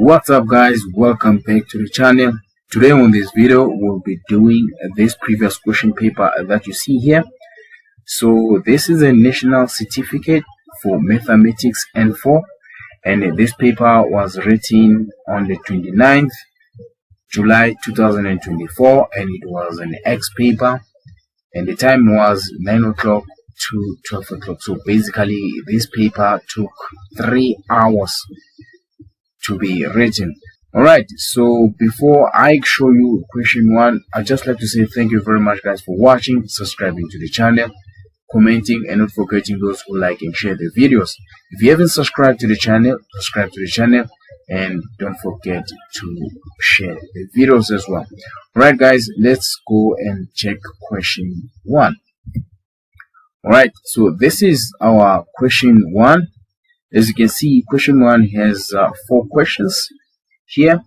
What's up guys, welcome back to the channel. Today on this video we'll be doing this previous question paper that you see here. So this is a national certificate for mathematics N4, and this paper was written on the 29th July 2024, and it was an X paper, and the time was 9 o'clock to 12 o'clock. So basically this paper took 3 hours to be written. Alright, so before I show you question 1, I'd just like to say thank you very much guys for watching, subscribing to the channel, commenting, and not forgetting those who like and share the videos. If you haven't subscribed to the channel, subscribe to the channel, and don't forget to share the videos as well. Alright guys, let's go and check question 1. Alright, so this is our question 1. As you can see, question 1 has 4 questions here,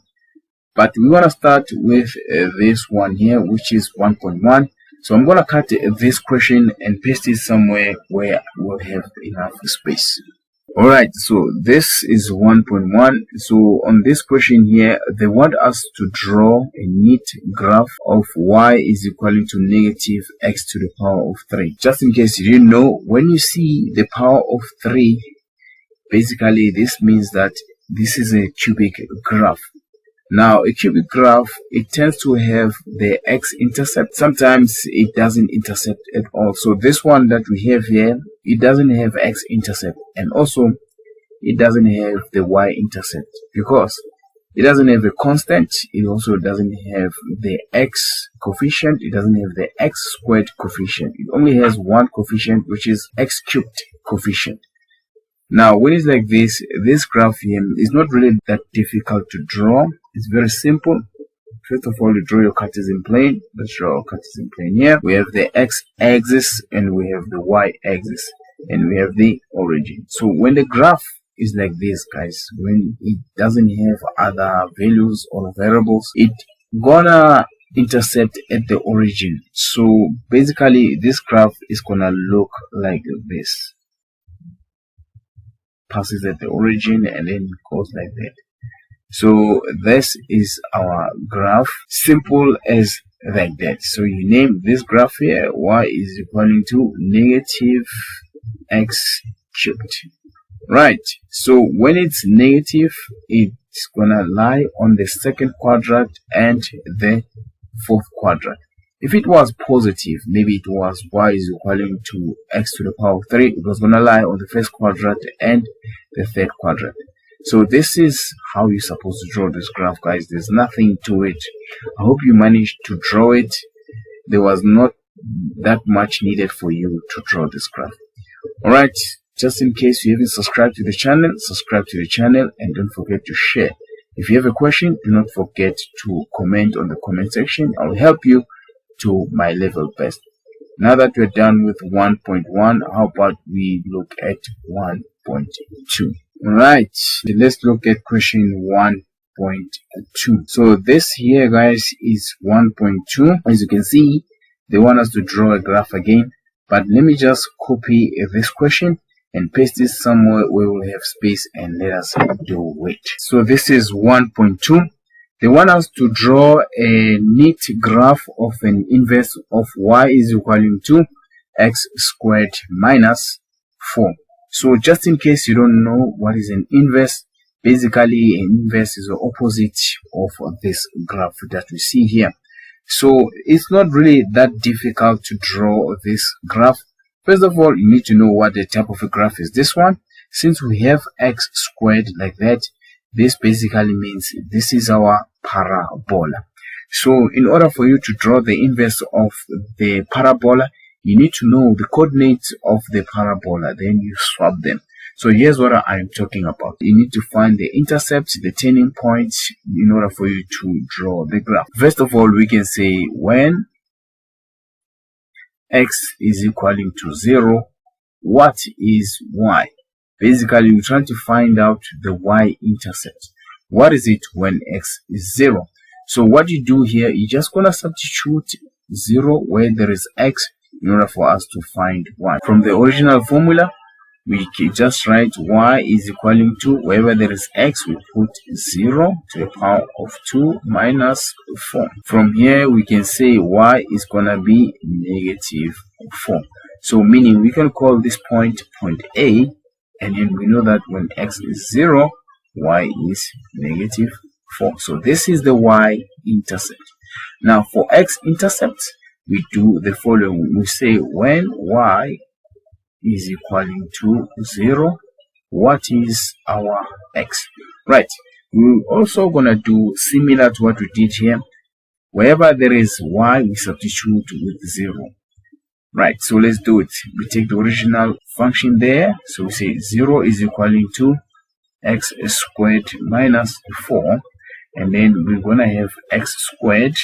but we want to start with this one here, which is 1.1. So I'm going to cut this question and paste it somewhere where we'll have enough space. Alright, so this is 1.1. So on this question here, they want us to draw a neat graph of y is equal to negative x to the power of 3. Just in case you didn't know, when you see the power of 3, basically this means that this is a cubic graph. Now a cubic graph, it tends to have the x-intercept. Sometimes it doesn't intercept at all. So this one that we have here, it doesn't have x-intercept, and also it doesn't have the y-intercept because it doesn't have a constant. It also doesn't have the x coefficient. It doesn't have the x squared coefficient. It only has one coefficient, which is x cubed coefficient. Now when it's like this graph here is not really that difficult to draw. It's very simple. First of all, you draw your Cartesian plane. Let's draw our Cartesian plane here. We have the x-axis and we have the y-axis, and we have the origin. So when the graph is like this, guys, when it doesn't have other values or variables, it gonna intercept at the origin. So basically this graph is gonna look like this. Passes at the origin and then goes like that. So this is our graph, simple as like that. So you name this graph here, y is equal to negative x cubed. Right, so when it's negative, it's gonna lie on the second quadrant and the fourth quadrant. If it was positive, maybe it was y is equal to x to the power of 3, it was going to lie on the first quadrant and the third quadrant. So this is how you're supposed to draw this graph, guys. There's nothing to it. I hope you managed to draw it. There was not that much needed for you to draw this graph. Alright, just in case you haven't subscribed to the channel, subscribe to the channel, and don't forget to share. If you have a question, do not forget to comment on the comment section. I'll help you to my level best. Now that we're done with 1.1, how about we look at 1.2? Alright, let's look at question 1.2. So this here, guys, is 1.2. As you can see, they want us to draw a graph again, but let me just copy this question and paste it somewhere where we'll have space, and let us do it. So this is 1.2. They want us to draw a neat graph of an inverse of y is equal to x squared minus 4. So just in case you don't know what is an inverse, basically an inverse is the opposite of this graph that we see here. So it's not really that difficult to draw this graph. First of all, you need to know what the type of a graph is. This one, since we have x squared like that, this basically means this is our parabola. So in order for you to draw the inverse of the parabola, you need to know the coordinates of the parabola, then you swap them. So here's what I'm talking about. You need to find the intercepts, the turning points, in order for you to draw the graph. First of all, we can say when x is equal to 0, what is y? Basically, we're trying to find out the y-intercept. What is it when x is 0? So what you do here, you're just going to substitute 0 where there is x in order for us to find y. From the original formula, we can just write y is equaling to, wherever there is x, we put 0 to the power of 2 minus 4. From here, we can say y is gonna be negative 4. So meaning we can call this point A, and then we know that when x is 0, y is negative 4. So this is the y-intercept. Now for x-intercept, we do the following. We say when y is equaling to 0, what is our x? Right. We're also gonna do similar to what we did here. Wherever there is y, we substitute with 0. Right, so let's do it. We take the original function there. So we say 0 is equaling to x squared minus 4. And then we're gonna have x squared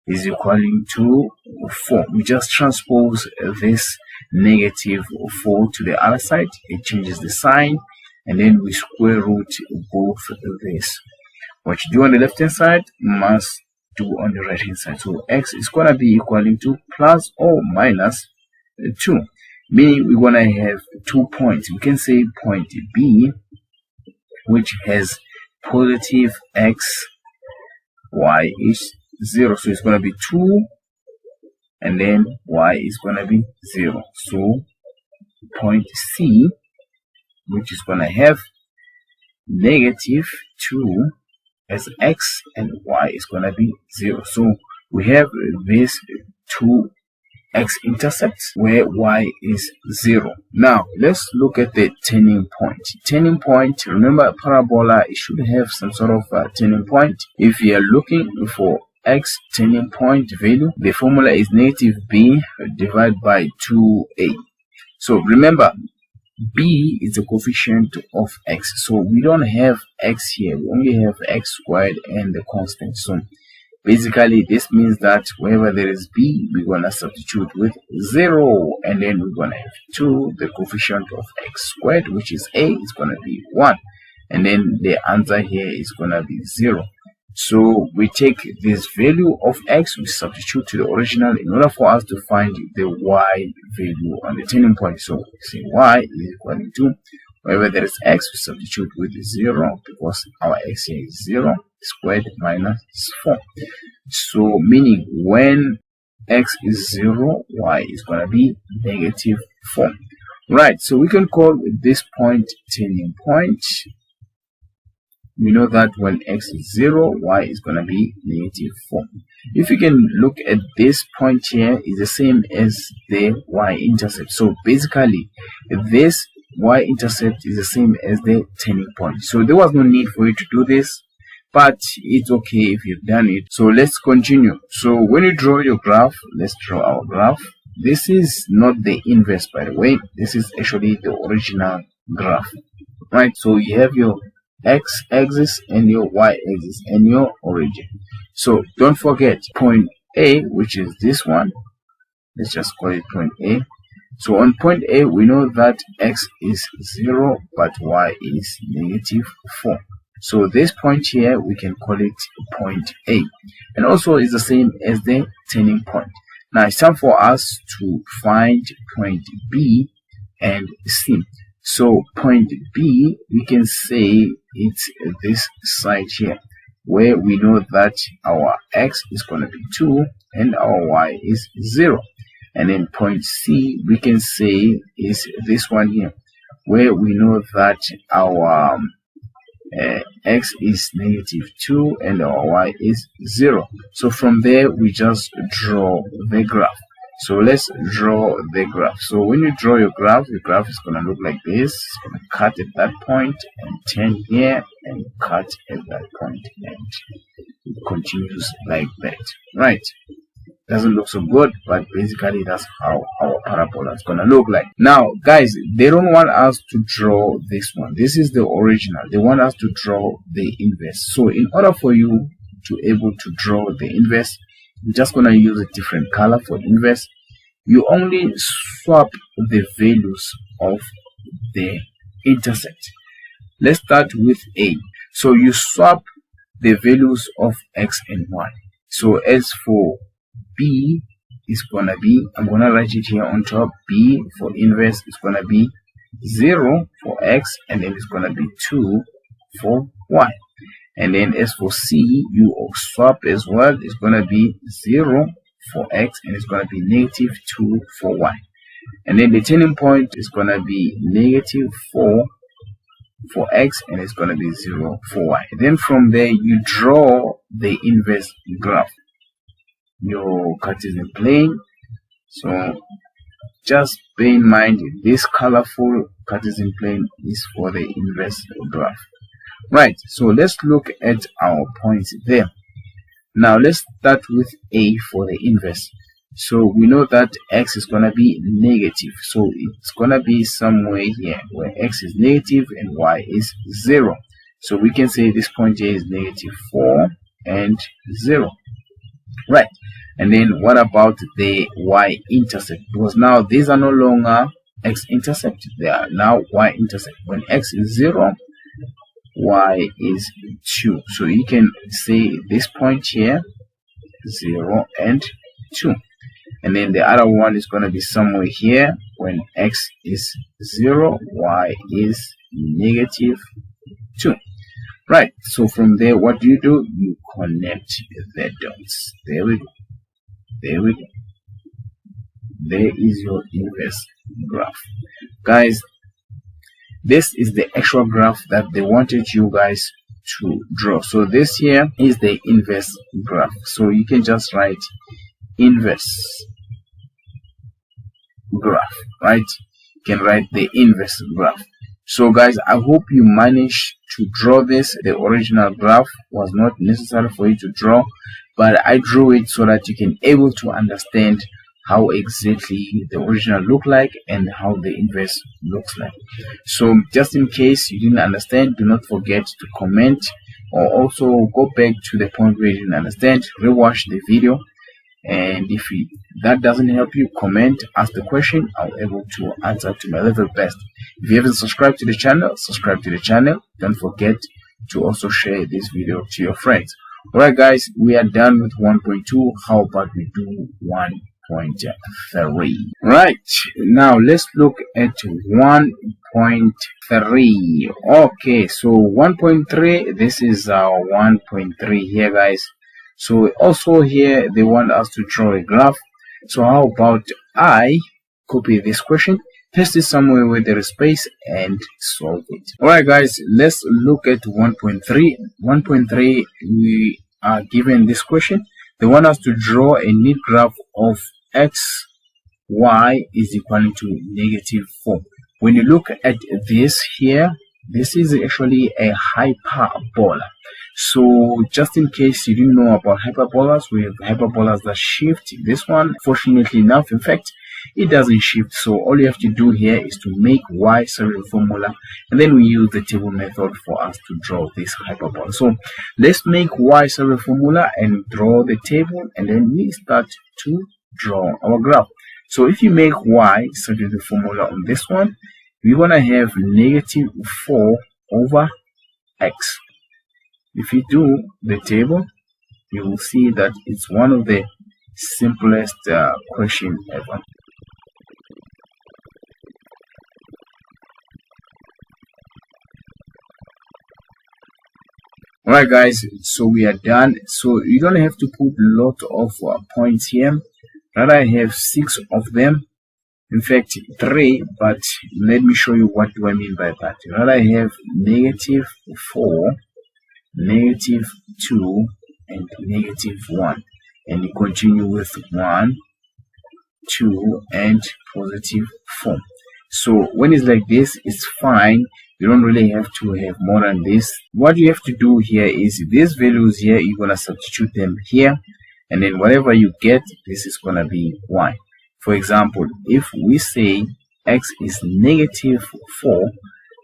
is equaling to 4. We just transpose this negative 4 to the other side. It changes the sign, and then we square root both this. What you do on the left hand side must do on the right hand side. So x is gonna be equaling to plus or minus 2, meaning we're gonna have 2 points. We can say point B, which has positive x, y is 0, so it's gonna be 2, and then y is gonna be 0. So point C, which is gonna have negative 2 as x, and y is gonna be 0. So we have these two x-intercepts where y is 0. Now let's look at the turning point. Turning point, remember parabola, it should have some sort of turning point. If you are looking for x turning point value, the formula is negative b divided by 2a. So remember, b is the coefficient of x, so we don't have x here, we only have x squared and the constant. So basically this means that wherever there is b, we're gonna substitute with 0, and then we're gonna have 2, the coefficient of x squared, which is a, is gonna be 1, and then the answer here is gonna be 0. So we take this value of x, we substitute to the original in order for us to find the y value on the turning point. So we say y is equal to, wherever there is x, we substitute with 0, because our x here is 0, squared minus 4. So meaning when x is 0, y is going to be negative 4. Right, so we can call this point turning point. We know that when x is 0, y is going to be negative 4. If you can look at this point here, is the same as the y-intercept. So basically, this y-intercept is the same as the turning point. So there was no need for you to do this, but it's okay if you've done it. So let's continue. So when you draw your graph, let's draw our graph. This is not the inverse, by the way. This is actually the original graph. Right, so you have your x-axis and your y-axis and your origin. So don't forget point A, which is this one. Let's just call it point A. So on point A, we know that x is 0, but y is negative 4. So this point here, we can call it point A. And also it's the same as the turning point. Now it's time for us to find point B and C. So point B, we can say it's this side here, where we know that our x is going to be 2 and our y is 0. And then point C, we can say is this one here, where we know that our x is negative 2 and our y is 0. So from there, we just draw the graph. So let's draw the graph. So when you draw your graph is going to look like this. It's going to cut at that point and turn here and cut at that point, and it continues like that. Right? Doesn't look so good, but basically that's how our parabola is going to look like. Now guys, they don't want us to draw this one. This is the original. They want us to draw the inverse. So in order for you to able to draw the inverse, you're just going to use a different color for inverse. You only swap the values of the intercept. Let's start with A. So you swap the values of x and y. So as for B is going to be, I'm going to write it here on top, B for inverse is going to be 0 for x, and then it's going to be 2 for y. And then as for c, you swap as well. It's going to be 0 for x, and it's going to be -2 for y. And then the turning point is going to be -4 for x, and it's going to be 0 for y. Then from there, you draw the inverse graph, your Cartesian plane. So just bear in mind, this colorful Cartesian plane is for the inverse graph. Right, so let's look at our points there. Now let's start with A for the inverse. So we know that x is going to be negative, so it's going to be somewhere here where x is negative and y is 0. So we can say this point here is -4 and 0. Right, and then what about the y-intercept? Because now these are no longer x-intercept, they are now y-intercept. When x is 0, y is 2. So you can say this point here 0 and 2. And then the other one is going to be somewhere here when x is 0, y is -2. Right, so from there, what do? You connect the dots. There we go. There we go. There is your inverse graph. Guys, this is the actual graph that they wanted you guys to draw. So this here is the inverse graph. So you can just write inverse graph, right? You can write the inverse graph. So guys, I hope you managed to draw this. The original graph was not necessary for you to draw, but I drew it so that you can able to understand how exactly the original look like and how the inverse looks like. So just in case you didn't understand, do not forget to comment, or also go back to the point where you didn't understand, rewatch the video. And if that doesn't help you, comment, ask the question. I'll be able to answer to my level best. If you haven't subscribed to the channel, subscribe to the channel. Don't forget to also share this video to your friends. Alright guys, we are done with 1.2. How about we do 1.3? Right, now let's look at 1.3. Okay, so 1.3, this is our 1.3 here guys. So also here they want us to draw a graph. So how about I copy this question, paste it somewhere where there is space, and solve it. Alright guys, let's look at 1.3. 1.3, we are given this question. They want us to draw a neat graph of x, y is equal to -4. When you look at this here, this is actually a hyperbola. So just in case you didn't know about hyperbolas, we have hyperbolas that shift. This one, fortunately enough, in fact, it doesn't shift. So all you have to do here is to make y several formula, and then we use the table method for us to draw this hyperbola. So let's make y several formula and draw the table, and then we start to draw our graph. So if you make y substitute the formula on this one, we're gonna have -4 over x. If you do the table, you will see that it's one of the simplest question ever. Alright guys, so we are done. So you don't have to put a lot of points here. Rather, I have 6 of them. In fact, 3, but let me show you what do I mean by that. Rather, I have -4, -2, and -1, and you continue with 1, 2, and +4. So when it's like this, it's fine. You don't really have to have more than this. What you have to do here is these values here, you're gonna substitute them here, and then whatever you get, this is gonna be y. For example, if we say x is -4,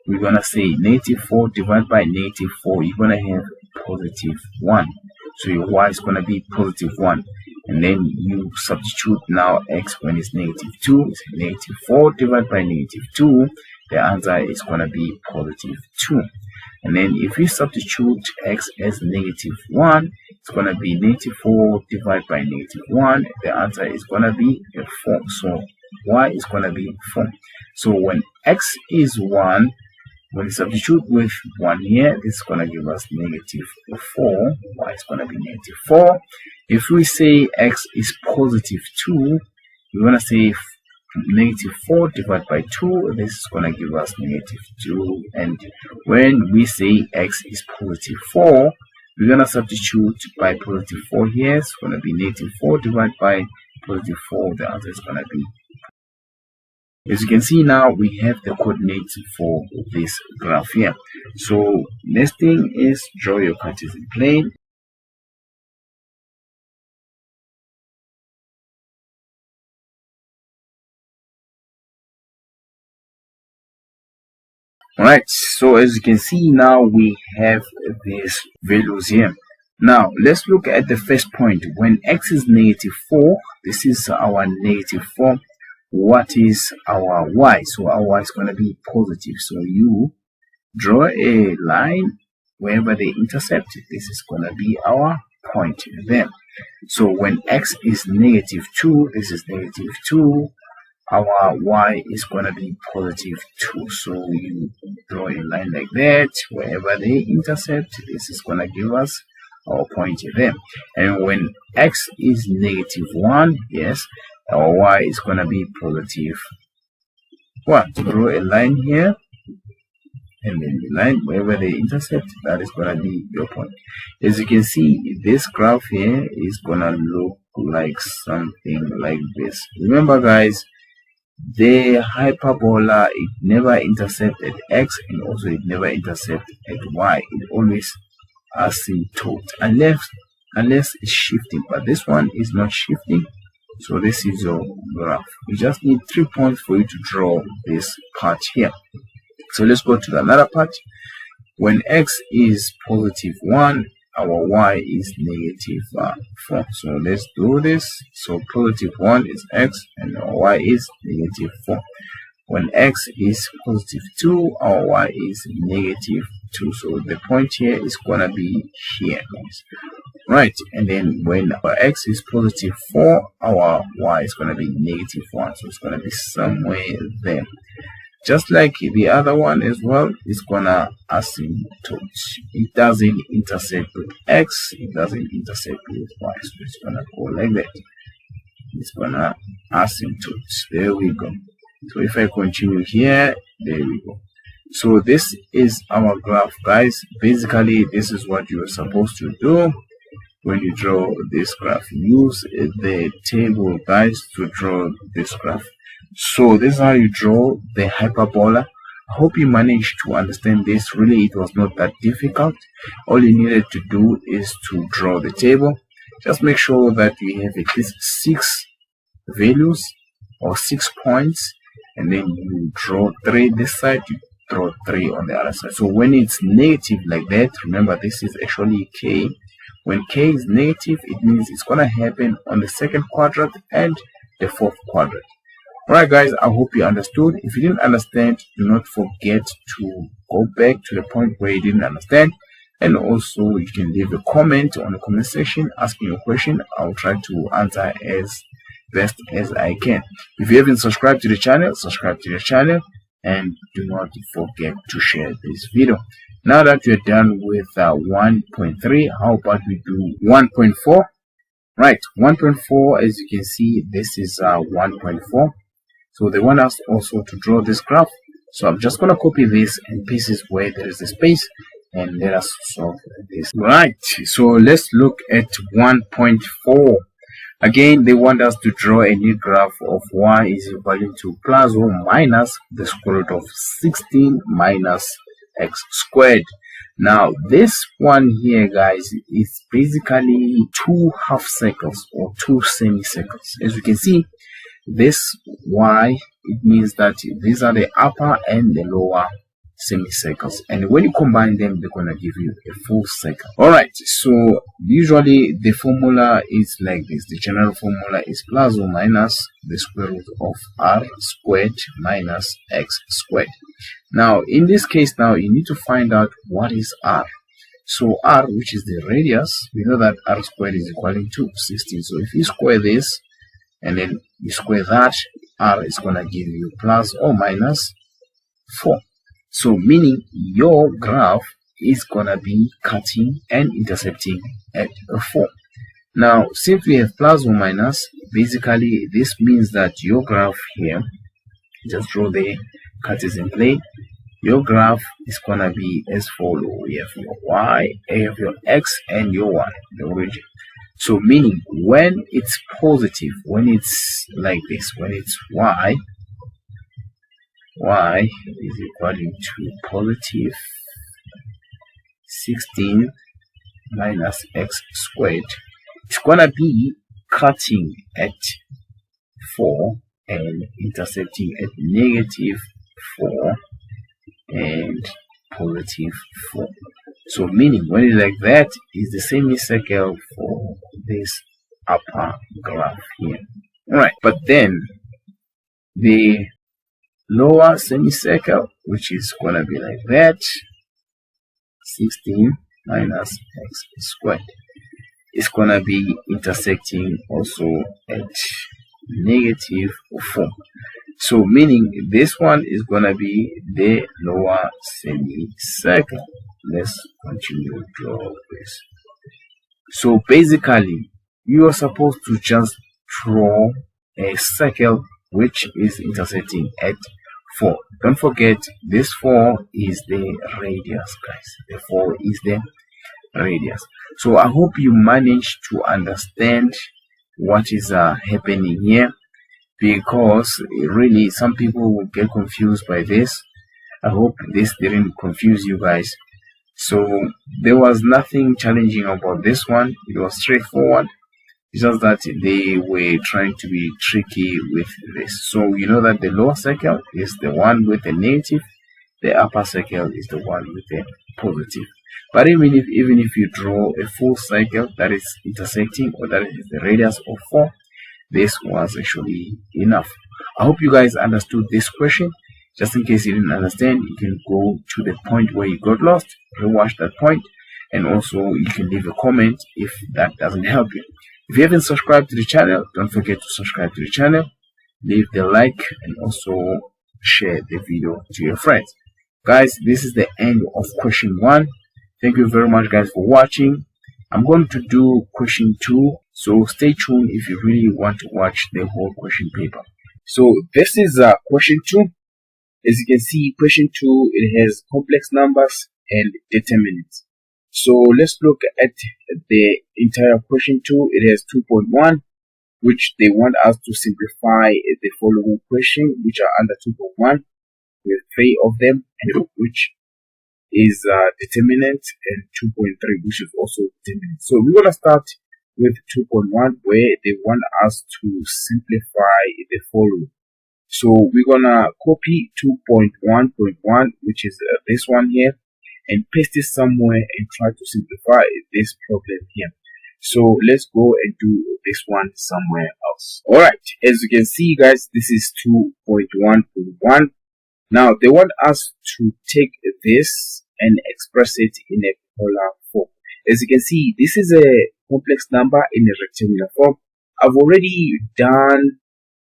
we're gonna say -4 divided by -4, you're gonna have +1. So your y is gonna be +1, and then you substitute now x when it's -2. It's -4 divided by -2. The answer is gonna be +2. And then if we substitute x as -1, it's going to be -4 divided by -1. The answer is going to be 4. So y is going to be 4. So when x is 1, when you substitute with 1 here, this is going to give us negative 4. Y is going to be negative 4. If we say x is positive 2, we're going to say negative 4 divided by 2. This is going to give us negative 2. And when we say x is positive 4, we're going to substitute by positive 4 here. It's going to be negative 4 divided by positive 4. The answer is going to be. As you can see now, we have the coordinates for this graph here. So next thing is draw your Cartesian plane. Alright, so as you can see now, we have these values here. Now let's look at the first point. When x is negative 4, this is our negative 4. What is our y? So our y is going to be positive. So you draw a line wherever they intersect. This is going to be our point there. So when x is negative 2, this is negative 2. Our y is going to be positive 2. So you draw a line like that. Wherever they intercept, this is going to give us our point there. And when x is negative 1, yes, our y is going to be positive 1. So draw a line here, and then the line wherever they intercept, that is going to be your point. As you can see, this graph here is going to look like something like this. Remember guys, the hyperbola, it never intercepts at x, and also it never intercepts at y. It always asymptote unless it's shifting, but this one is not shifting. So this is your graph. You just need 3 points for you to draw this part here. So let's go to another part. When x is positive 1, our y is negative 4. So let's do this. So positive 1 is x, and our y is negative 4. When x is positive 2, our y is negative 2. So the point here is going to be here, guys. Right, and then when our x is positive 4, our y is going to be negative 1. So it's going to be somewhere there. Just like the other one as well, it's going to asymptote. It doesn't intersect with x, it doesn't intersect with y. So it's going to go like that. It's going to asymptote. There we go. So if I continue here, there we go. So this is our graph, guys. Basically, this is what you are supposed to do when you draw this graph. Use the table, guys, to draw this graph. So this is how you draw the hyperbola. I hope you managed to understand this. Really, it was not that difficult. All you needed to do is to draw the table. Just make sure that you have at least 6 values or 6 points, and then you draw 3 this side, you draw 3 on the other side. So when it's negative like that, remember this is actually k. When k is negative, it means it's going to happen on the 2nd quadrant and the 4th quadrant. Alright guys, I hope you understood. If you didn't understand, do not forget to go back to the point where you didn't understand. And also you can leave a comment on the comment section asking your question. I'll try to answer as best as I can. If you haven't subscribed to the channel, subscribe to the channel, and do not forget to share this video. Now that you're done with 1.3, how about we do 1.4? Right, 1.4, as you can see, this is 1.4. So they want us also to draw this graph. So I'm just going to copy this and pieces where there is a space, and let us solve this. Right, so let's look at 1.4. Again, they want us to draw a new graph of y is equal to plus or minus the square root of 16 minus x squared. Now this one here, guys, is basically 2 half circles or 2 semicircles. As you can see, this y, it means that these are the upper and the lower semicircles, and when you combine them, they're going to give you a full circle. Alright, so usually the formula is like this. The general formula is plus or minus the square root of r squared minus x squared. Now in this case, now you need to find out what is r. So r, which is the radius, we know that r squared is equal to 16. So if you square this and then you square that, R is gonna give you plus or minus 4. So meaning your graph is gonna be cutting and intercepting at a 4. Now since we have plus or minus, basically this means that your graph here, just draw the cutters in play, your graph is gonna be as follows. We have your y, you have your x, and your y, the origin. So meaning when it's positive, when it's like this, when it's y is equal to positive 16 minus x squared, it's gonna be cutting at 4 and intercepting at negative 4 and positive 4. So meaning when it's like that, is the semicircle for this upper graph here. Alright, but then the lower semicircle, which is gonna be like that, 16 minus x squared, is gonna be intersecting also at negative 4. So meaning this one is gonna be the lower semicircle. Let's continue to draw this. So basically you are supposed to just draw a circle which is intersecting at 4. Don't forget this 4 is the radius, guys. The 4 is the radius. So I hope you managed to understand what is happening here, because really some people will get confused by this. I hope this didn't confuse you guys. So there was nothing challenging about this one. It was straightforward. It's just that they were trying to be tricky with this. So you know that the lower circle is the one with the negative, the upper circle is the one with the positive. But even if you draw a full circle that is intersecting, or that is the radius of 4, this was actually enough. I hope you guys understood this question. Just in case you didn't understand, you can go to the point where you got lost, rewatch that point, and also you can leave a comment if that doesn't help you. If you haven't subscribed to the channel, don't forget to subscribe to the channel, leave the like, and also share the video to your friends. Guys, this is the end of question 1. Thank you very much guys for watching. I'm going to do question 2, so stay tuned if you really want to watch the whole question paper. So this is question 2. As you can see, question 2, it has complex numbers and determinants. So let's look at the entire question 2. It has 2.1, which they want us to simplify the following question, which are under 2.1, with 3 of them, and which is determinant, and 2.3, which is also determinant. So we're going to start with 2.1, where they want us to simplify the following. So we're gonna copy 2.1.1, which is this one here, and paste it somewhere and try to simplify this problem here. So let's go and do this one somewhere else. Alright, as you can see guys, this is 2.1.1. Now they want us to take this and express it in a polar form. As you can see, this is a complex number in a rectangular form. I've already done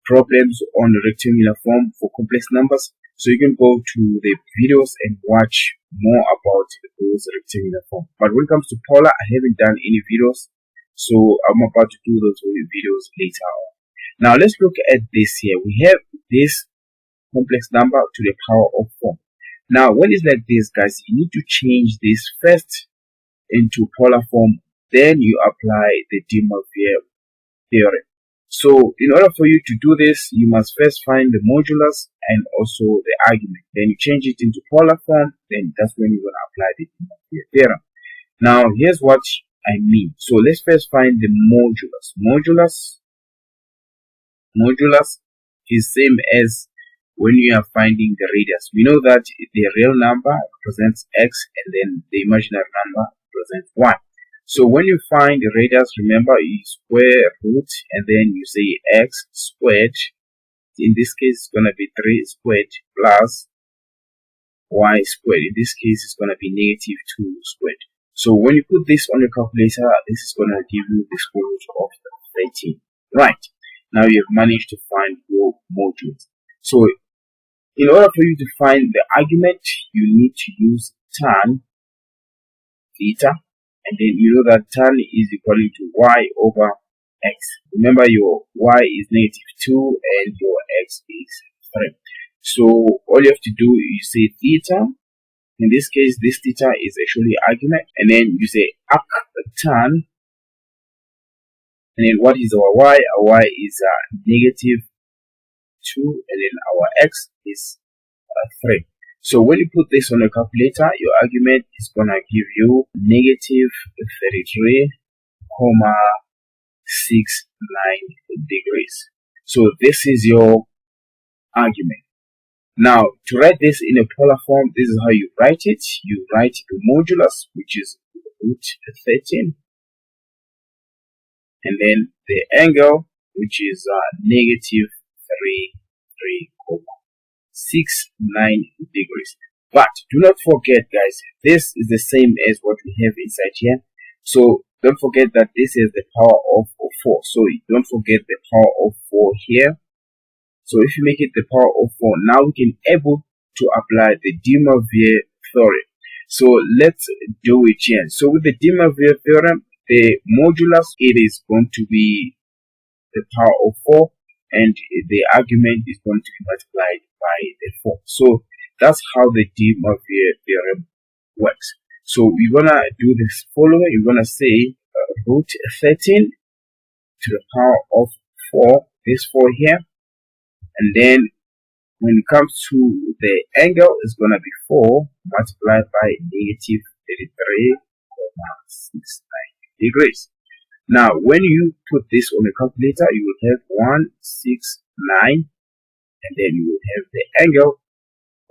problems on the rectangular form for complex numbers, so you can go to the videos and watch more about those rectangular form. But when it comes to polar, I haven't done any videos, so I'm about to do those videos later on. Now let's look at this here. We have this complex number to the power of 4. Now when it's like this guys, you need to change this first into polar form, then you apply the De Moivre theorem. So in order for you to do this, you must first find the modulus and also the argument. Then you change it into polar form, then that's when you're going to apply the De Moivre theorem. Now here's what I mean. So let's first find the modulus. Modulus is same as when you are finding the radius. We know that the real number represents x and then the imaginary number represents y. So when you find the radius, remember you square root and then you say x squared. In this case, it's going to be 3 squared plus y squared. In this case, it's going to be negative 2 squared. So when you put this on your calculator, this is going to give you the square root of 13. Right. Now you have managed to find your modulus. So in order for you to find the argument, you need to use tan theta, and then you know that tan is equal to y over x. Remember, your y is -2 and your x is 3. So all you have to do is say theta. In this case, this theta is actually argument, and then you say arc tan, and then what is our y? Our y is -2, and then our x is 3. So when you put this on a calculator, your argument is gonna give you -33.69 degrees. So this is your argument. Now to write this in a polar form, this is how you write it. You write the modulus, which is root 13, and then the angle, which is -33.69 degrees. But do not forget, guys, this is the same as what we have inside here. So don't forget that this is the power of 4. So don't forget the power of 4 here. So if you make it the power of 4, now we can able to apply the de Moivre theorem. So let's do it here. So with the de Moivre theorem, the modulus, it is going to be the power of 4, and the argument is going to be multiplied by the 4. So that's how the de Moivre theorem works. So we're gonna do this following. You're gonna say root 13 to the power of 4, this 4 here, and then when it comes to the angle, it's gonna be 4 multiplied by -33.69 degrees. Now when you put this on a calculator, you will have 169, and then you will have the angle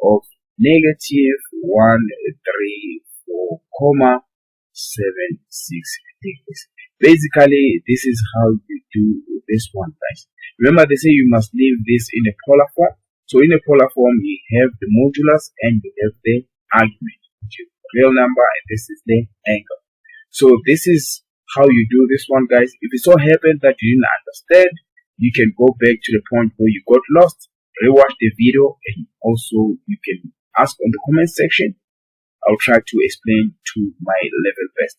of -134.76 degrees. Basically, this is how you do this one, guys. Remember, they say you must leave this in a polar form. So in a polar form, you have the modulus and you have the argument, which is the real number, and this is the angle. So this is how you do this one, guys. If it so happened that you didn't understand, you can go back to the point where you got lost, rewatch the video, and also you can ask on the comment section. I'll try to explain to my level best.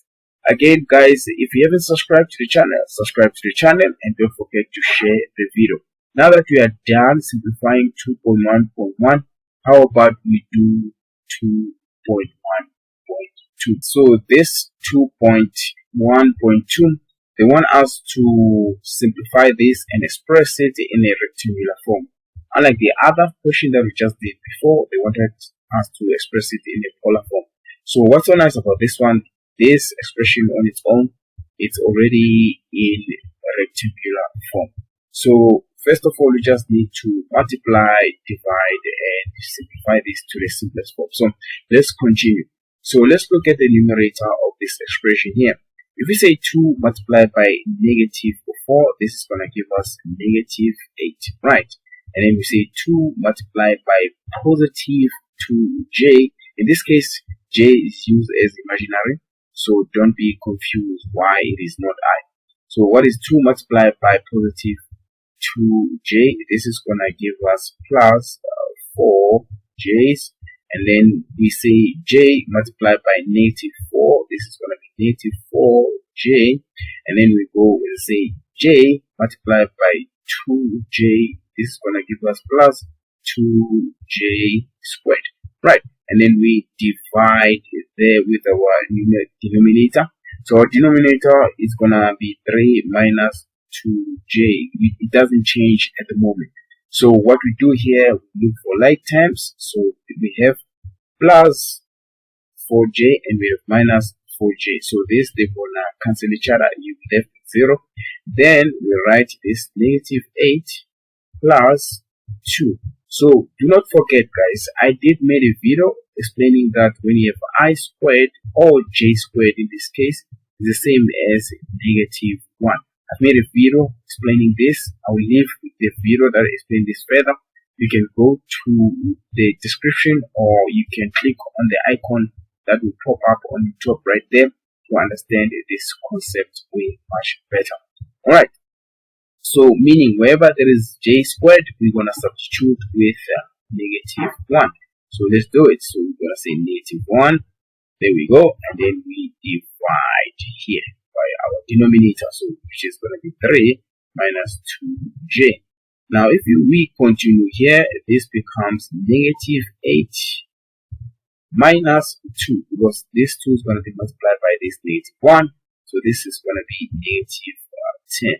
Again, guys, if you haven't subscribed to the channel, subscribe to the channel, and don't forget to share the video. Now that we are done simplifying 2.1.1, how about we do 2.1.2? So this 2.1.2, they want us to simplify this and express it in a rectangular form. Unlike the other question that we just did before, they wanted us to express it in a polar form. So what's so nice about this one, this expression on its own, it's already in a rectangular form. So first of all, we just need to multiply, divide, and simplify this to the simplest form. So let's continue. So let's look at the numerator of this expression here. If we say 2 multiplied by -4, this is going to give us -8, right? And then we say 2 multiplied by +2j. In this case, j is used as imaginary, so don't be confused why it is not I. So what is 2 multiplied by +2j? This is going to give us plus 4j's. And then we say j multiplied by -4. This is going to be -4j. And then we go and say j multiplied by 2j. This is going to give us plus 2j squared. Right. And then we divide there with our denominator. So our denominator is going to be 3 minus 2j. It doesn't change at the moment. So what we do here, we look for like terms. So we have plus 4j and we have minus 4j. So this, they're going to cancel each other. You left 0. Then we write this -8 plus 2. So do not forget, guys, I did made a video explaining that when you have I squared or j squared in this case, is the same as -1. I've made a video explaining this. I will leave the video that explains this further. You can go to the description, or you can click on the icon that will pop up on the top right there to understand this concept way much better. Alright, So meaning wherever there is j squared, we're going to substitute with -1. So let's do it. So we're going to say -1. There we go. And then we divide here by our denominator, so which is going to be 3 minus 2j. Now if we continue here, this becomes -8 minus 2, because this 2 is going to be multiplied by this -1. So this is going to be -10.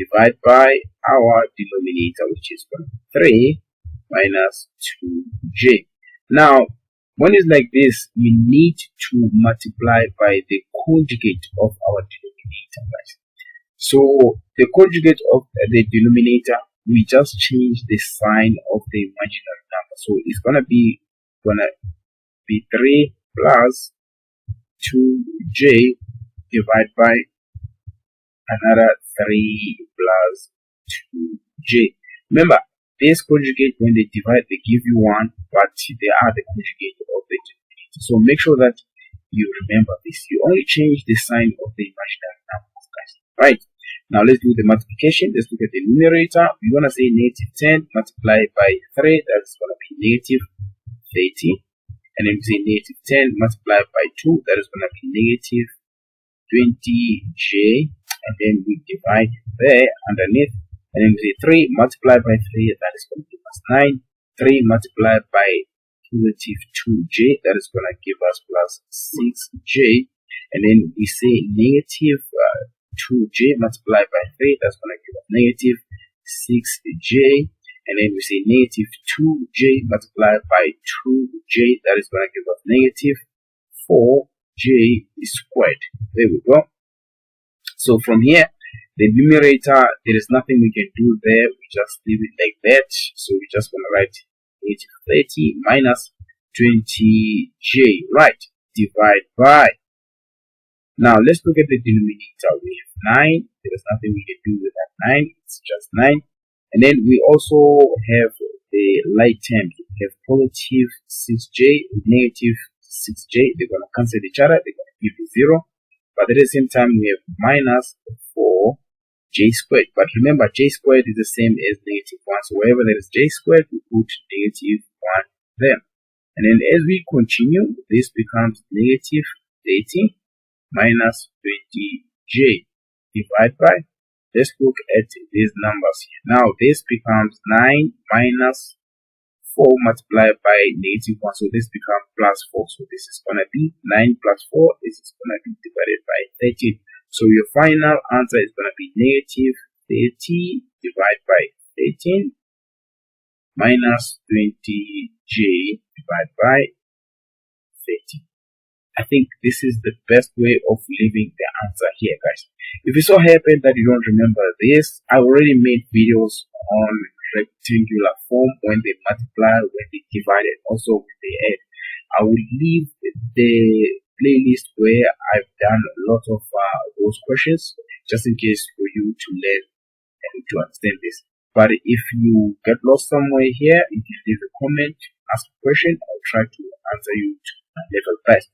Divide by our denominator, which is 3 minus 2j. Now, when it's like this, we need to multiply by the conjugate of our denominator, guys. So the conjugate of the denominator, we just change the sign of the imaginary number. So it's gonna be 3 plus 2j divided by another 3 plus 2j. Remember, this conjugate, when they divide, they give you 1, but they are the conjugate of the denominator. So make sure that you remember this. You only change the sign of the imaginary numbers, guys. Right. Now let's do the multiplication. Let's look at the numerator. We're gonna say -10 multiplied by 3. That's gonna be -30. And then we say -10 multiplied by 2. That is gonna be -20j. And then we divide there underneath. And then we say 3 multiplied by 3, that is going to give us 9. 3 multiplied by +2j, that is going to give us +6j. And then we say -2j multiplied by 3, that's going to give us -6j. And then we say -2j multiplied by 2j, that is going to give us -4j squared. There we go. So from here, the numerator, there is nothing we can do there. We just leave it like that. So we're just going to write -30 minus 20j, right? Divide by. Now let's look at the denominator. We have 9. There is nothing we can do with that 9. It's just 9. And then we also have the like terms. We have +6j, -6j. They're going to cancel each other. They're going to give you 0. But at the same time, we have -4j squared. But remember, j squared is the same as -1. So wherever there is j squared, we put -1 there. And then as we continue, this becomes -30 minus 20j divided by. Let's look at these numbers here. Now this becomes 9 minus 4 multiplied by -1. So this becomes +4. So this is going to be 9 plus 4. This is going to be divided by 13. So your final answer is going to be -30 divided by 13 minus 20j divided by 13. I think this is the best way of leaving the answer here, guys. If it so happen that you don't remember this, I already made videos on rectangular form, when they multiply, when they divide, and also when they add. I will leave the playlist where I've done a lot of those questions, just in case for you to learn and to understand this. But if you get lost somewhere here, if you leave a comment, ask a question, I'll try to answer you to my level best.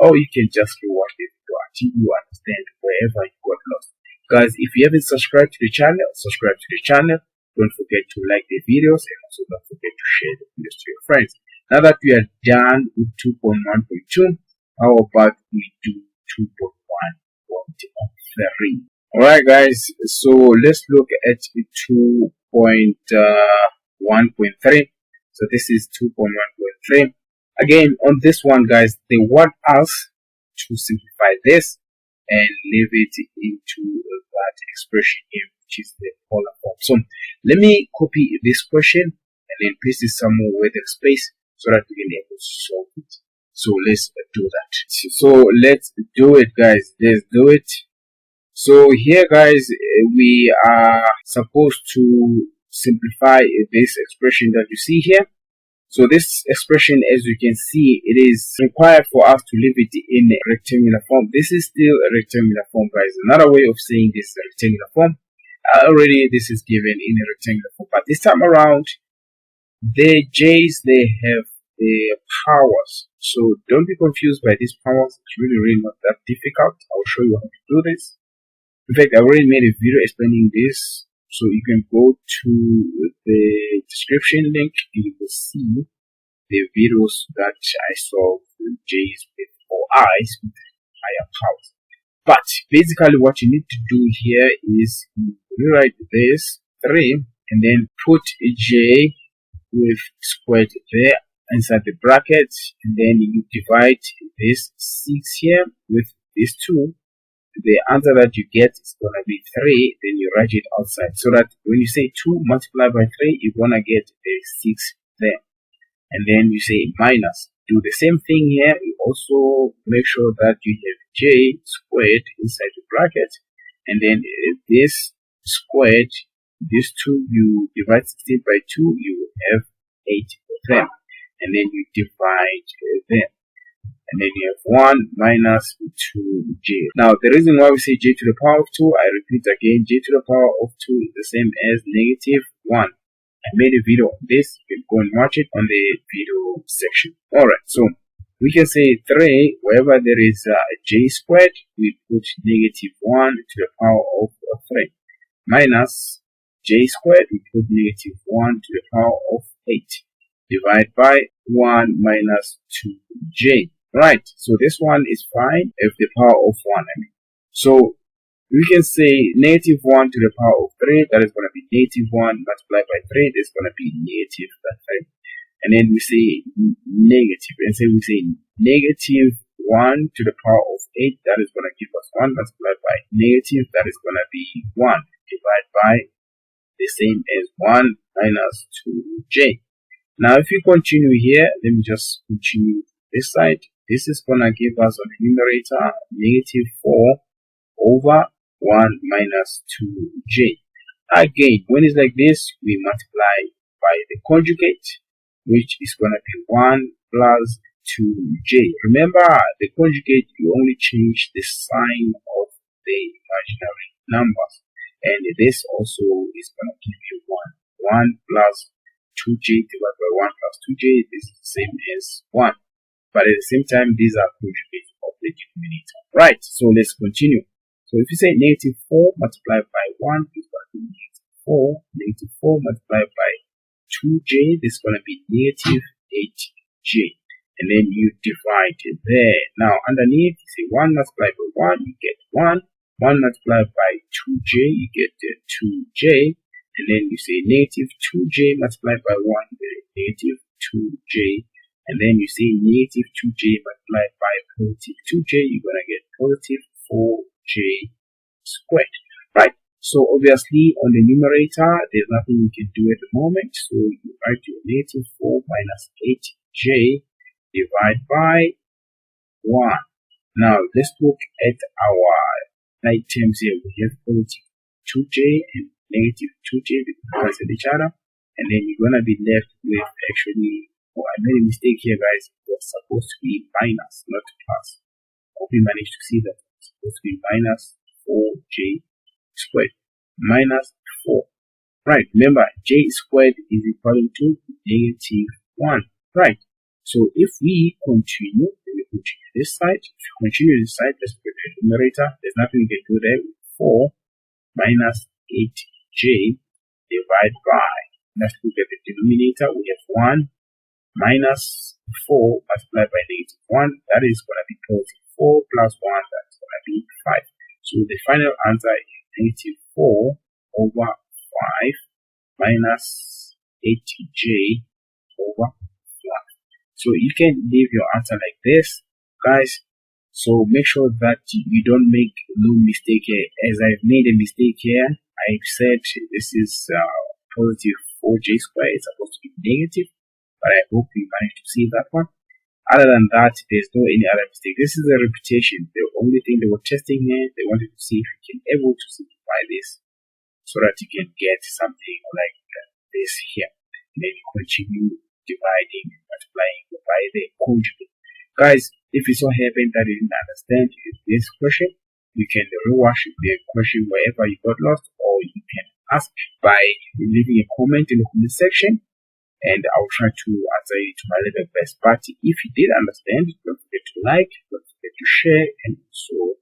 Or you can just rewatch this video until you understand wherever you got lost. Guys, if you haven't subscribed to the channel, subscribe to the channel. Don't forget to like the videos, and also don't forget to share the videos to your friends. Now that we are done with 2.1.2, how about we do 2.1.3? Alright guys, so let's look at 2.1.3. So this is 2.1.3. Again, on this one, guys, they want us to simplify this and leave it into that expression here, which is the polar form. So let me copy this question and then paste it somewhere with a space so that we can be able to solve it. So let's do that. So let's do it, guys. Let's do it. So here, guys, we are supposed to simplify this expression that you see here. So this expression, as you can see, it is required for us to leave it in a rectangular form. This is still a rectangular form, guys. Another way of saying this is a rectangular form. Already this is given in a rectangular form, but this time around, the j's, they have the powers. So don't be confused by these powers. It's really not that difficult. I'll show you how to do this. In fact, I already made a video explaining this, So you can go to the description link and you will see the videos that I solved J's with or I's with higher powers. But basically what you need to do here is rewrite this 3 and then put a J with squared there inside the bracket, and then you divide this 6 here with this 2. The answer that you get is going to be 3, then you write it outside, so that when you say 2 multiplied by 3, you're going to get the 6 there. And then you say minus. Do the same thing here. You also make sure that you have J squared inside the bracket, and then this squared, this 2, you divide 16 by 2, you will have 8 of them, and then you divide them. And then you have 1 minus 2j. Now, the reason why we say j to the power of 2, I repeat again, j to the power of 2 is the same as negative 1. I made a video on this. You can go and watch it on the video section. Alright, so we can say 3, wherever there is j squared, we put negative 1 to the power of 3. Minus j squared, we put negative 1 to the power of 8. Divide by 1 minus 2j. Right, so this one is fine if the power of 1, So we can say negative 1 to the power of 3, that is going to be negative 1 multiplied by 3, that's going to be negative 3. And then we say negative, and so we say negative 1 to the power of 8, that is going to give us 1 multiplied by negative, that is going to be 1, divided by the same as 1 minus 2j. Now if you continue here, let me just continue this side. This is going to give us on the numerator negative 4 over 1 minus 2j. Again, when it's like this, we multiply by the conjugate, which is going to be 1 plus 2j. Remember, the conjugate, you only change the sign of the imaginary numbers. And this also is going to give you 1. 1 plus 2j divided by 1 plus 2j is the same as 1. But at the same time, these are conjugates of the denominator. Right, so let's continue. So if you say negative 4 multiplied by 1 is going to be negative 4. Negative 4 multiplied by 2j, this is going to be negative 8j. And then you divide it there. Now underneath, you say 1 multiplied by 1, you get 1. 1 multiplied by 2j, you get 2j. And then you say negative 2j multiplied by 1, you get negative 2j. And then you say negative 2j multiplied by positive 2j, you're going to get positive 4j squared. Right, so obviously on the numerator, there's nothing you can do at the moment. So you write your negative 4 minus 8j divided by 1. Now let's look at our like terms here. We have positive 2j and negative 2j because they cancel each other. And then you're going to be left with actually, I made a mistake here, guys. It was supposed to be minus, not plus. Hope you managed to see that. It's supposed to be minus 4j squared. Minus 4. Right, remember, j squared is equal to negative 1. Right, so if we continue, let me continue this side. If you continue this side, let's put the numerator. There's nothing we can do there. 4 minus 8j divided by, let's look at the denominator. We have 1 minus 4 multiplied by negative 1, that is going to be positive 4 plus 1, that's going to be 5. So the final answer is negative 4 over 5 minus 8j over 1. So you can leave your answer like this, guys. So make sure that you don't make no mistake here. As I've made a mistake here, I've said this is positive 4j squared, it's supposed to be negative. But I hope you managed to see that one. Other than that, there's no any other mistake. This is a repetition. The only thing they were testing here, they wanted to see if you can able to simplify this so that you can get something like this here. And then you continue dividing and multiplying by the conjugate. Guys, if you so happen that you didn't understand this question, you can rewatch the question wherever you got lost, or you can ask by leaving a comment in the comment section. And I'll try to answer it to my level best. But if you did understand, don't forget to like, don't forget to share, and also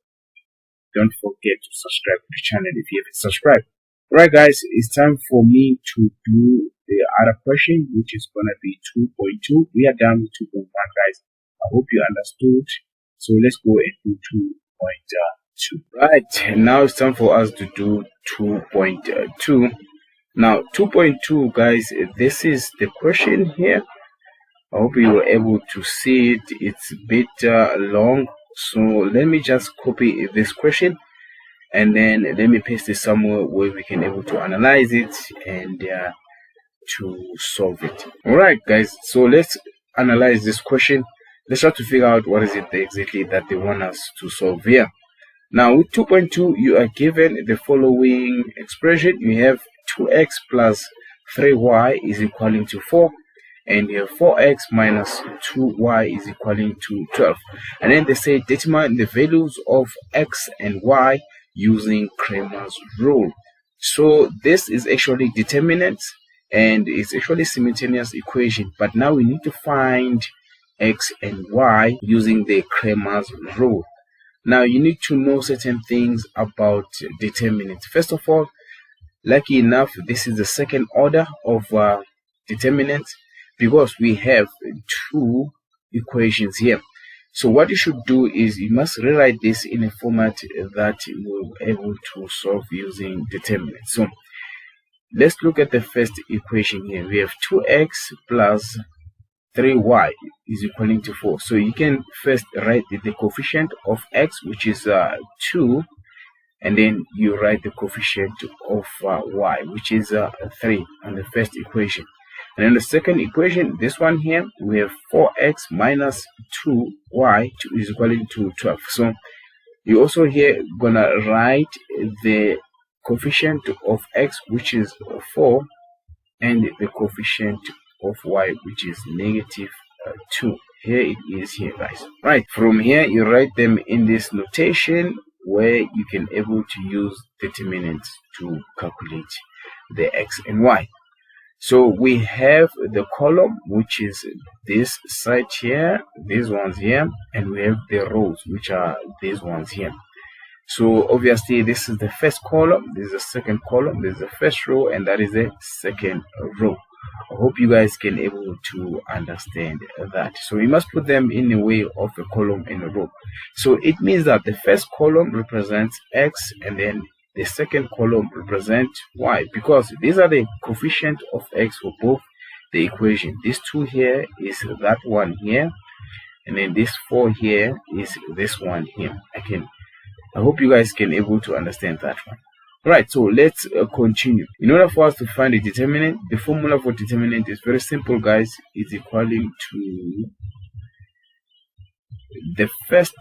don't forget to subscribe to the channel if you haven't subscribed. Right, guys, it's time for me to do the other question, which is going to be 2.2. We are done with 2.1, guys. I hope you understood. So let's go and do 2.2. Right, and now it's time for us to do 2.2. Now, 2.2, guys, this is the question here. I hope you were able to see it. It's a bit long. So let me just copy this question. And then let me paste it somewhere where we can able to analyze it and to solve it. All right, guys. So let's analyze this question. Let's try to figure out what is it exactly that they want us to solve here. Now, with 2.2, you are given the following expression. You have 2x plus 3y is equaling to 4. And you have 4x minus 2y is equaling to 12. And then they say determine the values of x and y using Cramer's rule. So this is actually determinants, and it's actually simultaneous equation, but now we need to find x and y using the Cramer's rule. Now you need to know certain things about determinants. First of all, lucky enough, this is the second order of determinants, because we have two equations here. So what you should do is you must rewrite this in a format that you will be able to solve using determinants. So let's look at the first equation here. We have 2x plus 3y is equaling to 4. So you can first write the coefficient of x, which is 2, and then you write the coefficient of y, which is 3 on the first equation. And in the second equation, this one here, we have 4x minus 2y is equaling to 12. So you also here gonna write the coefficient of x, which is 4, and the coefficient of y, which is negative 2. Here it is here, guys. Right, from here you write them in this notation where you can able to use determinants to calculate the x and y. So we have the column, which is this side here, these ones here, and we have the rows, which are these ones here. So obviously this is the first column, this is the second column, this is the first row, and that is the second row. I hope you guys can able to understand that. So we must put them in the way of a column and a row. So it means that the first column represents x, and then the second column represents y, because these are the coefficient of x for both the equation. This 2 here is that one here, and then this 4 here is this one here. I hope you guys can able to understand that one. Right, so let's continue. In order for us to find the determinant, the formula for determinant is very simple, guys. It's equaling to the first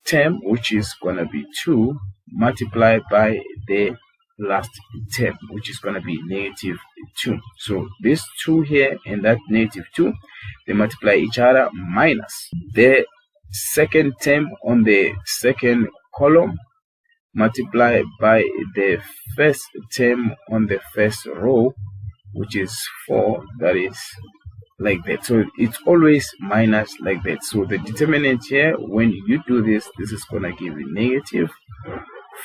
term, which is gonna be 2, multiplied by the last term, which is going to be negative 2. So this 2 here and that negative 2, they multiply each other, minus the second term on the second column multiplied by the first term on the first row, which is 4. That is like that. So it's always minus like that. So the determinant here, when you do this, this is going to give you negative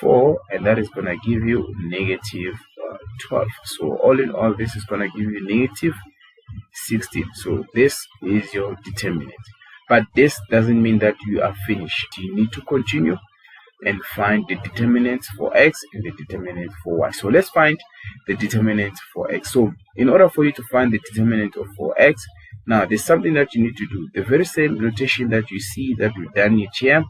4, and that is going to give you negative 12. So all in all, this is going to give you negative 16. So this is your determinant. But this doesn't mean that you are finished. You need to continue and find the determinants for x and the determinant for y. So let's find the determinant for x. So in order for you to find the determinant for x, now there's something that you need to do. The very same notation that you see that we've done it here,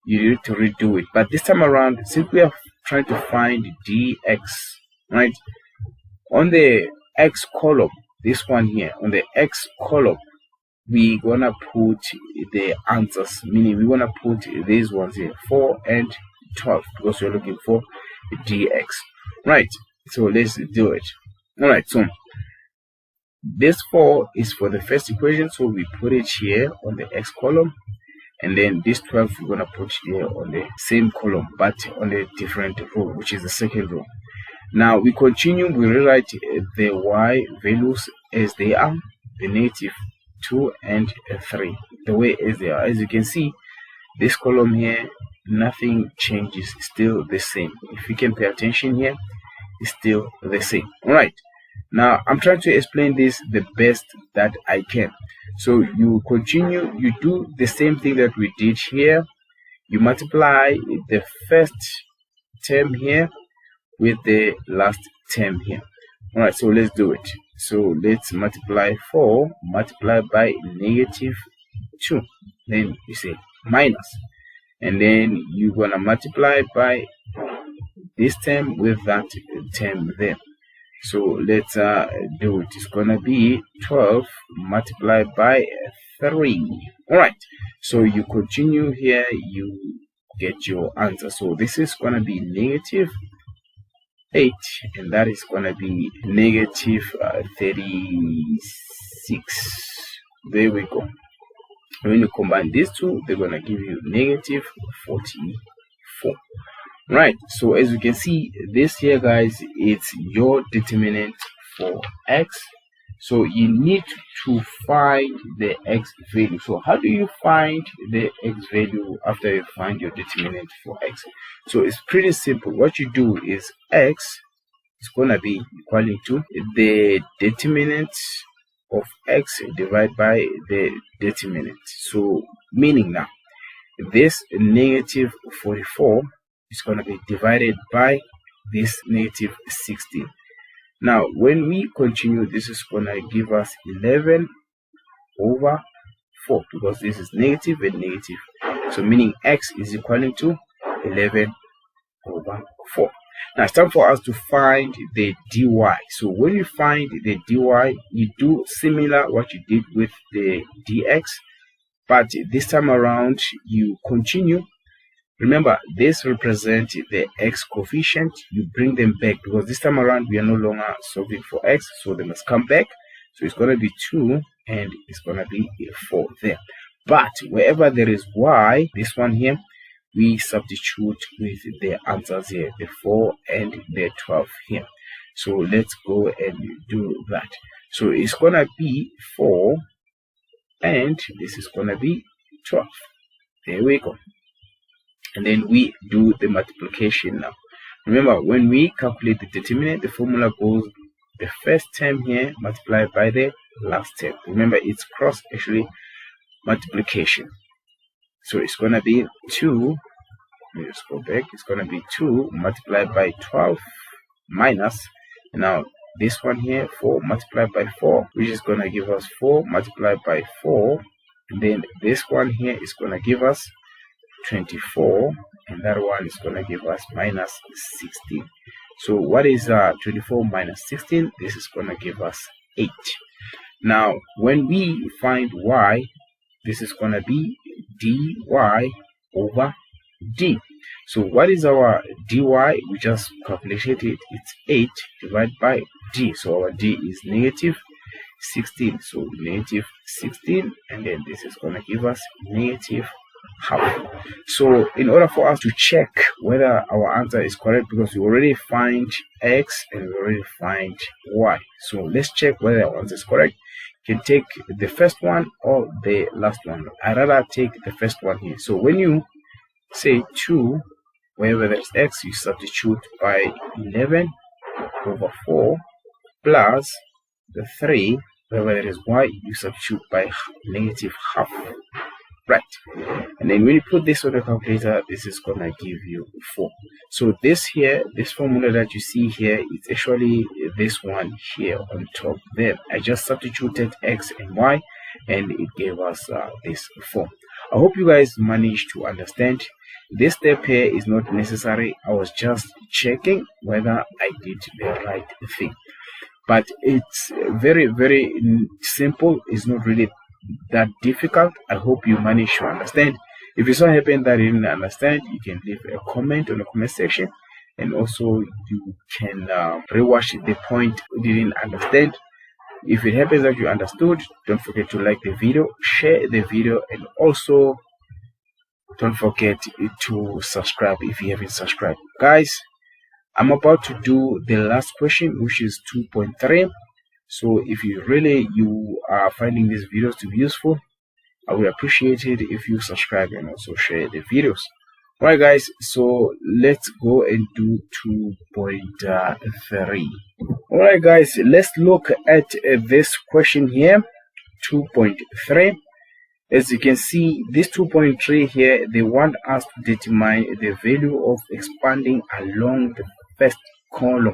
you need to redo it. But this time around, since we are trying to find dx, right, on the x column, this one here, on the x column, we're gonna put the answers, meaning we wanna put these ones here, 4 and 12, because we're looking for dx. Right, so let's do it. All right, so this 4 is for the first equation, so we put it here on the x column, and then this 12 we're gonna put here on the same column but on a different row, which is the second row. Now we continue, we rewrite the y values as they are, the negative 2 and 3, the way as they are. As you can see, this column here, nothing changes, still the same. If you can pay attention here, is still the same. All right, now I'm trying to explain this the best that I can. So you continue, you do the same thing that we did here. You multiply the first term here with the last term here. All right, so let's do it. So let's multiply 4 multiplied by -2. Then you say minus, and then you're gonna multiply by this term with that term there. So let's do it. It's gonna be 12 multiplied by 3. All right, so you continue here, you get your answer. So this is gonna be -8, and that is gonna be -36. There we go. When you combine these two, they're gonna give you -44. Right, so as you can see, this here, guys, it's your determinant for x. So you need to find the x value. So how do you find the x value after you find your determinant for x? So it's pretty simple. What you do is x is gonna be equal to the determinant of x divided by the determinant. So meaning now this -44 is going to be divided by this -16. Now when we continue, this is going to give us 11/4, because this is negative and negative. So meaning x is equal to 11/4. Now it's time for us to find the dy. So when you find the dy, you do similar what you did with the dx, but this time around you continue. Remember, this represents the x coefficient. You bring them back, because this time around we are no longer solving for x, so they must come back. So it's going to be 2 and it's going to be 4 there. But wherever there is y, this one here, we substitute with the answers here, the 4 and the 12 here. So let's go and do that. So it's going to be 4 and this is going to be 12. There we go. And then we do the multiplication now. Remember, when we calculate the determinant, the formula goes the first term here multiplied by the last term. Remember, it's cross actually multiplication. So it's going to be 2. Let me just go back. It's going to be 2 multiplied by 12 minus, now this one here, 4 multiplied by 4, which is going to give us 4 multiplied by 4. And then this one here is going to give us 24, and that one is going to give us -16. So what is 24 minus 16? This is going to give us 8. Now when we find y, this is going to be dy over d. So what is our dy? We just calculated it. It's 8 divided by d. So our d is -16. So -16, and then this is going to give us -half. So in order for us to check whether our answer is correct, because we already find x and we already find y, so let's check whether our answer is correct. You can take the first one or the last one. I'd rather take the first one here. So when you say 2, wherever there's x, you substitute by 11/4 plus the 3, wherever there is y, you substitute by -half. Right, and then when you put this on the calculator, this is gonna give you 4. So this here, this formula that you see here, it's actually this one here on top there. I just substituted x and y, and it gave us this 4. I hope you guys managed to understand. This step here is not necessary. I was just checking whether I did the right thing, but it's very, very simple. It's not really that difficult. I hope you managed to understand. If you so happen that you didn't understand, you can leave a comment on the comment section, and also you can rewatch the point you didn't understand. If it happens that you understood, don't forget to like the video, share the video, and also don't forget to subscribe if you haven't subscribed. Guys, I'm about to do the last question, which is 2.3. So if you are finding these videos to be useful, I would appreciate it if you subscribe and also share the videos. Alright guys, so let's go and do 2.3. Alright guys, let's look at this question here, 2.3. As you can see, this 2.3 here, they want us to determine the value of expanding along the first column.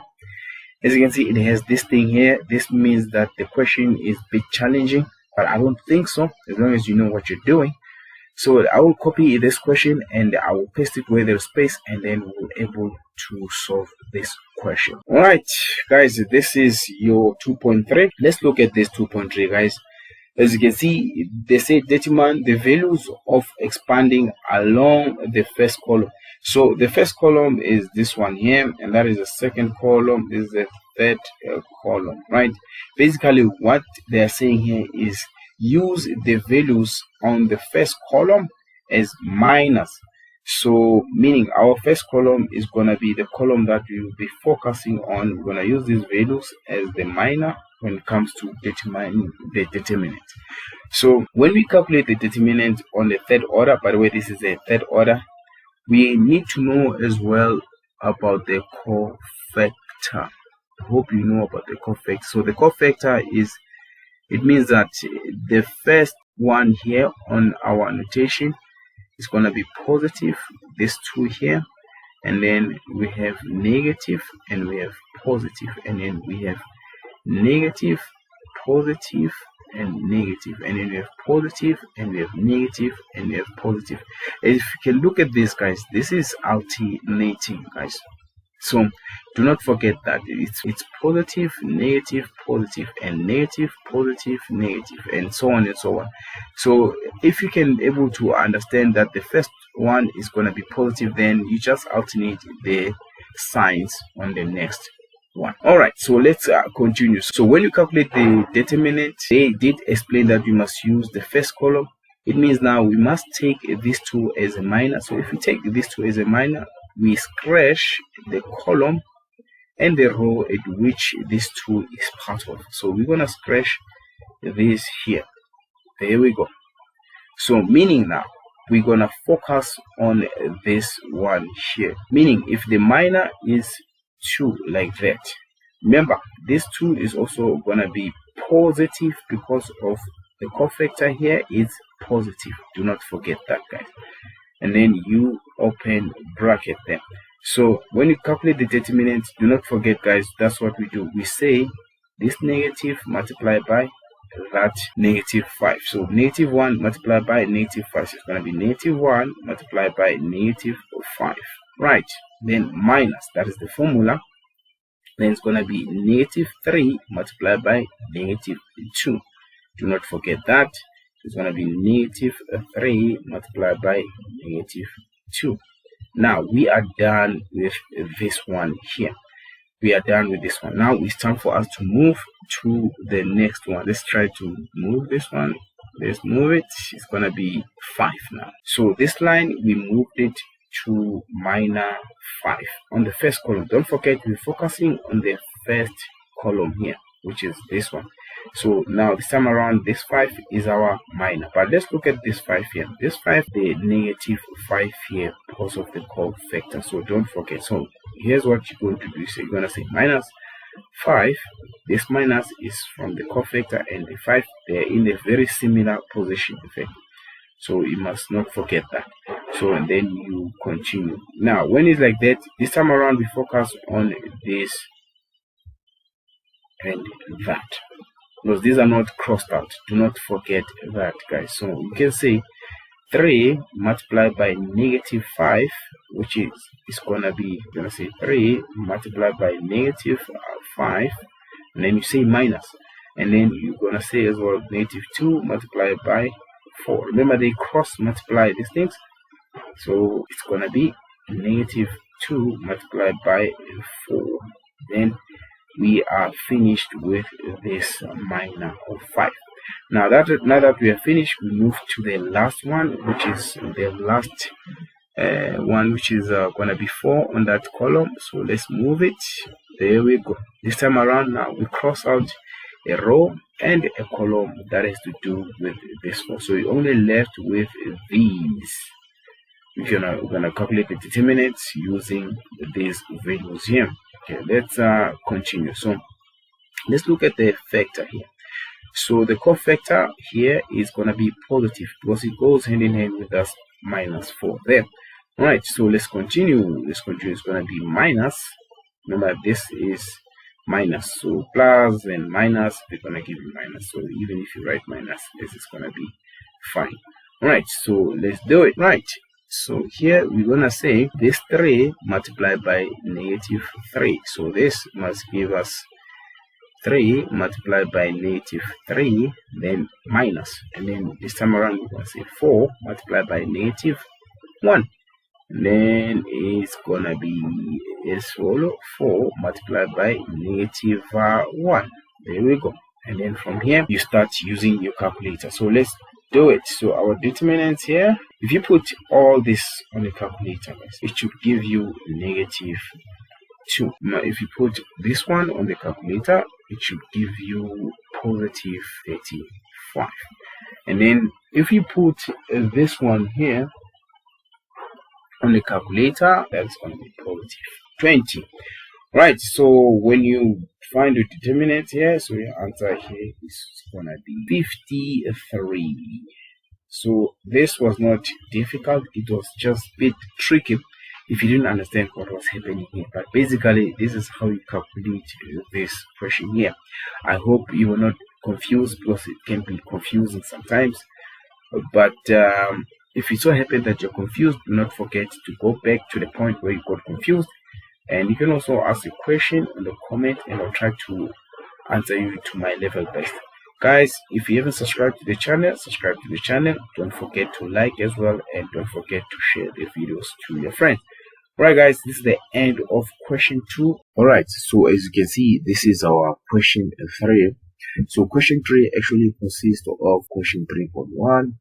As you can see, it has this thing here. This means that the question is a bit challenging, but I don't think so, as long as you know what you're doing. So I will copy this question and I will paste it where there's space, and then we'll be able to solve this question. All right, guys, this is your 2.3. Let's look at this 2.3, guys. As you can see, they say determine the values of expanding along the first column. So the first column is this one here, and that is the second column. This is the third column, right? Basically, what they are saying here is use the values on the first column as minus. So meaning our first column is going to be the column that we will be focusing on. We're going to use these values as the minor when it comes to determining the determinant. So when we calculate the determinant on the third order, by the way, this is a third order, we need to know as well about the cofactor. I hope you know about the cofactor. So the cofactor is, it means that the first one here on our notation is going to be positive, this two here, and then we have negative, and we have positive, and then we have negative, positive, and negative, and then we have positive, and we have negative, and we have positive. If you can look at this, guys, this is alternating, guys. So do not forget that it's positive, negative, positive, and negative, positive, negative, and so on and so on. So if you can able to understand that the first one is going to be positive, then you just alternate the signs on the next one. All right, so let's continue. So when you calculate the determinant, they did explain that we must use the first column. It means now we must take these two as a minor. So if we take these two as a minor, we scratch the column and the row at which this two is part of. So we're gonna scratch this here. There we go. So meaning now we're gonna focus on this one here. Meaning if the minor is 2 like that, remember this 2 is also gonna be positive because of the cofactor here is positive. Do not forget that, guys. And then you open bracket there. So when you calculate the determinant, do not forget, guys, that's what we do. We say this negative multiplied by that negative 5. So negative 1 multiplied by negative 5 is going to be negative 1 multiplied by negative 5. Right. Then minus, that is the formula. Then it's going to be negative 3 multiplied by negative 2. Do not forget that. It's going to be negative 3 multiplied by negative 2. Now we are done with this one here. We are done with this one. Now it's time for us to move to the next one. Let's try to move this one. Let's move it. It's going to be 5 now. So this line, we moved it to minus 5 on the first column. Don't forget, we're focusing on the first column here, which is this one. So now this time around, this 5 is our minor. But let's look at this 5 here. This 5, the negative 5 here because of the cofactor. So don't forget. So here's what you're going to do. So you're going to say minus 5. This minus is from the cofactor, and the 5, they're in a very similar position. Okay? So you must not forget that. So and then you continue. Now when it's like that, this time around we focus on this and that, because these are not crossed out. Do not forget that, guys. So you can say 3 multiplied by negative 5, which is gonna be, you're gonna say 3 multiplied by negative 5, and then you say minus, and then you're gonna say as well negative 2 multiplied by 4. Remember, they cross multiply these things, so it's gonna be negative 2 multiplied by 4. Then we are finished with this minor of 5. Now that we are finished, we move to the last one, which is the last one, which is gonna be 4 on that column. So let's move it. There we go. This time around, now we cross out a row and a column that has to do with this 4. So you're only left with these. we're gonna calculate the determinants using these values here. Okay, let's continue. So let's look at the factor here. So the cofactor here is gonna be positive because it goes hand in hand with us minus 4 there. All right, so let's continue. It's gonna be minus. Remember, this is minus, so plus and minus, they're gonna give you minus. So even if you write minus, this is gonna be fine. All right, so let's do it. Right, so here we're gonna say this 3 multiplied by negative 3. So this must give us 3 multiplied by negative 3, then minus, and then this time around we're gonna say 4 multiplied by negative 1. And then it's gonna be as follow 4 multiplied by negative 1. There we go. And then from here you start using your calculator. So let's do it. So our determinants here, if you put all this on the calculator, it should give you negative 2. Now if you put this one on the calculator, it should give you positive 35. And then if you put this one here on the calculator, that's going to be positive 20. Right, so when you find the determinant here, so your answer here is going to be 53. So this was not difficult, it was just a bit tricky if you didn't understand what was happening here. But basically, this is how you calculate this question here. I hope you were not confused, because it can be confusing sometimes. But if it so happens that you're confused, do not forget to go back to the point where you got confused. And you can also ask a question in the comment, and I'll try to answer you to my level best. Guys, if you haven't subscribed to the channel, subscribe to the channel. Don't forget to like as well, and don't forget to share the videos to your friends. Alright guys, this is the end of question 2. Alright, so as you can see, this is our question 3. So question 3 actually consists of question 3.1,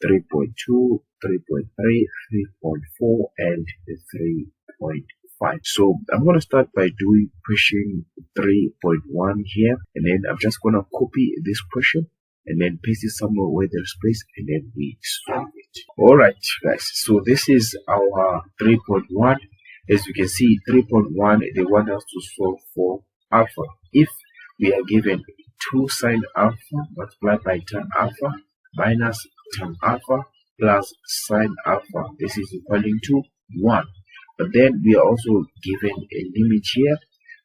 3.2, 3.3, 3.4, and 3.5. So I'm going to start by doing question 3.1 here, and then I'm just going to copy this question and then paste it somewhere where there's space, and then we solve it. Alright guys, so this is our 3.1. As you can see, 3.1, they want us to solve for alpha. If we are given 2 sine alpha multiplied by tan alpha minus tan alpha plus sine alpha, this is equaling to 1. But then we are also given a limit here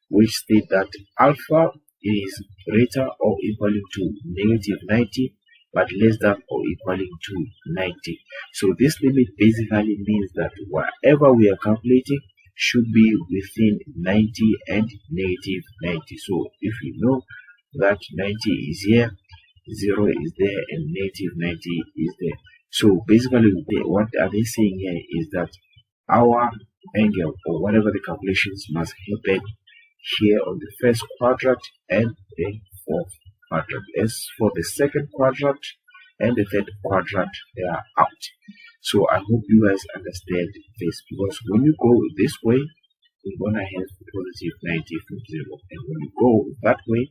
which states that alpha is greater or equaling to negative 90 but less than or equaling to 90. So this limit basically means that whatever we are calculating should be within 90 and negative 90. So if you know that 90 is here, 0 is there, and negative 90 is there. So basically what are they saying here is that our angle, or whatever the calculations, must happen here on the first quadrant and the fourth quadrant. As for the second quadrant and the third quadrant, they are out. So I hope you guys understand this, because when you go this way, we're gonna have positive 90 from 0, and when you go that way,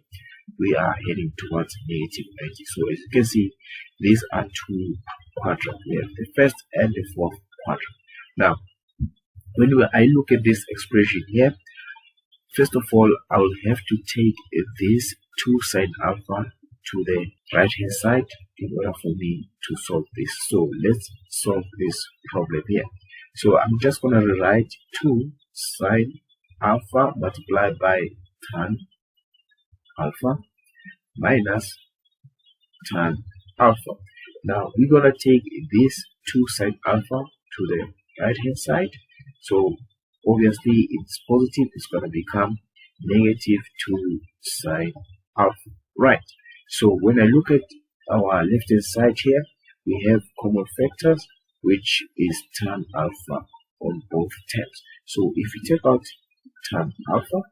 we are heading towards negative 90. So as you can see, these are 2 quadrants. We have the first and the fourth quadrant. Now when I look at this expression here, first of all, I will have to take this 2 sine alpha to the right hand side in order for me to solve this. So let's solve this problem here. So I'm just going to rewrite 2 sine alpha multiplied by tan alpha minus tan alpha. Now we're going to take this 2 sine alpha to the right hand side. So obviously it's positive, it's going to become negative 2 sine alpha. Right, so when I look at our left hand side here, we have common factors, which is tan alpha on both terms. So if we take out tan alpha,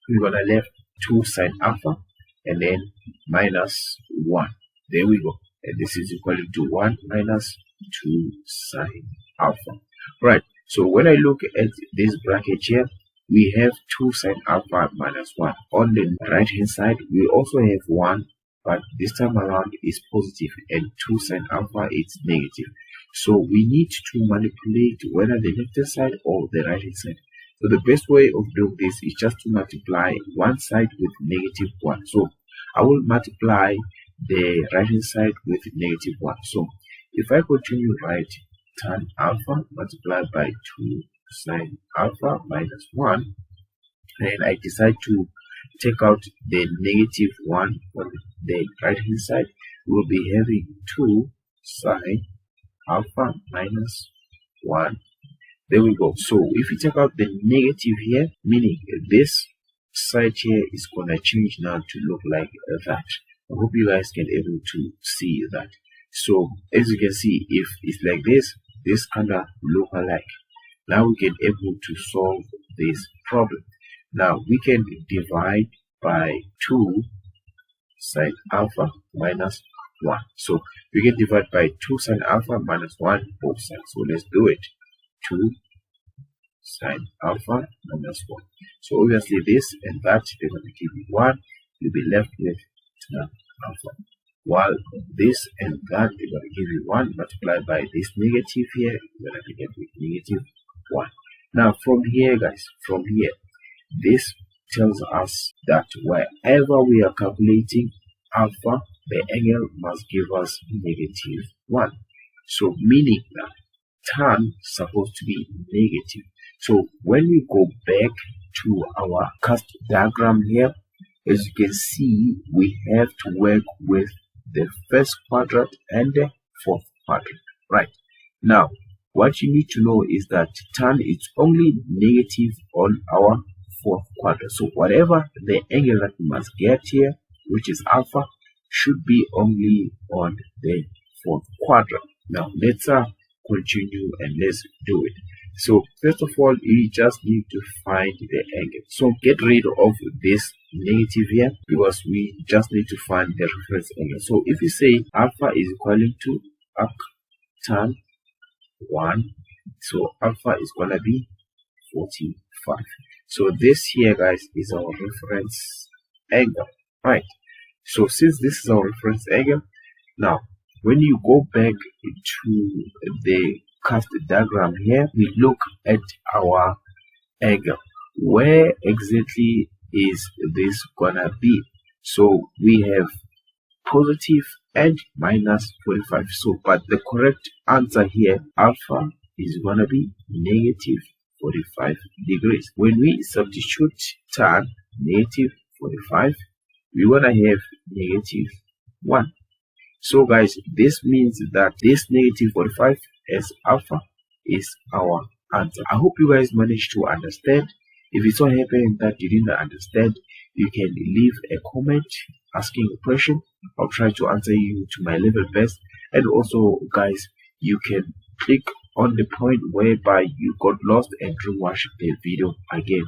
we're going to left 2 sine alpha and then minus 1. There we go. And this is equal to 1 minus 2 sine alpha. Right, so when I look at this bracket here, we have 2 sine alpha minus 1. On the right hand side, we also have 1, but this time around is positive, and 2 sine alpha is negative. So we need to manipulate whether the left hand side or the right hand side. So the best way of doing this is just to multiply one side with -1. So I will multiply the right hand side with -1. So if I continue write tan alpha multiplied by 2 sine alpha minus 1, and I decide to take out the -1 on the right hand side, we'll be having 2 sine alpha minus 1. There we go. So if you take out the negative here, meaning this side here is gonna change now to look like that. I hope you guys can able to see that. So as you can see, if it's like this kinda look alike. Now we can able to solve this problem. Now we can divide by 2 sine alpha minus 1. So we can divide by 2 sine alpha minus 1 both sides. So let's do it. 2 sine alpha minus 1. So obviously this and that, they're going to give you 1. You'll be left with tan alpha. While this and that, they're going to give you 1 multiplied by this negative here, you're going to get with -1. Now from here, guys, from here, this tells us that wherever we are calculating alpha, the angle must give us -1. So meaning that tan is supposed to be negative. So when we go back to our cast diagram here, as you can see, we have to work with the first quadrant and the fourth quadrant. Right. Now, what you need to know is that tan is only negative on our fourth quadrant. So whatever the angle that we must get here, which is alpha, should be only on the fourth quadrant. Now let's continue and let's do it. So first of all, you just need to find the angle. So get rid of this negative here because we just need to find the reference angle. So if you say alpha is equal to tan 1, so alpha is gonna be 45. So this here, guys, is our reference angle, right? So since this is our reference angle, now when you go back to the cast diagram here, we look at our angle. Where exactly is this gonna be? So we have positive and minus 45. So but the correct answer here, alpha is gonna be negative 45 degrees. When we substitute tan negative 45, we wanna have -1. So guys, this means that this negative 45 as alpha is our answer. I hope you guys managed to understand. If it's so happening that you didn't understand, you can leave a comment asking a question. I'll try to answer you to my level best. And also guys, you can click on the point whereby you got lost and rewatch the video again.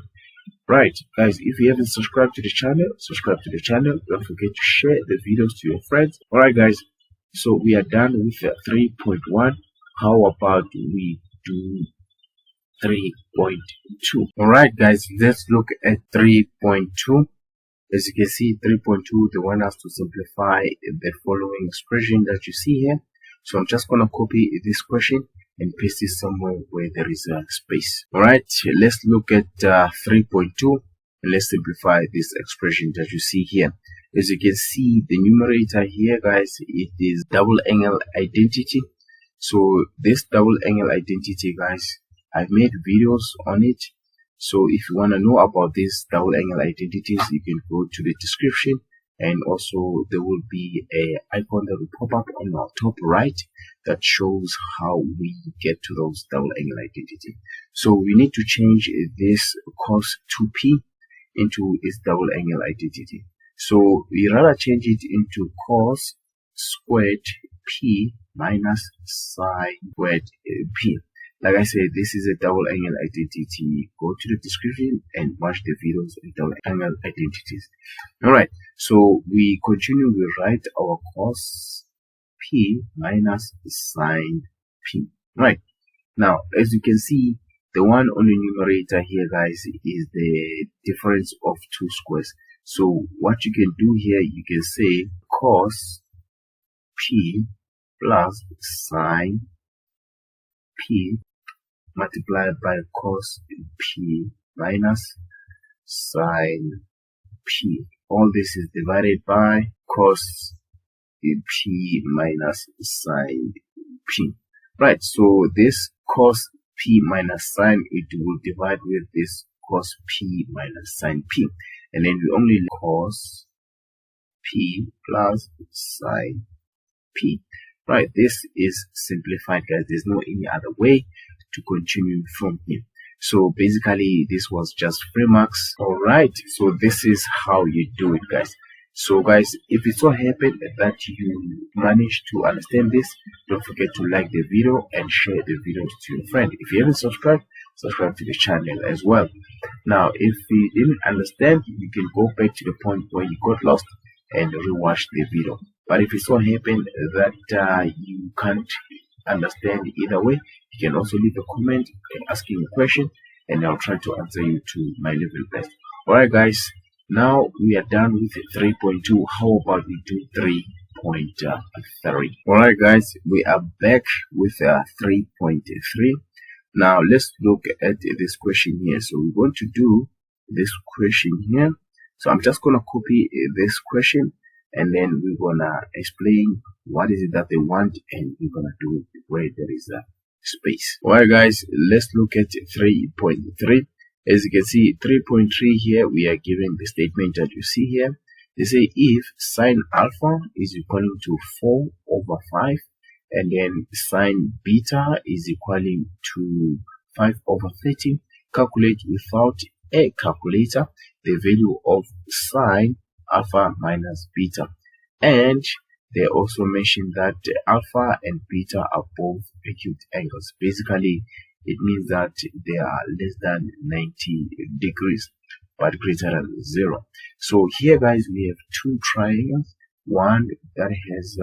Right guys, if you haven't subscribed to the channel, subscribe to the channel. Don't forget to share the videos to your friends. Alright guys, so we are done with 3.1. How about we do 3.2? Alright guys, let's look at 3.2. As you can see, 3.2, they want us to simplify the following expression that you see here. So I'm just going to copy this question and paste it somewhere where there is a space. Alright, let's look at 3.2 and let's simplify this expression that you see here. As you can see, the numerator here, guys, it is double angle identity. So this double angle identity, guys, I've made videos on it. So if you want to know about these double angle identities, you can go to the description, and also there will be a icon that will pop up on our top right that shows how we get to those double angle identity. So we need to change this cos 2p into its double angle identity. So we rather change it into cos squared p minus sine squared p. Like I said, this is a double angle identity. Go to the description and watch the videos on double angle identities. Alright, so we continue, we write our cos p minus sine p. Right, now as you can see, the one on the numerator here, guys, is the difference of two squares. So what you can do here, you can say cos p plus sine P multiplied by cos P minus sin P. All this is divided by cos P minus sin P. Right, so this cos P minus sin, it will divide with this cos P minus sin P. And then we only cos P plus sin P. Right, this is simplified, guys. There's no any other way to continue from here. So basically this was just 3 marks. All right, so this is how you do it, guys. So guys, if it so happened that you managed to understand this, don't forget to like the video and share the video to your friend. If you haven't subscribed, subscribe to the channel as well. Now if you didn't understand, you can go back to the point where you got lost and rewatch the video. But if it so happened that you can't understand either way, you can also leave a comment asking a question, and I'll try to answer you to my level best. Alright guys, now we are done with 3.2. How about we do 3.3? Alright guys, we are back with 3.3. Now let's look at this question here. So we're going to do this question here. So I'm just gonna copy this question, and then we're gonna explain what is it that they want, and we're gonna do it where there is a space. Alright guys, let's look at 3.3. As you can see, 3.3 here, we are given the statement that you see here. They say if sine alpha is equaling to 4 over 5, and then sine beta is equaling to 5 over 30, calculate without a calculator the value of sine alpha minus beta. And they also mentioned that alpha and beta are both acute angles. Basically, it means that they are less than 90 degrees but greater than 0. So here guys, we have two triangles, one that has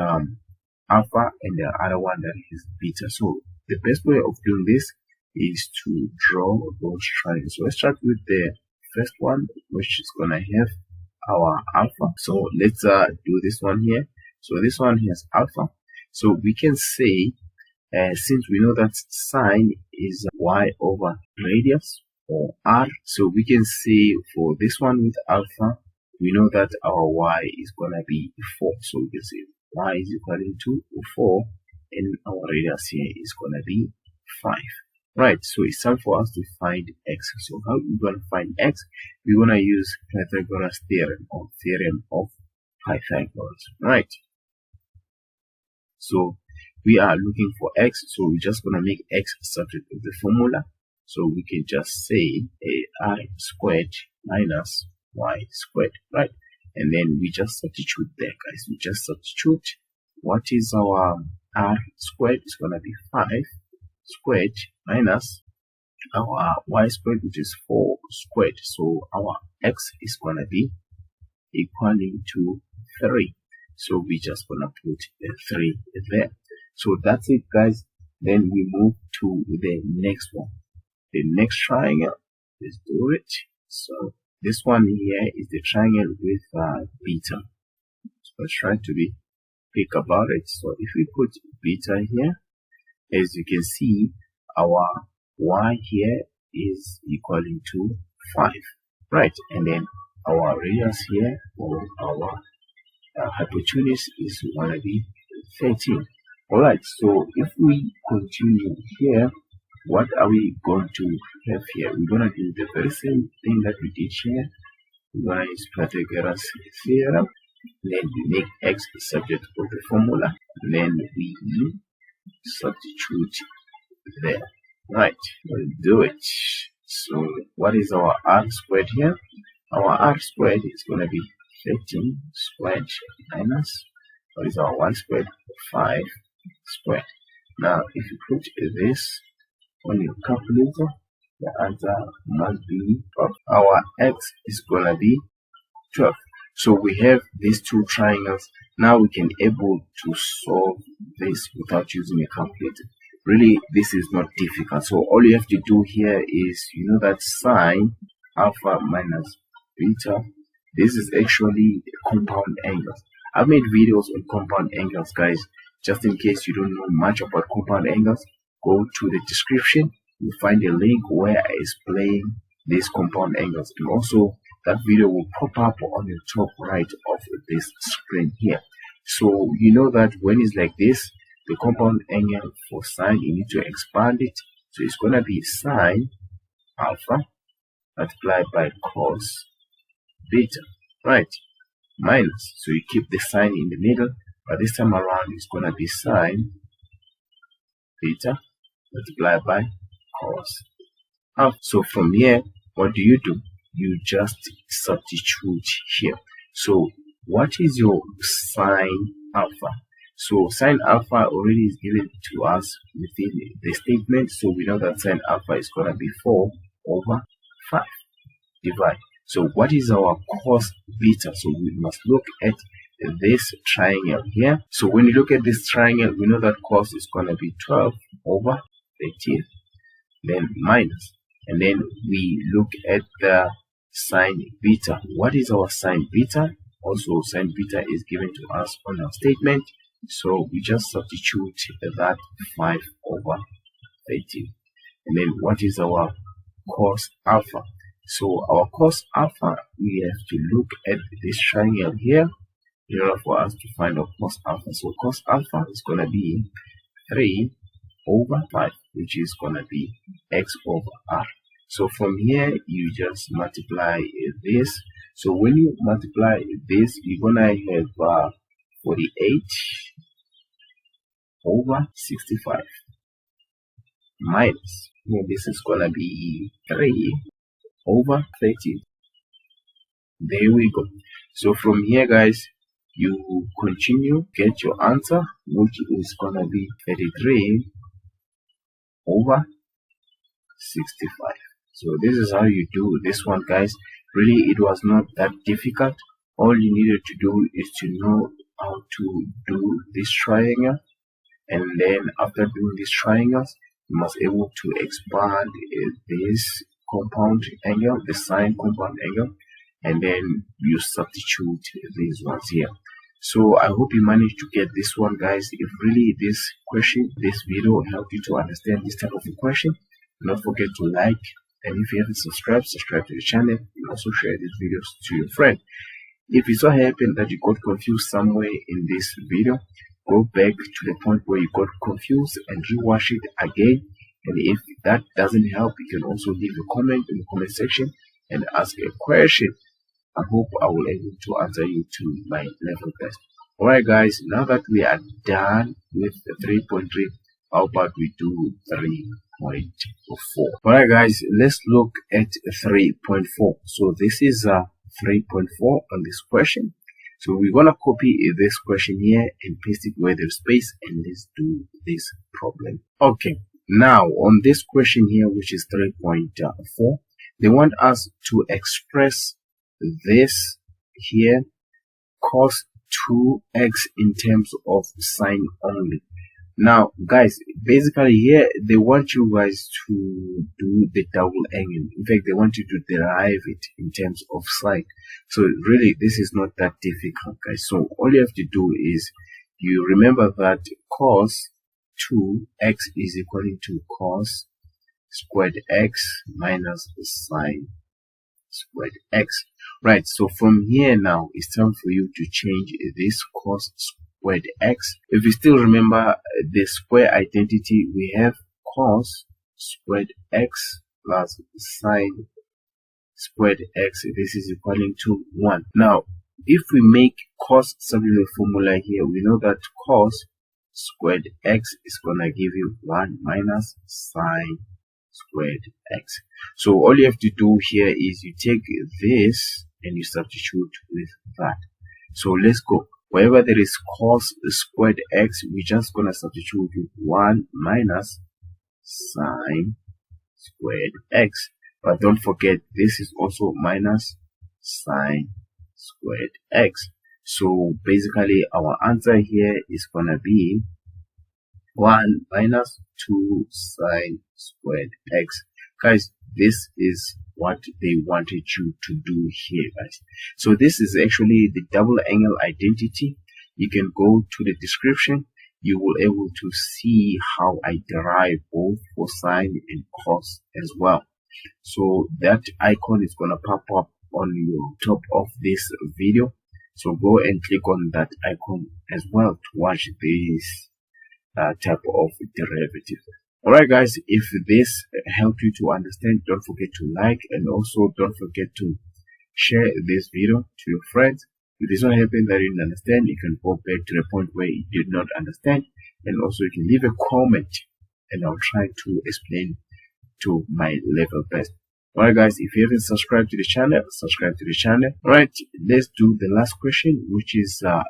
alpha and the other one that has beta. So the best way of doing this is to draw those triangles. So let's start with the first one, which is gonna have our alpha. So let's do this one here. So this one has alpha. So we can say, since we know that sine is y over radius or r, so we can say for this one with alpha, we know that our y is gonna be 4. So we can say y is equal to 4, and our radius here is gonna be 5. Right, so it's time for us to find x. So how are we gonna find x? We're gonna use Pythagoras theorem, or theorem of Pythagoras. Right. So we are looking for x, so we're just gonna make x subject of the formula. So we can just say ai squared minus y squared, right? And then we just substitute there, guys. We just substitute. What is our r squared? It's gonna be 5 squared minus our y squared, which is 4 squared. So our x is gonna be equaling to 3. So we just gonna put the 3 there. So that's it, guys. Then we move to the next one, the next triangle. Let's do it. So this one here is the triangle with beta. So let's try to be quick about it. So if we put beta here, as you can see, our y here is equaling to 5, right? And then our radius here, or our hypotenuse, is going to be 13. All right, so if we continue here, what are we going to have here? We're going to do the very same thing that we did here. We're going to use Pythagoras theorem. Then we make x subject of the formula. Then we substitute there. Right, we'll do it. So what is our r squared here? Our r squared is going to be 13 squared minus, what is our y squared? 5 squared. Now if you put this on your calculator, the answer must be 12. Our x is going to be 12. So we have these two triangles. Now we can able to solve this without using a calculator. Really, this is not difficult. So all you have to do here is, you know that sine alpha minus beta, this is actually compound angles. I've made videos on compound angles, guys. Just in case you don't know much about compound angles, go to the description. You'll find a link where I explain these compound angles, and also that video will pop up on the top right of this screen here. So you know that when it's like this, the compound angle for sine, you need to expand it. So it's going to be sine alpha multiplied by cos beta, right? Minus, so you keep the sign in the middle, but this time around it's going to be sine beta multiplied by cos alpha. So from here, what do? You just substitute here. So what is your sine alpha? So sine alpha already is given to us within the statement, so we know that sine alpha is going to be 4 over 5 divide. So what is our cos beta? So we must look at this triangle here. So when you look at this triangle, we know that cos is going to be 12 over 13, then minus, and then we look at the sine beta. What is our sine beta? Also sine beta is given to us on our statement, so we just substitute that 5 over 13. And then what is our cos alpha? So our cos alpha, we have to look at this triangle here in order for us to find our cos alpha. So cos alpha is going to be 3 over 5, which is going to be x over r. So from here, you just multiply this. So when you multiply this, you're going to have 48 over 65 minus, and this is going to be 3 over 13. There we go. So from here, guys, you continue, get your answer, which is going to be 33 over 65. So this is how you do this one, guys. Really, it was not that difficult. All you needed to do is to know how to do this triangle, and then after doing these triangles, you must be able to expand this compound angle, the sine compound angle, and then you substitute these ones here. So I hope you managed to get this one, guys. If really this video helped you to understand this type of a question, do not forget to like, and if you haven't subscribed to the channel, and also share these videos to your friend. If it so happened that you got confused somewhere in this video, go back to the point where you got confused and rewatch it again. And if that doesn't help, you can also leave a comment in the comment section and ask a question. I hope I will be able to answer you to my level best. Alright guys, now that we are done with the 3.3, how about we do 3.4? Alright guys, let's look at 3.4. So this is 3.4 on this question. So we're gonna copy this question here and paste it where there's space, and let's do this problem. Okay, now on this question here, which is 3.4, they want us to express this here cos 2x in terms of sine only. Now guys, basically here they want you guys to do the double angle. In fact, they want you to derive it in terms of sine. So really this is not that difficult, guys. So all you have to do is you remember that cos 2x is equal to cos squared x minus sine squared x, right? So from here now it's time for you to change this cos squared x. If you still remember the square identity, we have cos squared x plus sine squared x. This is equal to 1. Now if we make cos substitute the formula here, we know that cos squared x is gonna give you 1 minus sine squared x. So all you have to do here is you take this and you substitute with that. So let's go. Wherever there is cos squared x, we're just gonna substitute with 1 minus sine squared x. But don't forget, this is also minus sine squared x. So basically our answer here is gonna be 1 minus 2 sine squared x. Guys, this is what they wanted you to do here, guys. So this is actually the double angle identity. You can go to the description you will able to see how I derive both cosine and cos as well. So that icon is gonna pop up on your top of this video, so go and click on that icon as well to watch this type of derivative. Alright guys, if this helped you to understand, don't forget to like, and also don't forget to share this video to your friends. If this one happened that you didn't understand, you can go back to the point where you did not understand, and also you can leave a comment and I'll try to explain to my level best. Alright guys, if you haven't subscribed to the channel, subscribe to the channel. Alright, let's do the last question, which is a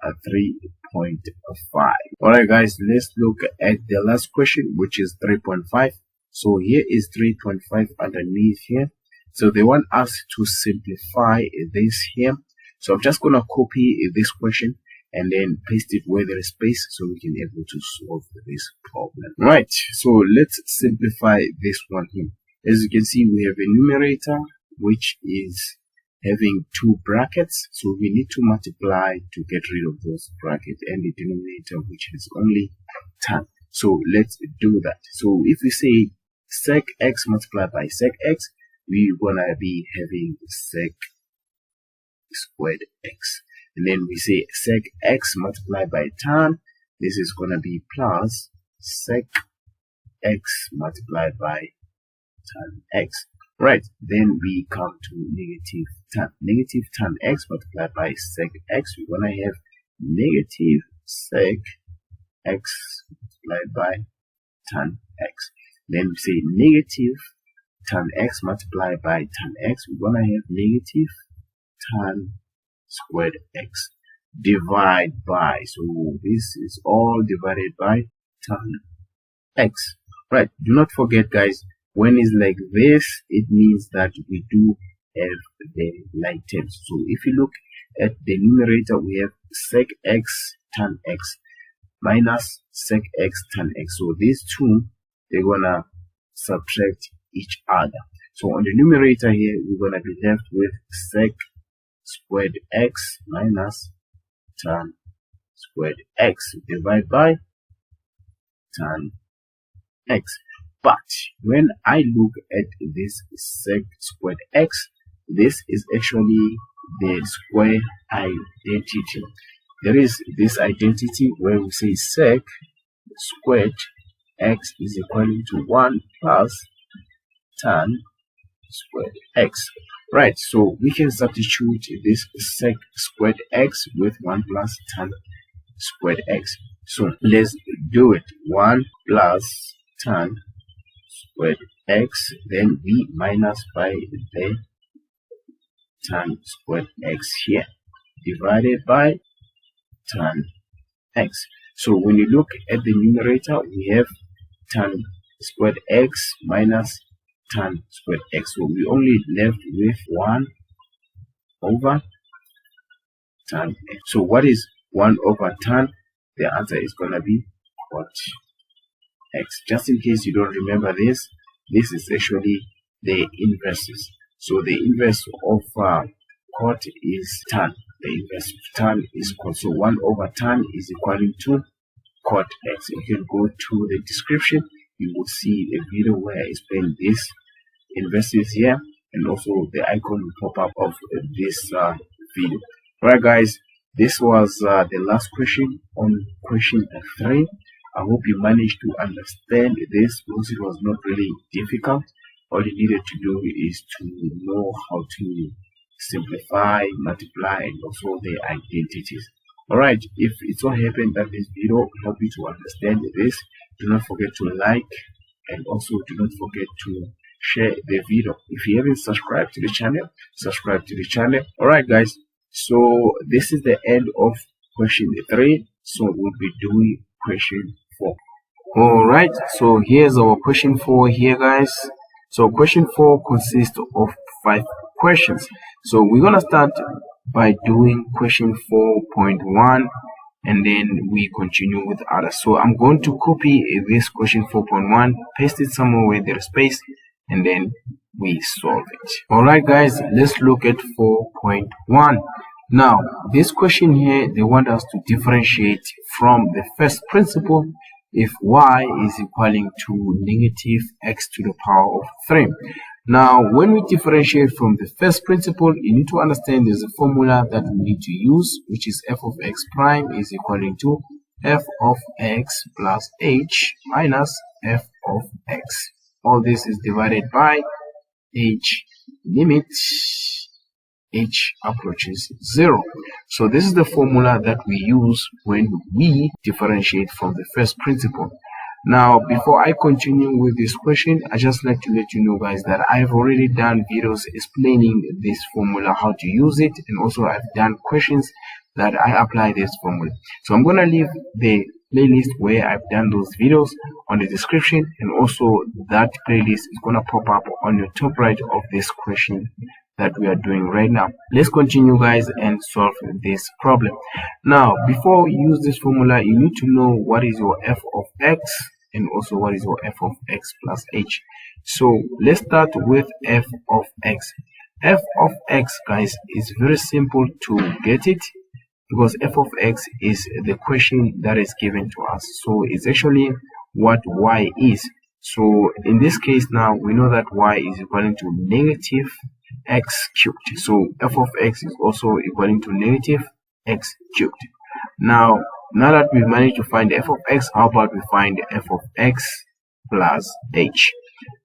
3.5. Alright guys, let's look at the last question, which is 3.5. So here is 3.5 underneath here. So they want us to simplify this here. So I'm just gonna copy this question and then paste it where there is space so we can be able to solve this problem. Right, so let's simplify this one here. As you can see, we have a numerator which is having two brackets, so we need to multiply to get rid of those brackets, and the denominator which is only tan. So let's do that. So if we say sec x multiplied by sec x, we're gonna be having sec squared x, and then we say sec x multiplied by tan, this is gonna be plus sec x multiplied by tan x. Right, then we come to negative tan x multiplied by sec x. We're gonna have negative sec x multiplied by tan x. Then we say negative tan x multiplied by tan x. We're gonna have negative tan squared x. Divide by, so this is all divided by tan x. Right, do not forget guys, when it's like this, it means that we do have the like terms. So if you look at the numerator, we have sec x tan x minus sec x tan x. So these two, they're gonna subtract each other. So on the numerator here, we're gonna be left with sec squared x minus tan squared x divided by tan x. But when I look at this sec squared x, this is actually the square identity. There is this identity where we say sec squared x is equal to 1 plus tan squared x. Right, so we can substitute this sec squared x with 1 plus tan squared x. So let's do it. 1 plus tan squared x, then we minus by the tan squared x here, divided by tan x. So when you look at the numerator, we have tan squared x minus tan squared x. So we only left with 1 over tan x. So what is 1 over tan? The answer is going to be cot x. Just in case you don't remember this, this is actually the inverses. So the inverse of cot is tan. The inverse of tan is cot. So 1 over tan is equal to cot x. You can go to the description. You will see a video where I explain this inverses here, and also the icon will pop up of this video. Alright guys, this was the last question on question 3. I hope you managed to understand this because it was not really difficult. All you needed to do is to know how to simplify, multiply, and also the identities. Alright, if it so happened that this video helped you to understand this, do not forget to like, and also do not forget to share the video. If you haven't subscribed to the channel, subscribe to the channel. Alright guys, so this is the end of question 3. So we'll be doing question 4. Alright, so here's our question 4 here guys. So question 4 consists of 5 questions. So we're gonna start by doing question 4.1, and then we continue with others. So I'm going to copy this question 4.1, paste it somewhere where there is space, and then we solve it. Alright guys, let's look at 4.1. Now, this question here, they want us to differentiate from the first principle if y is equaling to negative x to the power of 3. Now, when we differentiate from the first principle, you need to understand there's a formula that we need to use, which is f of x prime is equaling to f of x plus h minus f of x. All this is divided by h limit h approaches 0. So this is the formula that we use when we differentiate from the first principle. Now, before I continue with this question, I just like to let you know, guys, that I've already done videos explaining this formula, how to use it, and also I've done questions that I apply this formula. So I'm going to leave the playlist where I've done those videos on the description, and also that playlist is going to pop up on your top right of this question that we are doing right now. Let's continue, guys, and solve this problem. Now, before you use this formula, you need to know what is your f of x and also what is your f of x plus h. So let's start with f of x. F of x, guys, is very simple to get it because f of x is the question that is given to us. So it's actually what y is. So in this case now, we know that y is equal to negative x cubed. So f of x is also equal to negative x cubed. Now that we've managed to find f of x, how about we find f of x plus h?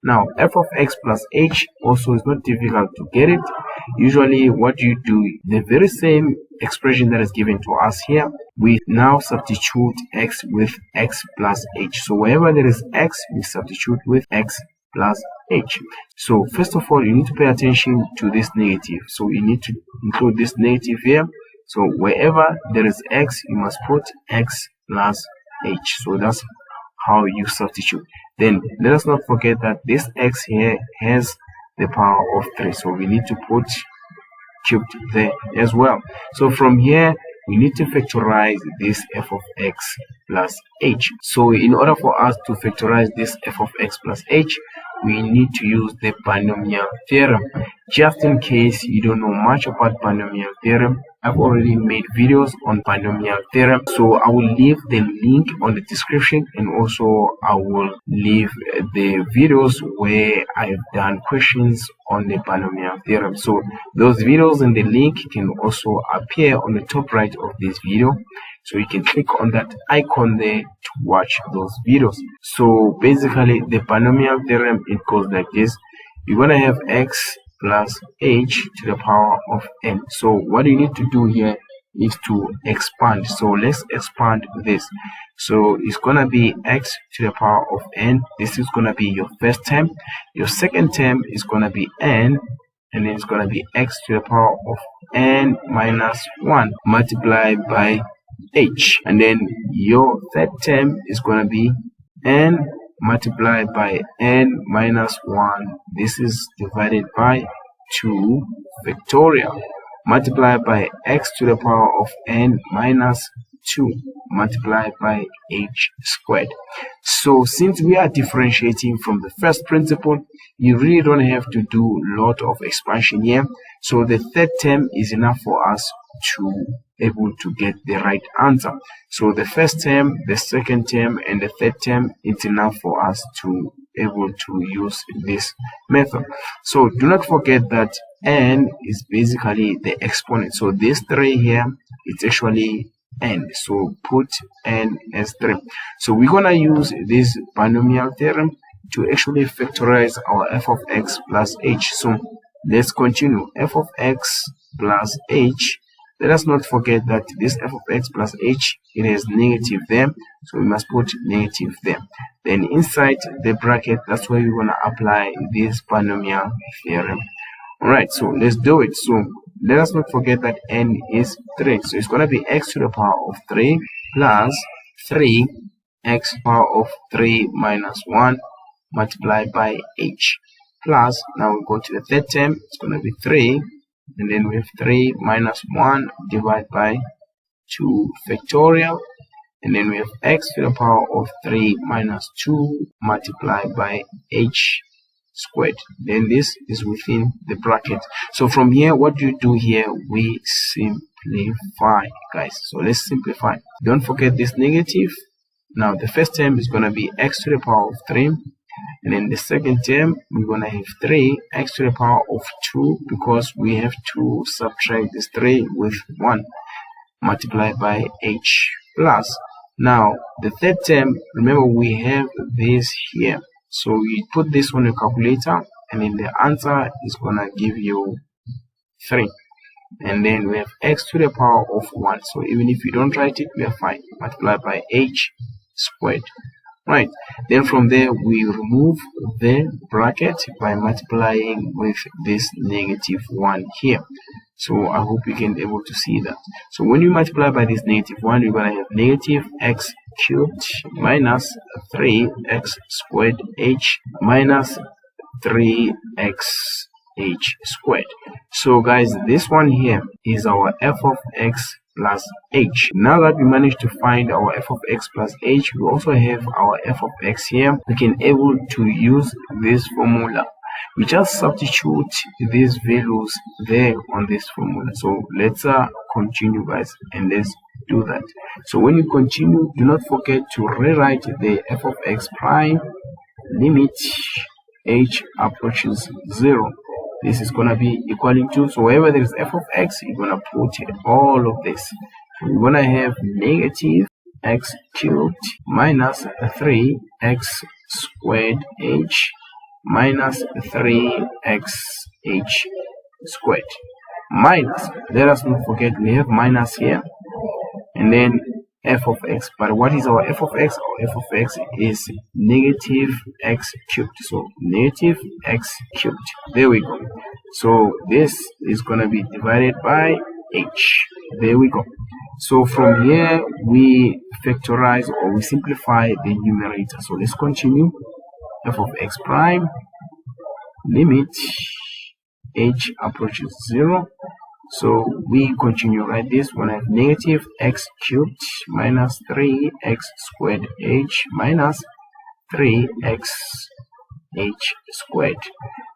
Now, f of x plus h also is not difficult to get it. Usually what you do, the very same expression that is given to us here, we now substitute x with x plus h. So wherever there is x, we substitute with x plus h. So first of all, you need to pay attention to this negative. So you need to include this negative here. So wherever there is x, you must put x plus h. So that's how you substitute. Then let us not forget that this x here has the power of 3. So we need to put cubed there as well. So from here, we need to factorize this f of x plus h. So in order for us to factorize this f of x plus h, we need to use the binomial theorem. Just in case you don't know much about binomial theorem, I've already made videos on binomial theorem, so I will leave the link on the description, and also I will leave the videos where I've done questions on the binomial theorem. So those videos and the link can also appear on the top right of this video, so you can click on that icon there to watch those videos. So basically the binomial theorem, it goes like this. You're gonna have x plus h to the power of n. So what you need to do here is to expand. So let's expand this. So it's gonna be x to the power of n. This is gonna be your first term. Your second term is gonna be n, and then it's gonna be x to the power of n minus 1 multiplied by h, and then your third term is gonna be n multiplied by n minus 1. This is divided by 2 factorial multiplied by x to the power of n minus 2 multiplied by h squared. So since we are differentiating from the first principle, you really don't have to do a lot of expansion here. So the third term is enough for us to able to get the right answer. So the first term, the second term, and the third term, it's enough for us to able to use this method. So do not forget that n is basically the exponent. So this 3 here, it's actually n. So put n as 3. So we're gonna use this binomial theorem to actually factorize our f of x plus h. So let's continue. F of x plus h. Let us not forget that this f of x plus h, it has negative there, so we must put negative there. Then inside the bracket, that's where we're going to apply this binomial theorem. Alright, so let's do it. So let us not forget that n is 3. So it's going to be x to the power of 3 plus 3 x power of 3 minus 1 multiplied by h. Plus, now we go to the third term, it's going to be 3. And then we have 3 minus 1 divided by 2 factorial, and then we have x to the power of 3 minus 2 multiplied by h squared. Then this is within the bracket. So from here, what you do here, we simplify, guys. So let's simplify. Don't forget this negative. Now the first term is going to be x to the power of 3, and then the second term we're going to have 3x to the power of 2, because we have to subtract this 3 with 1 multiplied by h plus. Now the third term, remember we have this here, so we put this on your calculator, and then the answer is going to give you 3. And then we have x to the power of 1, so even if you don't write it, we are fine, multiplied by h squared. Right, then from there we remove the bracket by multiplying with this -1 here. So I hope you can be able to see that. So when you multiply by this -1, you're going to have negative x cubed minus 3x squared h minus 3x h squared. So guys, this one here is our f of x plus h. Now that we managed to find our f of x plus h, we also have our f of x here. We can able to use this formula. We just substitute these values there on this formula. So let's continue, guys, and let's do that. So when you continue, do not forget to rewrite the f of x prime limit h approaches 0. This is going to be equaling to, so wherever there is f of x, you're going to put all of this. So we're going to have negative x cubed minus 3x squared h minus 3x h squared minus, let us not forget we have minus here, and then f of x. But what is our f of x? Our f of x is negative x cubed, so negative x cubed. There we go. So this is going to be divided by h. There we go. So from here we factorize, or we simplify the numerator. So let's continue. F of x prime limit h approaches 0. So we continue like this. When I have negative x cubed minus 3x squared h minus 3x h squared.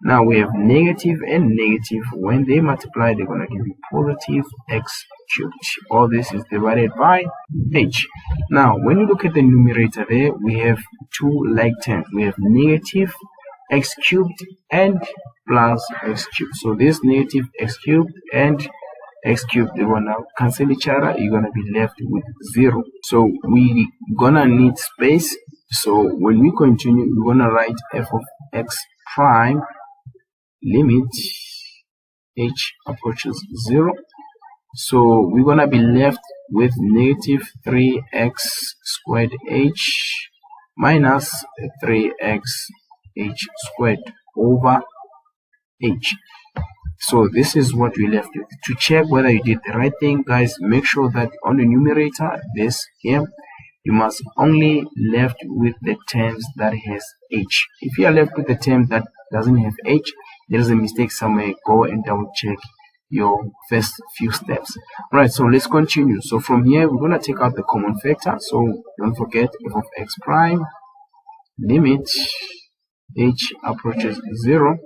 Now we have negative and negative. When they multiply, they're going to give you positive x cubed. All this is divided by h. Now when you look at the numerator there, we have two like terms. We have negative x cubed and plus x cubed. So this negative x cubed and x cubed, they're gonna cancel each other. You're gonna be left with 0. So we gonna need space. So when we continue, we're gonna write f of x prime limit h approaches 0. So we're gonna be left with negative 3x squared h minus 3x h squared over h. So this is what we left with. To check whether you did the right thing, guys, make sure that on the numerator, this here, you must only left with the terms that has h. If you are left with the term that doesn't have h, there is a mistake somewhere. Go and double check your first few steps. Right, so let's continue. So from here, we're going to take out the common factor. So don't forget f of x prime limit h approaches 0.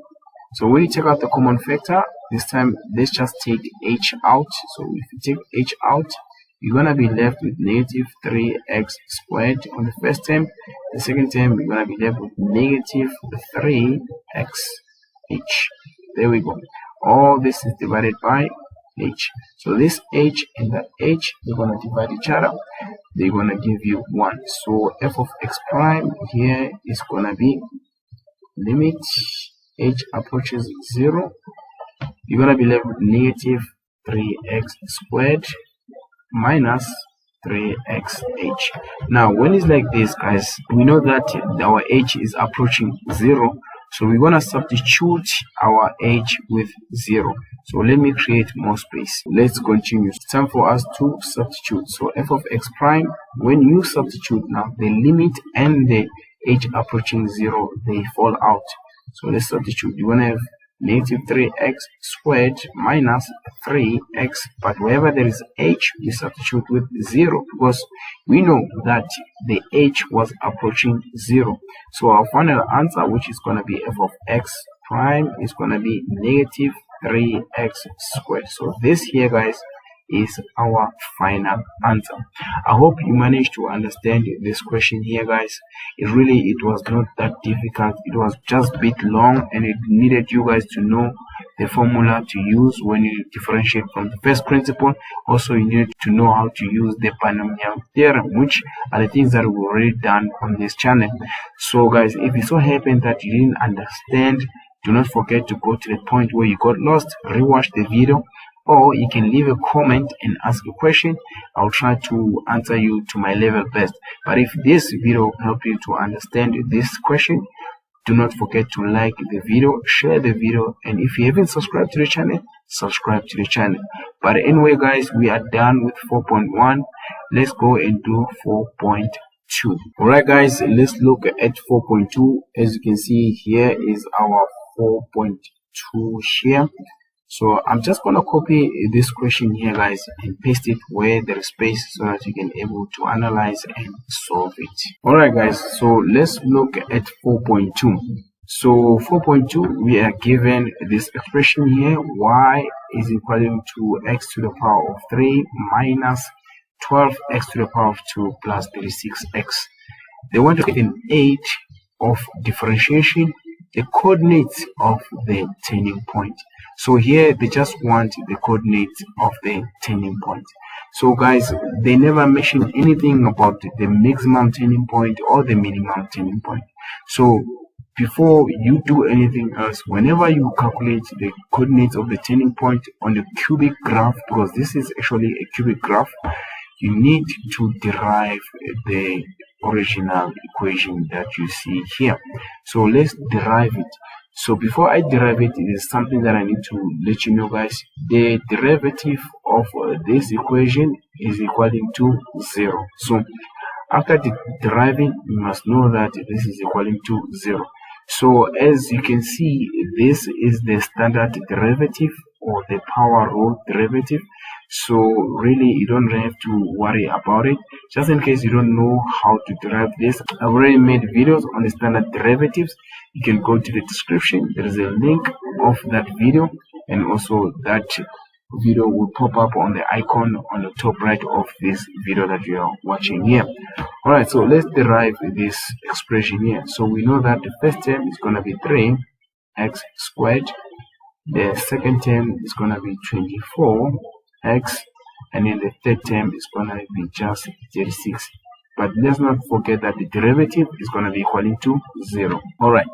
So when you take out the common factor, this time let's just take h out. So if you take h out, you're gonna be left with negative 3x squared on the first term. The second term, you're gonna be left with negative 3x h. There we go. All this is divided by h. So this h and that h, they're gonna divide each other. They're gonna give you 1. So f of x prime here is gonna be limit h approaches 0. You're gonna be left with negative 3x squared minus 3xh. Now when it's like this, guys, we know that our h is approaching 0, so we're gonna substitute our h with 0. So let me create more space. Let's continue. It's time for us to substitute. So f of x prime, when you substitute now, the limit and the h approaching 0, they fall out. So let's substitute. You're gonna have negative 3x squared minus 3x, but wherever there is h, we substitute with 0, because we know that the h was approaching 0. So our final answer, which is going to be f of x prime, is going to be negative 3x squared. So this here, guys, is our final answer. I hope you managed to understand this question here, guys. It was not that difficult. It was just a bit long, and it needed you guys to know the formula to use when you differentiate from the first principle. Also, you need to know how to use the binomial theorem, which are the things that we've already done on this channel. So guys, if it so happened that you didn't understand, do not forget to go to the point where you got lost, rewatch the video, or you can leave a comment and ask a question. I'll try to answer you to my level best. But if this video helped you to understand this question, do not forget to like the video, share the video, and if you haven't subscribed to the channel, subscribe to the channel. But anyway, guys, we are done with 4.1. Let's go and do 4.2. Alright guys, let's look at 4.2. As you can see, here is our 4.2 here. So I'm just gonna copy this question here, guys, and paste it where there is space so that you can able to analyze and solve it. Alright guys, so let's look at 4.2. So 4.2, we are given this expression here: y is equal to x to the power of 3 minus 12x to the power of 2 plus 36x. They want to get an aid of differentiation, the coordinates of the turning point. So here they just want the coordinates of the turning point. So guys, they never mention anything about the maximum turning point or the minimum turning point. So before you do anything else, whenever you calculate the coordinates of the turning point on the cubic graph, because this is actually a cubic graph, you need to derive the original equation that you see here. So let's derive it. So before I derive it, it is something that I need to let you know, guys. The derivative of this equation is equal to 0. So after deriving, you must know that this is equal to 0. So as you can see, this is the standard derivative or the power rule derivative. So really, you don't have to worry about it. Just in case you don't know how to derive this, I've already made videos on the standard derivatives. You can go to the description. There is a link of that video, and also that video will pop up on the icon on the top right of this video that you are watching here. All right, so let's derive this expression here. So we know that the first term is going to be 3x squared. The second term is going to be 24x, and then the third term is going to be just 36. But let's not forget that the derivative is going to be equal to 0. All right,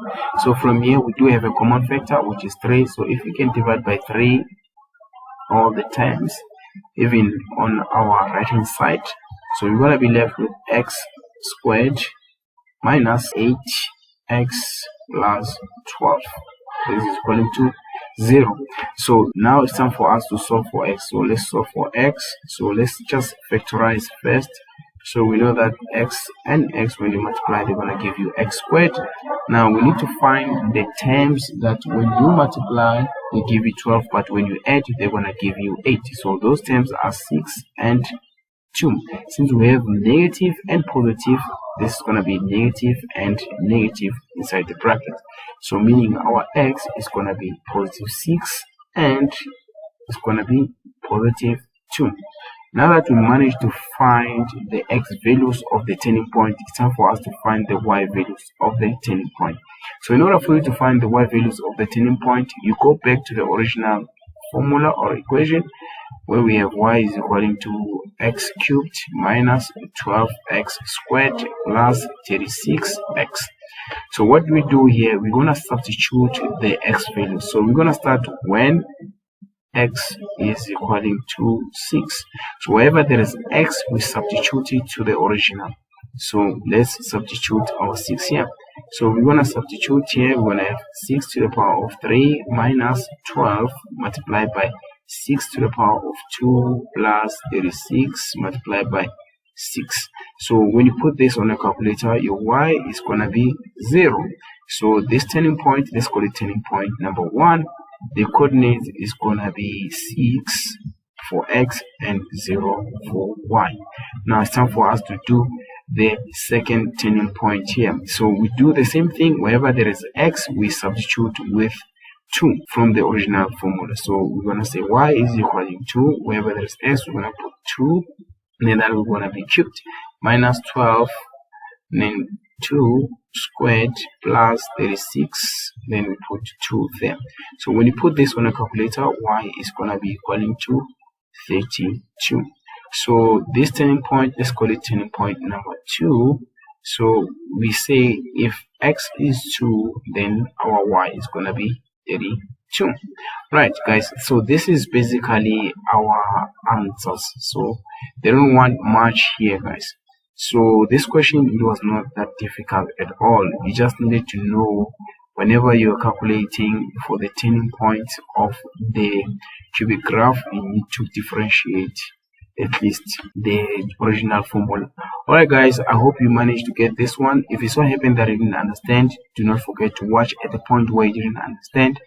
so from here we do have a common factor, which is 3. So if we can divide by 3 all the times, even on our right hand side, so we're going to be left with x squared minus 8x plus 12. This is equal to 0. So now it's time for us to solve for x. So let's solve for x. So let's just factorize first. So we know that x and x, when you multiply, they're going to give you x squared. Now we need to find the terms that when you multiply, they give you 12, but when you add, they're going to give you 8. So those terms are 6 and 2. Since we have negative and positive, this is going to be negative and negative inside the bracket. So meaning our x is going to be positive 6 and it's going to be positive 2. Now that we managed to find the x values of the turning point, it's time for us to find the y values of the turning point. So in order for you to find the y values of the turning point, you go back to the original formula or equation, where we have y is equal to x cubed minus 12x squared plus 36x. So what we do here, we're going to substitute the x values. So we're going to start when x is equal to 6. So wherever there is x, we substitute it to the original. So let's substitute our 6 here. So we're going to substitute here. We're going to have 6 to the power of 3 minus 12 multiplied by 6 to the power of 2 plus 36 multiplied by 6. So when you put this on a calculator, your y is going to be 0. So this turning point, let's call it turning point number 1. The coordinate is going to be 6 for x and 0 for y. Now it's time for us to do the second turning point here. So we do the same thing. Wherever there is x, we substitute with 2 from the original formula. So we're going to say y is equaling to, wherever there's s, we're going to put 2, and then that we're going to be cubed, minus 12, and then 2 squared plus 36, then we put 2 there. So when you put this on a calculator, y is going to be equaling to 32. So this turning point, let's call it turning point number 2. So we say if x is 2, then our y is going to be 32. Right, guys, so this is basically our answers. So they don't want much here, guys. So this question, it was not that difficult at all. You just needed to know whenever you're calculating for the turning point of the cubic graph, you need to differentiate at least the original formula. Alright guys, I hope you managed to get this one. If it so happened that you didn't understand, do not forget to watch at the point where you didn't understand,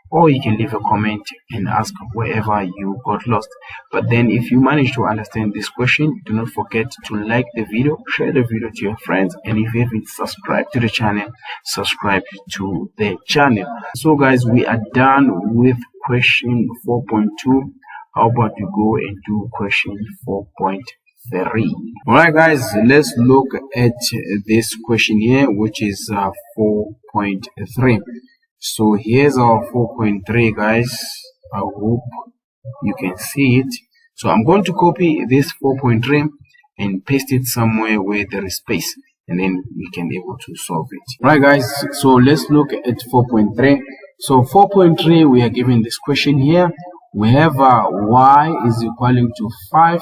or you can leave a comment and ask wherever you got lost. But then if you manage to understand this question, do not forget to like the video, share the video to your friends, and if you haven't subscribed to the channel, subscribe to the channel. So guys, we are done with question 4.2. How about you go and do question 4.3? Alright guys, let's look at this question here, which is 4.3. So here's our 4.3, guys. I hope you can see it. So I'm going to copy this 4.3 and paste it somewhere where there is space, and then we can be able to solve it. Right guys, so let's look at 4.3. So 4.3, we are given this question here. We have y is equaling to 5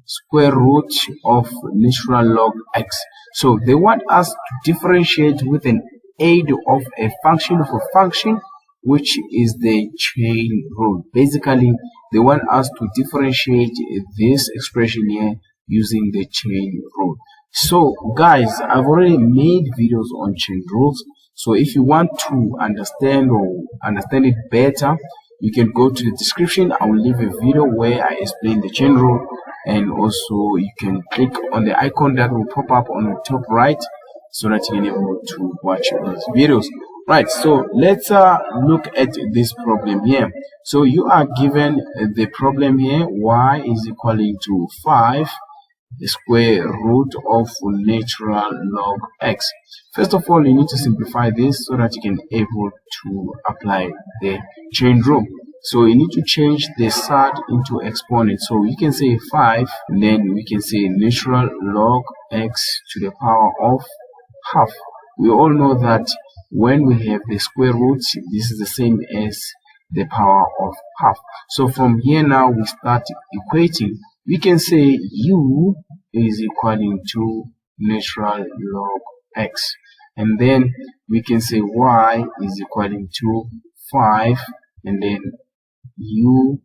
square root of natural log x. So they want us to differentiate with an aid of a function which is the chain rule. Basically, they want us to differentiate this expression here using the chain rule. So guys, I've already made videos on chain rules. So if you want to understand it better, you can go to the description. I will leave a video where I explain the chain rule, and also you can click on the icon that will pop up on the top right so that you can be able to watch these videos. Right, so let's look at this problem here. So you are given the problem here, y is equaling to 5 square root of natural log x. First of all, you need to simplify this so that you can be able to apply the chain rule. So you need to change the side into exponent. So you can say 5, and then we can say natural log x to the power of half. We all know that when we have the square root, this is the same as the power of half. So from here now we start equating. We can say u is equaling to natural log x, and then we can say y is equaling to 5, and then u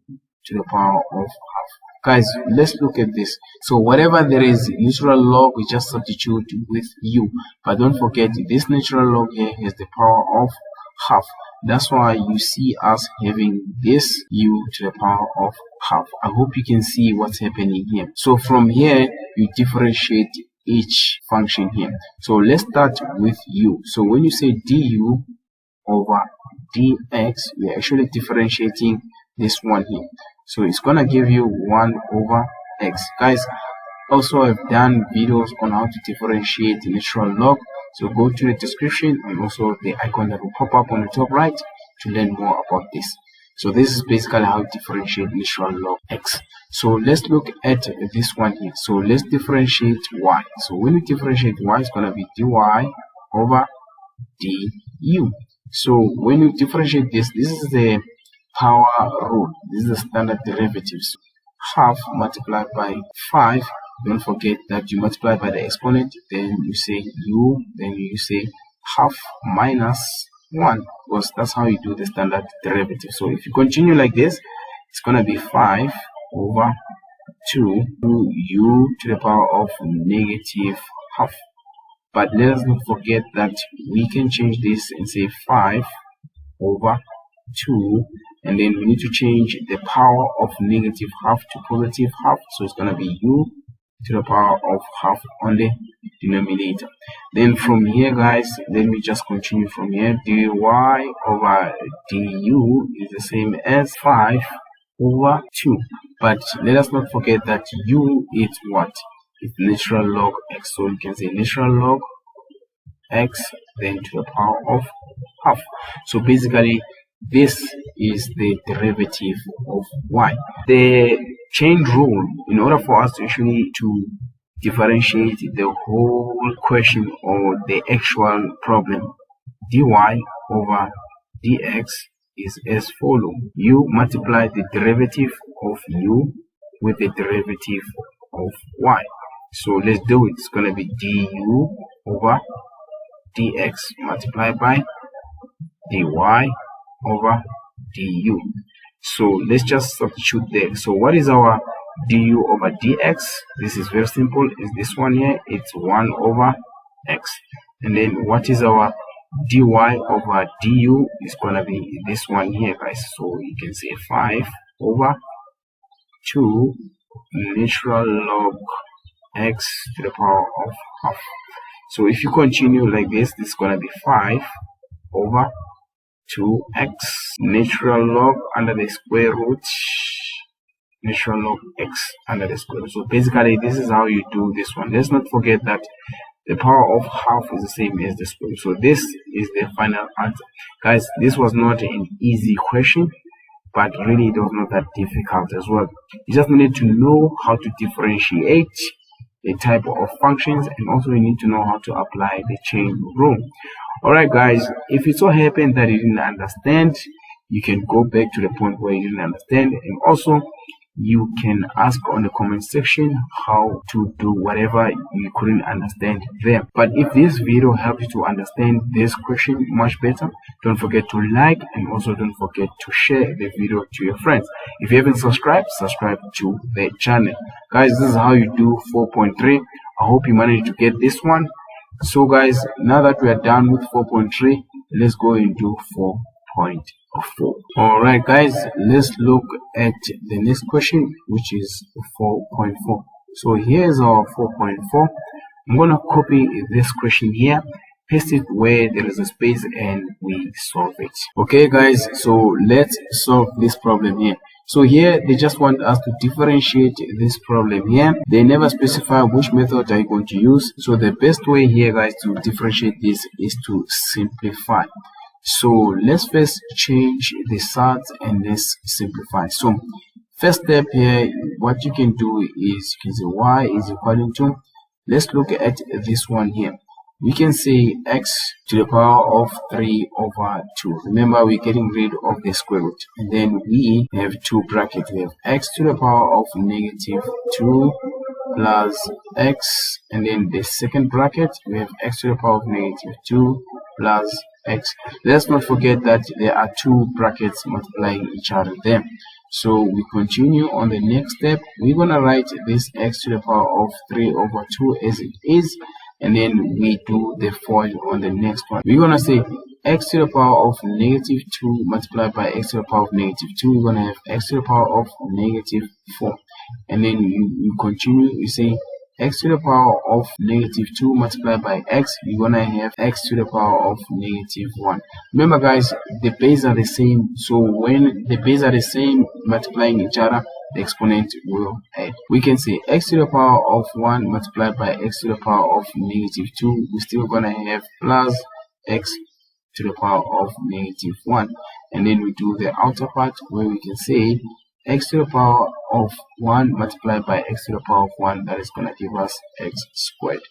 to the power of half. Guys, let's look at this. So whatever there is natural log, we just substitute with u, but don't forget this natural log here has the power of half. That's why you see us having this u to the power of half. I hope you can see what's happening here. So from here you differentiate each function here. So let's start with u. So when you say du over dx, we're actually differentiating this one here. So it's gonna give you 1 over x. Guys, also I've done videos on how to differentiate the natural log. So go to the description and also the icon that will pop up on the top right to learn more about this. So this is basically how to differentiate natural log x. So let's look at this one here. So let's differentiate y. So when we differentiate y, it's gonna be dy over du. So when you differentiate this, this is the power rule. This is the standard derivative. So half multiplied by 5. Don't forget that you multiply by the exponent, then you say u, then you say half minus 1, because that's how you do the standard derivative. So if you continue like this, it's gonna be 5 over 2 u to the power of negative half. But let us not forget that we can change this and say 5 over 2, and then we need to change the power of negative half to positive half. So it's gonna be u to the power of half on the denominator. Then from here, guys, let me just continue from here. dy over du is the same as 5 over 2. But let us not forget that u is what? It's natural log x. So you can say natural log x then to the power of half. So basically this is the derivative of y. The chain rule, in order for us to actually differentiate the whole question or the actual problem, dy over dx is as follows. You multiply the derivative of u with the derivative of y. So let's do it. It's going to be du over dx multiplied by dy over du. So let's just substitute there. So what is our du over dx? This is very simple. Is this one here? It's 1 over x. And then what is our dy over du? Is going to be this one here, guys. So you can say 5 over 2 natural log x to the power of half. So if you continue like this, this is going to be 5 over 2x natural log under the square root natural log x under the square root. So basically this is how you do this one. Let's not forget that the power of half is the same as the square root. So this is the final answer, guys. This was not an easy question, but really it was not that difficult as well. You just need to know how to differentiate the type of functions, and also you need to know how to apply the chain rule. Alright guys, if it so happened that you didn't understand, you can go back to the point where you didn't understand, and also you can ask on the comment section how to do whatever you couldn't understand there. But if this video helped you to understand this question much better, don't forget to like, and also don't forget to share the video to your friends. If you haven't subscribed, subscribe to the channel. Guys, this is how you do 4.3. I hope you managed to get this one. So guys, now that we are done with 4.3, let's go and do 4.4. Alright guys, let's look at the next question, which is 4.4. So here's our 4.4. I'm gonna copy this question here, paste it where there is a space, and we solve it. Okay guys, so let's solve this problem here. So here they just want us to differentiate this problem here. They never specify which method are you going to use. So the best way here, guys, to differentiate this is to simplify. So let's first change the sides and let's simplify. So first step here, what you can do is you can say y is equal to, let's look at this one here. We can say x to the power of 3 over 2. Remember, we're getting rid of the square root. And then we have two brackets. We have x to the power of negative 2 plus x. And then the second bracket, we have x to the power of negative 2 plus x. Let's not forget that there are two brackets multiplying each other there. So we continue on the next step. We're going to write this x to the power of 3 over 2 as it is. And then we do the FOIL on the next one. We're going to say x to the power of negative 2 multiplied by x to the power of negative 2. We're going to have x to the power of negative 4. And then you continue, you say x to the power of negative 2 multiplied by x. You're going to have x to the power of negative 1. Remember guys, the bases are the same. So when the bases are the same multiplying each other, the exponent will add. We can say x to the power of 1 multiplied by x to the power of negative 2. We're still going to have plus x to the power of negative 1. And then we do the outer part where we can say x to the power of 1 multiplied by x to the power of 1. That is going to give us x squared.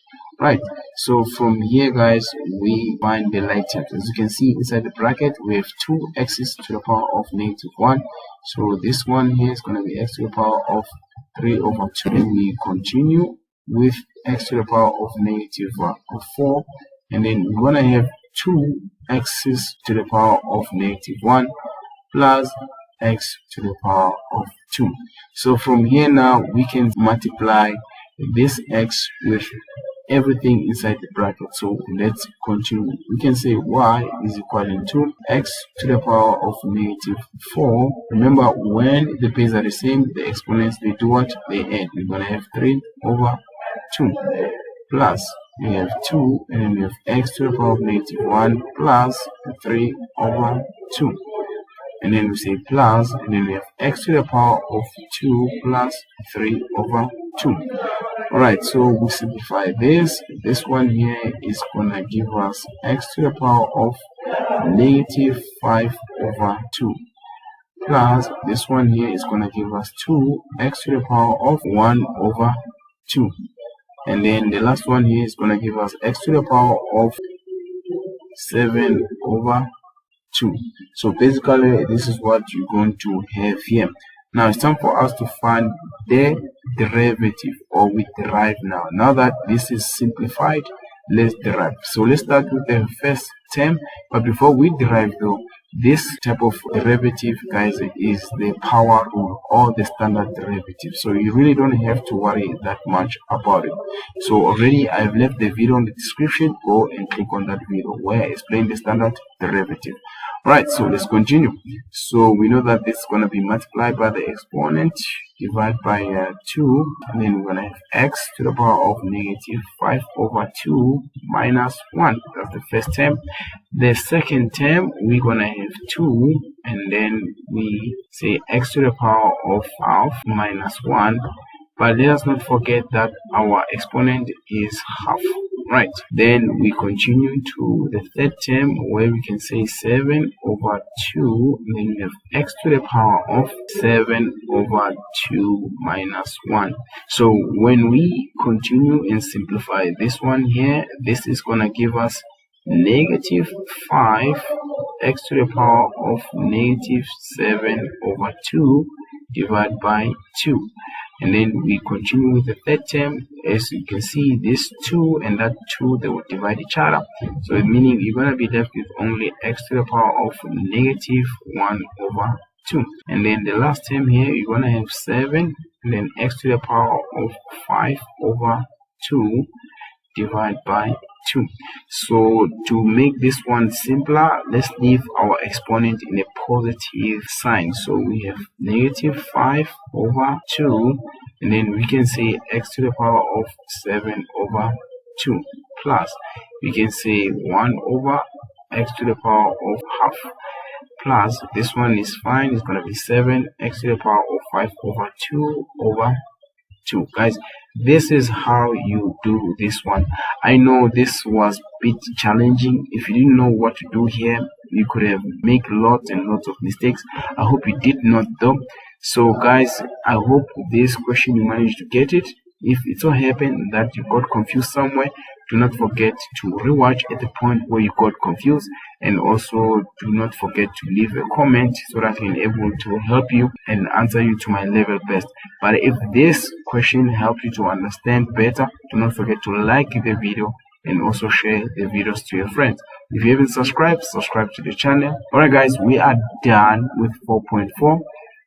Right, so from here guys, we find the like terms. As you can see inside the bracket, we have 2x's to the power of negative 1. So this one here is going to be x to the power of 3 over 2. And we continue with x to the power of negative 4. And then we're going to have 2x's to the power of negative 1 plus x to the power of 2. So from here now, we can multiply this x with everything inside the bracket. So let's continue. We can say y is equal to x to the power of negative 4. Remember, when the bases are the same, the exponents, they do what? They add. We're going to have 3 over 2 plus we have 2, and then we have x to the power of -1 plus 3 over 2. And then we say plus, and then we have x to the power of 2 plus 3 over 2. Alright, so we simplify this. This one here is gonna give us x to the power of -5 over 2. Plus, this one here is gonna give us 2x to the power of 1 over 2. And then the last one here is gonna give us x to the power of 7 over 2. So basically this is what you're going to have here. Now it's time for us to find the derivative, or we derive now. Now that this is simplified, let's derive. So let's start with the first term, but before we derive though, this type of derivative, guys, is the power rule or the standard derivative. So you really don't have to worry that much about it. So already I've left the video in the description. Go and click on that video where I explain the standard derivative. Right, so let's continue. So we know that this is going to be multiplied by the exponent, divided by 2, and then we're going to have x to the power of -5 over 2 minus 1. That's the first term. The second term, we're going to have 2, and then we say x to the power of half minus 1. But let us not forget that our exponent is half. Right, then we continue to the third term where we can say 7 over 2, and then we have x to the power of 7 over 2 minus 1. So when we continue and simplify this one here, this is going to give us -5 x to the power of -7 over 2 divided by 2. And then we continue with the third term. As you can see, this 2 and that 2, they will divide each other. So meaning you're going to be left with only x to the power of -1 over 2. And then the last term here, you're going to have 7, and then x to the power of 5 over 2 divided by 2. So to make this one simpler, let's leave our exponent in a positive sign. So we have -5 over 2, and then we can say x to the power of 7 over 2 plus, we can say 1 over x to the power of half plus, this one is fine, it's going to be 7 x to the power of 5 over 2 over 2. Guys, this is how you do this one. I know this was a bit challenging. If you didn't know what to do here, you could have made lots and lots of mistakes. I hope you did not though. So guys, I hope this question you managed to get it. If it so happened that you got confused somewhere, do not forget to rewatch at the point where you got confused, and also do not forget to leave a comment so that I can be able to help you and answer you to my level best. But if this question helped you to understand better, do not forget to like the video and also share the videos to your friends. If you haven't subscribed, subscribe to the channel. Alright guys, we are done with 4.4.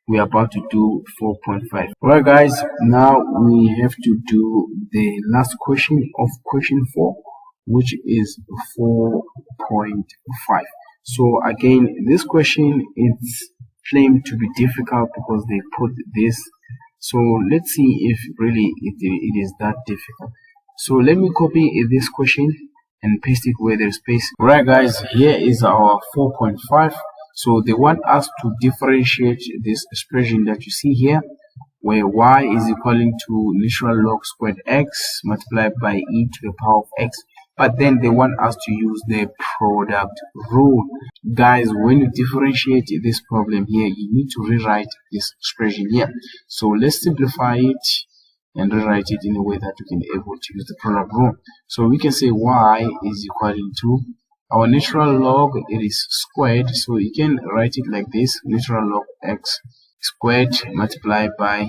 We are about to do 4.5. Alright guys, now we have to do the last question of question 4, which is 4.5. So again, this question is claimed to be difficult because they put this. So let's see if really it is that difficult. So let me copy this question and paste it where there's space. Alright guys, here is our 4.5. So they want us to differentiate this expression that you see here, where y is equaling to natural log squared x multiplied by e to the power of x. But then they want us to use the product rule. Guys, when you differentiate this problem here, you need to rewrite this expression here. So let's simplify it and rewrite it in a way that you can be able to use the product rule. So we can say y is equaling to our natural log, it is squared, so you can write it like this: natural log x squared multiplied by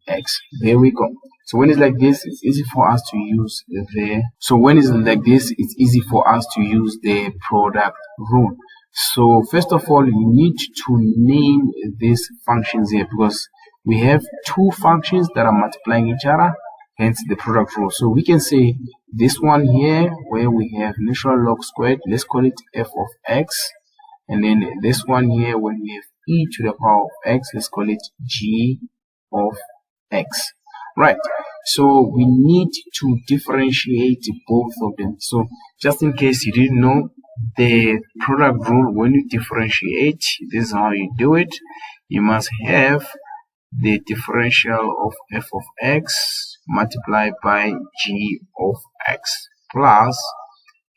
ex. There we go. So when it's like this, it's easy for us to use the product rule. So first of all, you need to name these functions here, because we have two functions that are multiplying each other, hence the product rule. So we can say this one here, where we have natural log squared, let's call it f of x. And then this one here, when we have e to the power of x, let's call it g of x. Right. So we need to differentiate both of them. So just in case you didn't know, the product rule, when you differentiate, this is how you do it. You must have the differential of f of x multiplied by g of x plus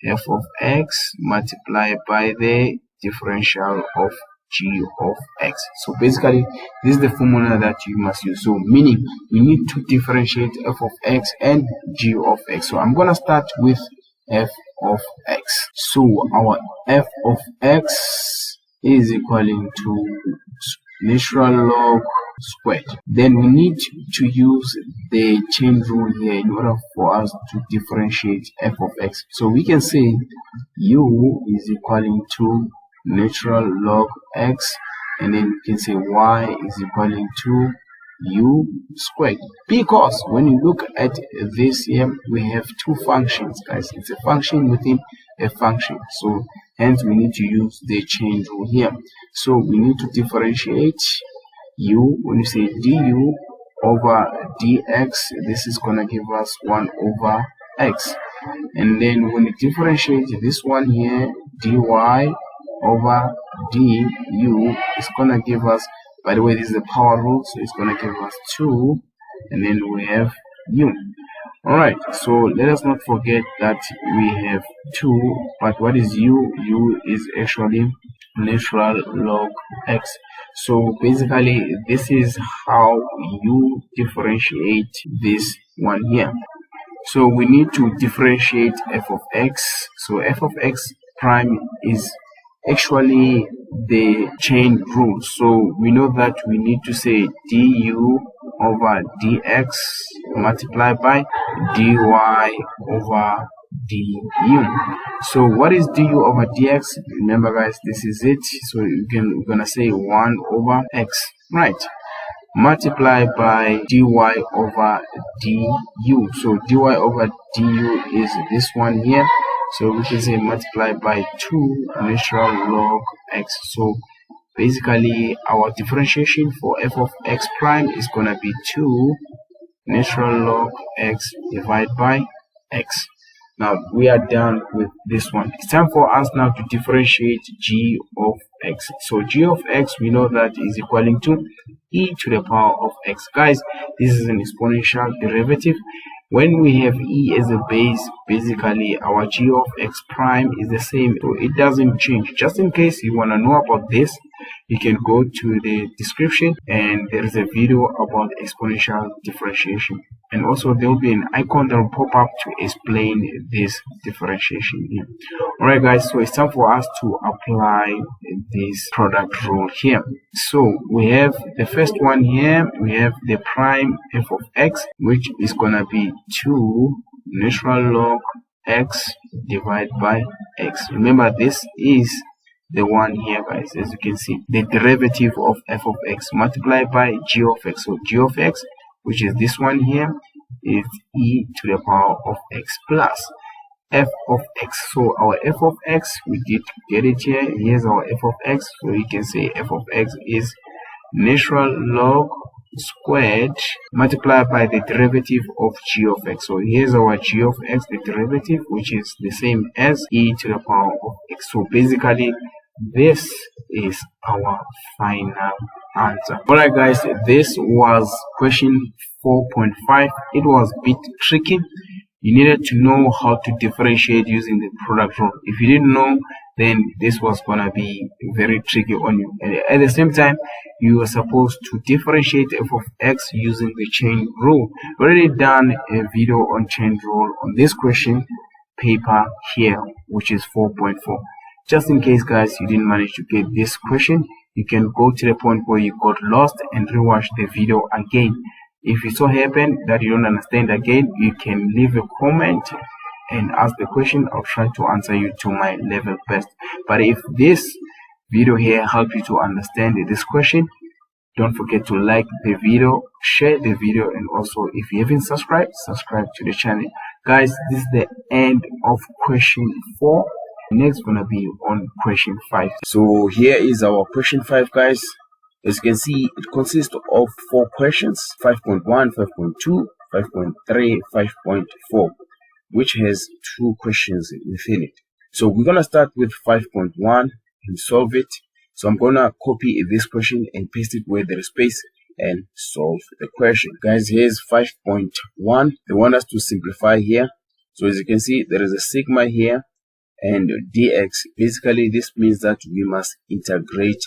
f of x multiplied by the differential of g of x. So basically, this is the formula that you must use. So meaning we need to differentiate f of x and g of x. So I'm gonna start with f of x. So our f of x is equaling to natural log squared. Then we need to use the chain rule here in order for us to differentiate f of x. So we can say u is equaling to natural log x, and then we can say y is equaling to u squared, because when you look at this here, we have two functions, guys. It's a function within a function, so hence we need to use the chain rule here. So we need to differentiate u. When you say du over dx, this is gonna give us 1 over x, and then when you differentiate this one here, dy over du is gonna give us, by the way, this is the power rule, so it's gonna give us 2, and then we have u. All right, so let us not forget that we have 2, but what is u? U is actually natural log x. So basically, this is how you differentiate this one here. So we need to differentiate f of x. So f of x prime is actually the chain rule. So we know that we need to say du over dx multiplied by dy over du. So what is du over dx? Remember, guys, this is it. So we're gonna say 1 over x, right? Multiplied by dy over du. So dy over du is this one here. So we can say multiplied by 2 natural log x. So basically, our differentiation for f of x prime is gonna be 2 natural log x divided by x. Now we are done with this one. It's time for us now to differentiate g of x. So g of x, we know that is equaling to e to the power of x. Guys, this is an exponential derivative. When we have e as a base, basically our g of x prime is the same, so it doesn't change. Just in case you want to know about this, you can go to the description and there is a video about exponential differentiation, and also there will be an icon that will pop up to explain this differentiation here. All right, guys, so it's time for us to apply this product rule here. So we have the first one here, we have the prime f of x, which is gonna be 2 natural log x divided by x. Remember, this is the one here, guys, as you can see, the derivative of f of x multiplied by g of x. So g of x, which is this one here, is e to the power of x plus f of x. So our f of x, we did get it here. Here's our f of x. So you can say f of x is natural log squared multiplied by the derivative of g of x. So here's our g of x, the derivative, which is the same as e to the power of x. So basically, this is our final answer. All right, guys, this was question 4.5. It was a bit tricky. You needed to know how to differentiate using the product rule. If you didn't know, then this was gonna be very tricky on you. And at the same time, you are supposed to differentiate f of x using the chain rule. We already done a video on chain rule on this question paper here, which is 4.4. Just in case, guys, you didn't manage to get this question, you can go to the point where you got lost and rewatch the video again. If it so happen that you don't understand again, you can leave a comment and ask the question. I'll try to answer you to my level best. But if this video here helped you to understand this question, don't forget to like the video, share the video, and also if you haven't subscribed, subscribe to the channel. Guys, this is the end of question 4. Next gonna be on question 5. So here is our question 5, guys. As you can see, it consists of 4 questions: 5.1, 5.2, 5.3, 5.4, which has 2 questions within it. So we're going to start with 5.1 and solve it. So I'm going to copy this question and paste it where there is space and solve the question. Guys, here's 5.1. They want us to simplify here. So as you can see, there is a sigma here and dx. Basically, this means that we must integrate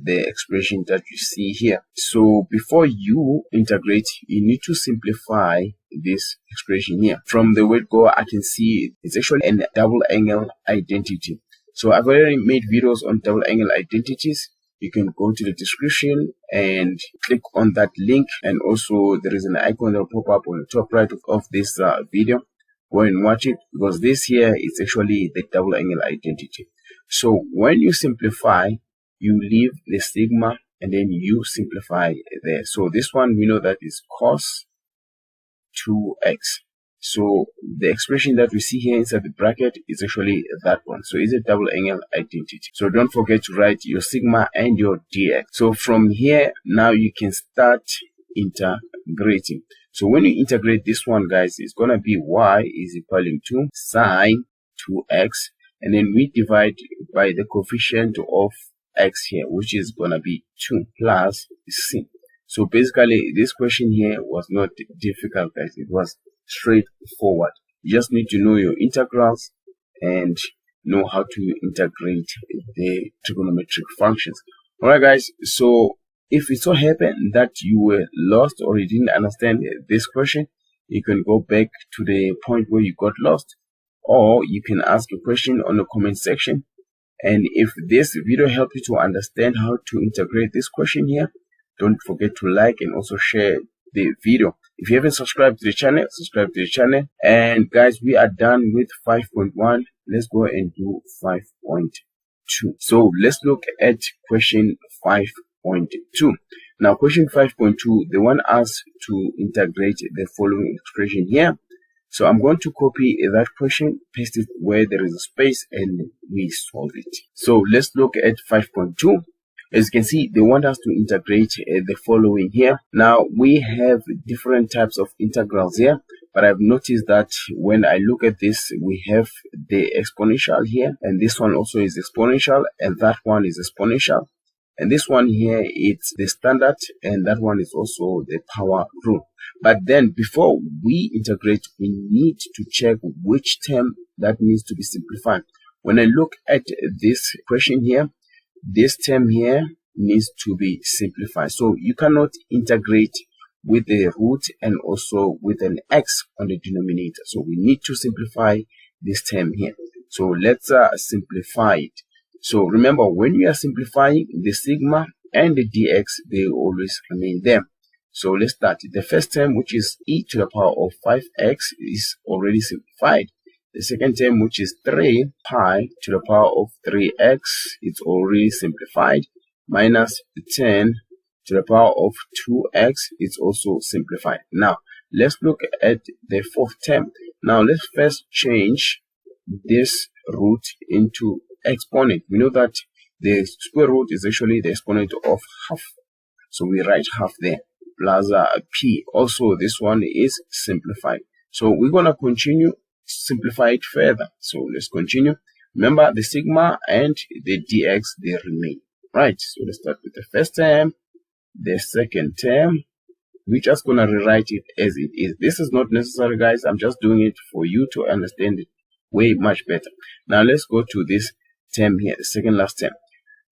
the expression that you see here. So before you integrate, you need to simplify this expression here. From the word go, I can see it's actually a double angle identity. So I've already made videos on double angle identities. You can go to the description and click on that link, and also there is an icon that will pop up on the top right of this video. Go and watch it, because this here is actually the double angle identity. So when you simplify, you leave the sigma and then you simplify there. So this one, we know that is cos 2x. So the expression that we see here inside the bracket is actually that one. So it's a double angle identity. So don't forget to write your sigma and your dx. So from here, now you can start integrating. So when you integrate this one, guys, it's going to be y is equal to sine 2x. And then we divide by the coefficient of x here, which is going to be 2 plus c. So basically, this question here was not difficult, guys. It was straightforward. You just need to know your integrals and know how to integrate the trigonometric functions. Alright, guys, so if it so happened that you were lost or you didn't understand this question, you can go back to the point where you got lost, or you can ask a question on the comment section. And if this video helped you to understand how to integrate this question here, don't forget to like and also share the video. If you haven't subscribed to the channel, subscribe to the channel. And guys, we are done with 5.1. Let's go and do 5.2. So let's look at question 5.2. Now question 5.2, they want us to integrate the following expression here. So I'm going to copy that question, paste it where there is a space, and we solve it. So let's look at 5.2. As you can see, they want us to integrate the following here. Now we have different types of integrals here, but I've noticed that when I look at this, we have the exponential here, and this one also is exponential, and that one is exponential. And this one here, it's the standard, and that one is also the power rule. But then before we integrate, we need to check which term that needs to be simplified. When I look at this question here, this term here needs to be simplified. So you cannot integrate with the root and also with an x on the denominator. So we need to simplify this term here. So let's simplify it. So remember, when you are simplifying, the sigma and the dx, they always remain there. So let's start. The first term, which is e to the power of 5x, is already simplified. The second term, which is 3 pi to the power of 3x, it's already simplified. Minus 10 to the power of 2x, it's also simplified. Now, let's look at the fourth term. Now, let's first change this root into exponent. We know that the square root is actually the exponent of half. So we write half there, plus p. Also, this one is simplified. So we're going to continue, simplify it further. So let's continue. Remember, the sigma and the dx, they remain. Right, so let's start with the first term, the second term. We're just going to rewrite it as it is. This is not necessary, guys. I'm just doing it for you to understand it way much better. Now let's go to this term here, the second last term.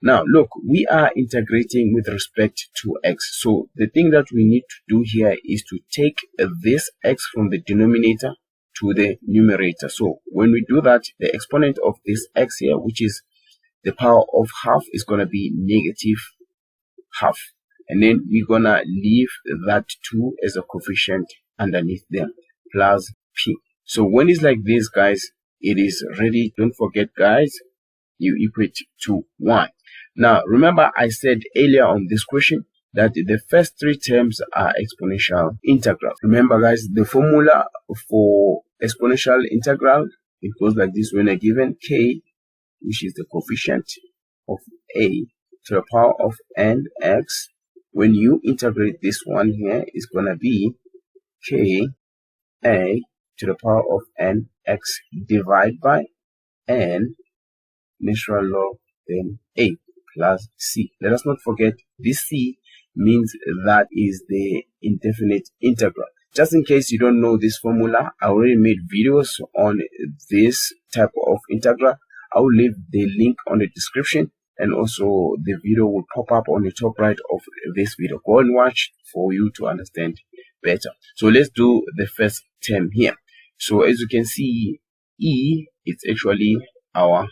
Now look, we are integrating with respect to x. So the thing that we need to do here is to take this x from the denominator to the numerator. So when we do that, the exponent of this x here, which is the power of half, is going to be negative half. And then we're going to leave that 2 as a coefficient underneath them, plus p. So when it's like this, guys, it is ready. Don't forget, guys, you equate to 1. Now, remember I said earlier on this question that the first 3 terms are exponential integrals. Remember, guys, the formula for exponential integral, it goes like this. When I given k, which is the coefficient of a to the power of nx, when you integrate this one here, it's going to be k a to the power of n x divided by n natural log then a plus c. Let us not forget this c means that is the indefinite integral. Just in case you don't know this formula, I already made videos on this type of integral. I will leave the link on the description, and also the video will pop up on the top right of this video. Go and watch for you to understand better. So let's do the first term here. So as you can see, e is actually our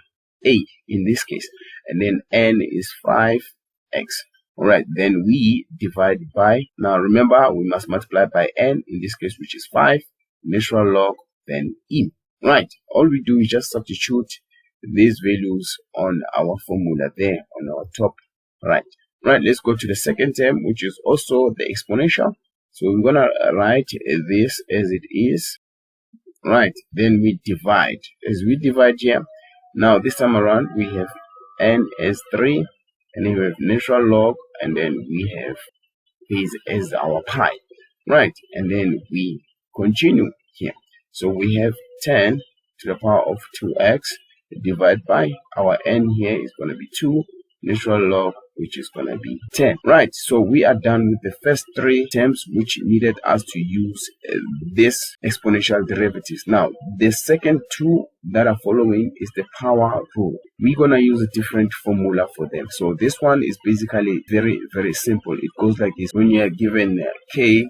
a in this case, and then n is 5x. All right, then we divide by, now remember we must multiply by n in this case, which is 5 natural log then e. Right, all we do is just substitute these values on our formula there on our top right. Let's go to the second term, which is also the exponential. So we're gonna write this as it is. Right, then we divide. As we divide here, now this time around we have n as 3, and then we have natural log, and then we have this as our pi. Right, and then we continue here. So we have 10 to the power of 2x divided by our n here is going to be 2 natural log, which is going to be 10. Right, so we are done with the first three terms which needed us to use this exponential derivatives. Now the second two that are following is the power rule. We're going to use a different formula for them. So this one is basically very simple. It goes like this: when you are given k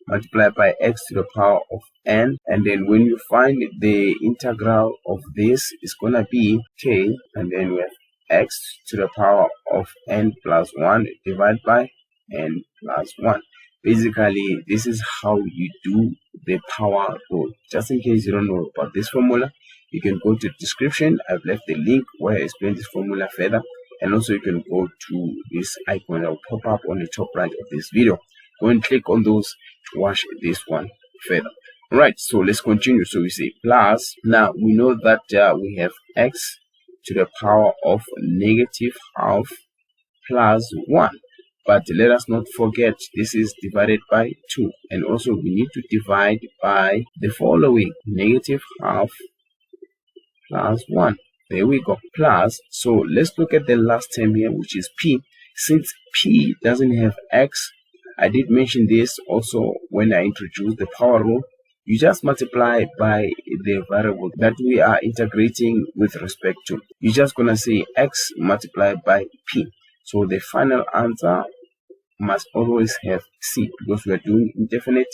multiplied by x to the power of n, and then when you find the integral of this, is going to be k, and then we have x to the power of n plus 1 divided by n plus 1. Basically, this is how you do the power rule. Just in case you don't know about this formula, you can go to the description. I've left the link where I explain this formula further, and also you can go to this icon that will pop up on the top right of this video. Go and click on those to watch this one further. Right, so let's continue. So we say plus. Now we know that we have x to the power of negative half plus 1. But let us not forget this is divided by 2. And also we need to divide by the following: negative half plus 1. There we go. Plus. So let's look at the last term here, which is p. Since p doesn't have x, I did mention this also when I introduced the power rule. You just multiply by the variable that we are integrating with respect to. You're just going to say x multiplied by p. So the final answer must always have c, because we are doing indefinite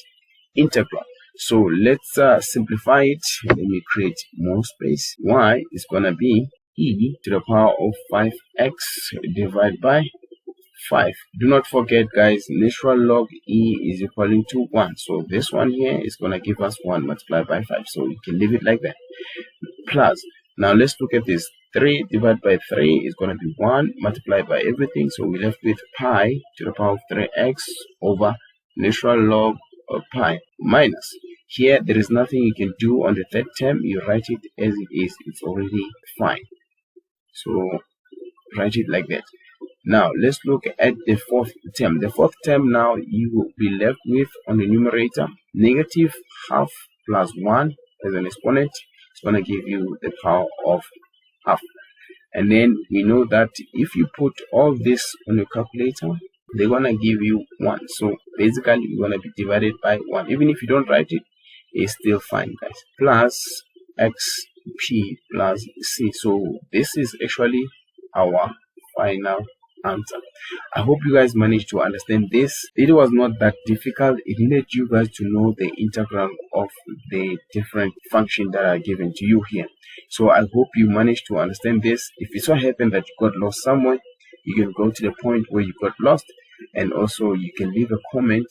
integral. So let's simplify it. Let me create more space. Y is going to be e to the power of 5x divided by 5. Do not forget, guys, natural log e is equal to 1. So this one here is going to give us 1 multiplied by 5. So you can leave it like that. Plus. Now let's look at this. 3 divided by 3 is going to be 1 multiplied by everything. So we're left with pi to the power of 3x over natural log of pi minus. Here there is nothing you can do on the third term. You write it as it is. It's already fine. So write it like that. Now let's look at the fourth term. The fourth term, now you will be left with, on the numerator, negative half plus 1 as an exponent. It's going to give you the power of half. And then we know that if you put all this on your calculator, they're going to give you 1. So basically you're going to be divided by 1. Even if you don't write it, it's still fine, guys. Plus xp plus c. So this is actually our final answer. I hope you guys managed to understand this. It was not that difficult. It needed you guys to know the integral of the different functions that are given to you here. So I hope you managed to understand this. If it so happened that you got lost somewhere, you can go to the point where you got lost, and also you can leave a comment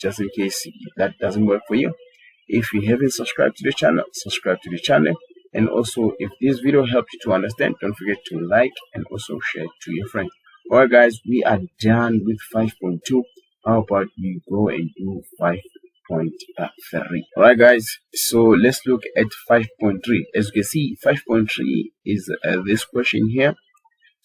just in case that doesn't work for you. If you haven't subscribed to the channel, subscribe to the channel. And also, if this video helped you to understand, don't forget to like and also share it to your friends. Alright guys, we are done with 5.2. How about you go and do 5.3? Alright guys, so let's look at 5.3. As you can see, 5.3 is this question here.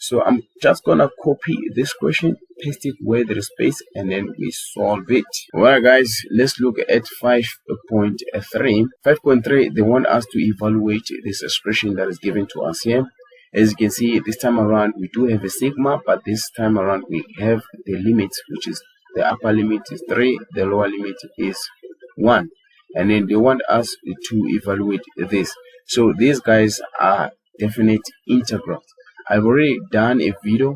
So I'm just gonna copy this question, paste it where there is space, and then we solve it. Alright guys, let's look at 5.3. 5.3, they want us to evaluate this expression that is given to us here. As you can see, this time around we do have a sigma, but this time around we have the limit, which is the upper limit is 3, the lower limit is 1. And then they want us to evaluate this. So these guys are definite integrals. I've already done a video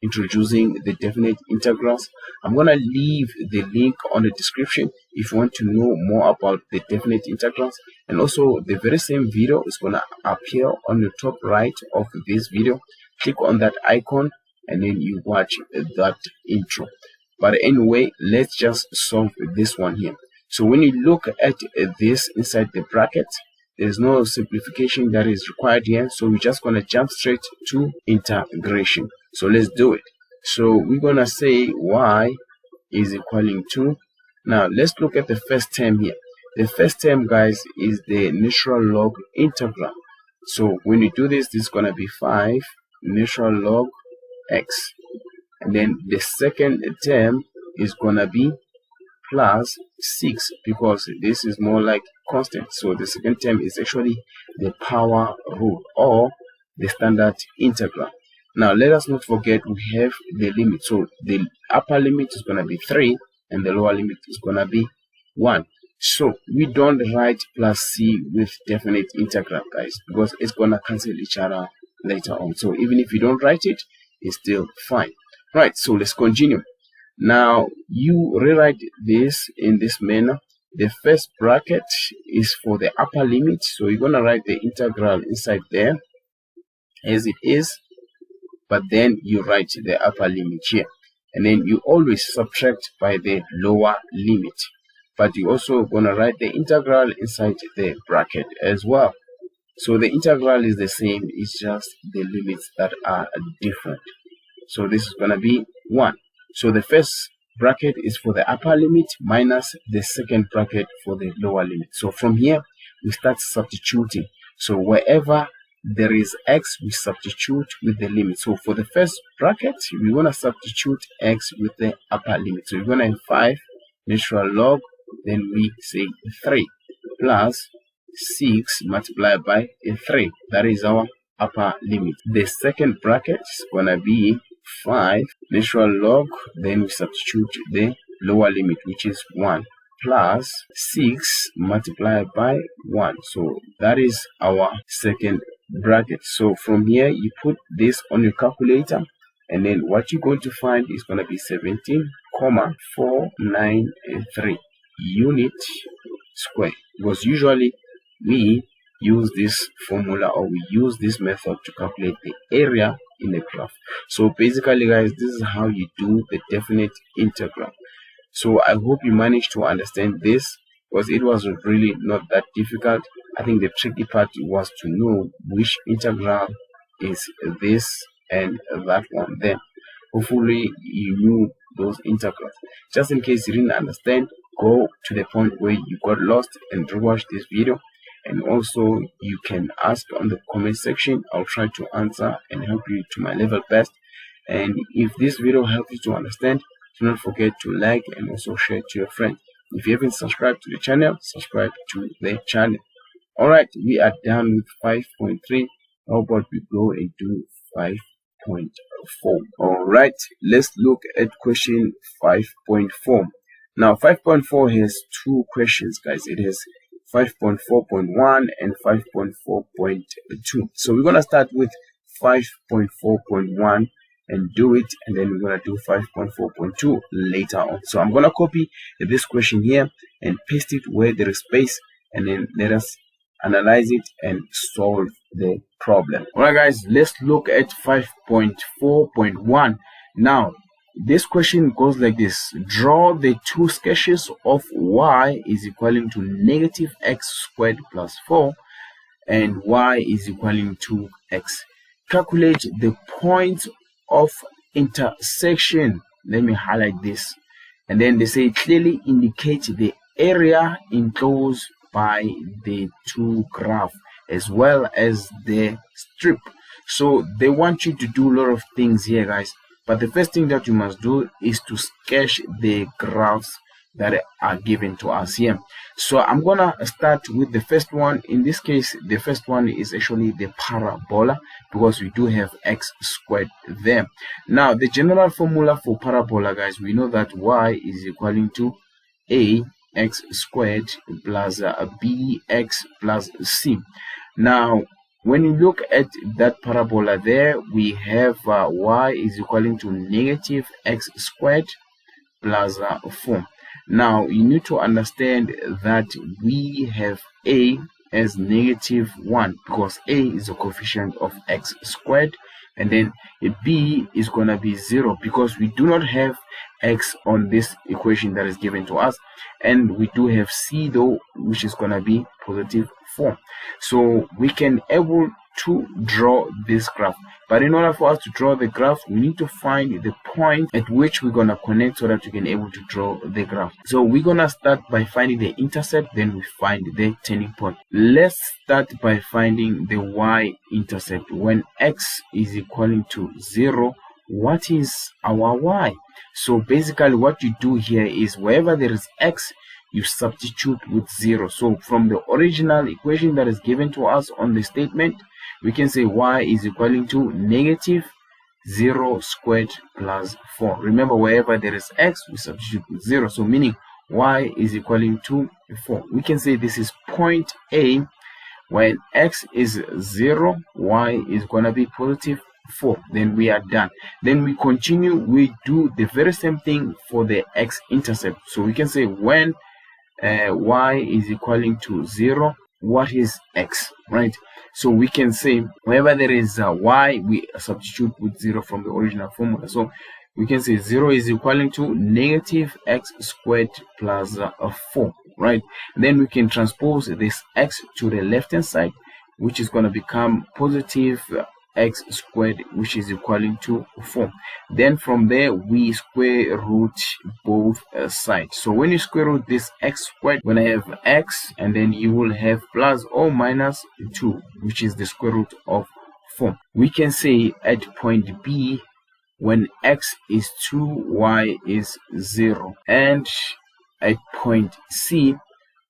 introducing the definite integrals. I'm gonna leave the link on the description if you want to know more about the definite integrals, and also the very same video is gonna appear on the top right of this video. Click on that icon and then you watch that intro. But anyway, let's just solve this one here. So when you look at this inside the bracket, there's no simplification that is required here, so we're just gonna jump straight to integration. So let's do it. So we're gonna say y is equaling to, now let's look at the first term here. The first term, guys, is the natural log integral. So when you do this, this is gonna be 5 natural log x, and then the second term is gonna be plus 6, because this is more like constant. So the second term is actually the power rule or the standard integral. Now let us not forget we have the limit. So the upper limit is going to be 3 and the lower limit is going to be 1. So we don't write plus c with definite integral, guys, because it's going to cancel each other later on. So even if you don't write it, it's still fine. Right, so let's continue. Now you rewrite this in this manner. The first bracket is for the upper limit, so you're going to write the integral inside there as it is, but then you write the upper limit here, and then you always subtract by the lower limit, but you also going to write the integral inside the bracket as well. So the integral is the same, it's just the limits that are different. So this is going to be 1. So the first bracket is for the upper limit minus the second bracket for the lower limit. So from here we start substituting. So wherever there is x, we substitute with the limit. So for the first bracket, we want to substitute x with the upper limit. So we're going to have 5 natural log, then we say 3 plus 6 multiplied by 3. That is our upper limit. The second bracket is going to be 5 natural log, then we substitute the lower limit, which is 1, plus 6 multiplied by 1. So that is our second bracket. So from here you put this on your calculator, and then what you're going to find is going to be 17,493 unit square, because usually we use this formula or we use this method to calculate the area in a graph. So basically, guys, this is how you do the definite integral. So I hope you managed to understand this, because it was really not that difficult. I think the tricky part was to know which integral is this and that one. Then hopefully you knew those integrals. Just in case you didn't understand, go to the point where you got lost and rewatch this video. And also you can ask on the comment section. I'll try to answer and help you to my level best. And if this video helped you to understand, do not forget to like and also share it to your friends. If you haven't subscribed to the channel, subscribe to the channel. Alright, we are done with 5.3. How about we go and do 5.4? Alright, let's look at question 5.4. Now 5.4 has two questions, guys. It has 5.4.1 and 5.4.2. So we're gonna start with 5.4.1 and do it, and then we're gonna do 5.4.2 later on. So I'm gonna copy this question here and paste it where there is space, and then let us analyze it and solve the problem. Alright guys, let's look at 5.4.1. Now this question goes like this: draw the two sketches of y is equaling to negative x squared plus 4 and y is equaling to x. Calculate the point of intersection. Let me highlight this. And then they say clearly indicate the area enclosed by the two graphs as well as the strip. So they want you to do a lot of things here, guys, but the first thing that you must do is to sketch the graphs that are given to us here. So I'm gonna start with the first one. In this case, the first one is actually the parabola, because we do have x squared there. Now the general formula for parabola, guys, we know that y is equaling to a x squared plus bx plus c. Now when you look at that parabola there, we have y is equaling to negative x squared plus 4. Now you need to understand that we have a as negative 1, because a is a coefficient of x squared, and then b is going to be 0 because we do not have x on this equation that is given to us, and we do have c though, which is going to be positive 4. So we can able to draw this graph, but in order for us to draw the graph, we need to find the point at which we're going to connect so that we can able to draw the graph. So we're going to start by finding the intercept, then we find the turning point. Let's start by finding the y-intercept. When x is equaling to 0, what is our y? So basically what you do here is wherever there is x, you substitute with 0. So from the original equation that is given to us on the statement, we can say y is equaling to negative 0 squared plus 4. Remember, wherever there is x, we substitute with 0. So meaning y is equaling to 4. We can say this is point A. When x is 0, y is going to be positive 4. Then we are done. Then we continue. We do the very same thing for the x-intercept. So we can say when y is equaling to 0, what is x, right? So we can say wherever there is y, we substitute with 0 from the original formula. So we can say 0 is equaling to negative x squared plus 4, right? Then we can transpose this x to the left hand side, which is going to become positive x squared, which is equaling to 4. Then from there we square root both sides. So when you square root this x squared, when I have x, and then you will have plus or minus 2, which is the square root of 4. We can say at point B, when x is 2, y is 0, and at point C,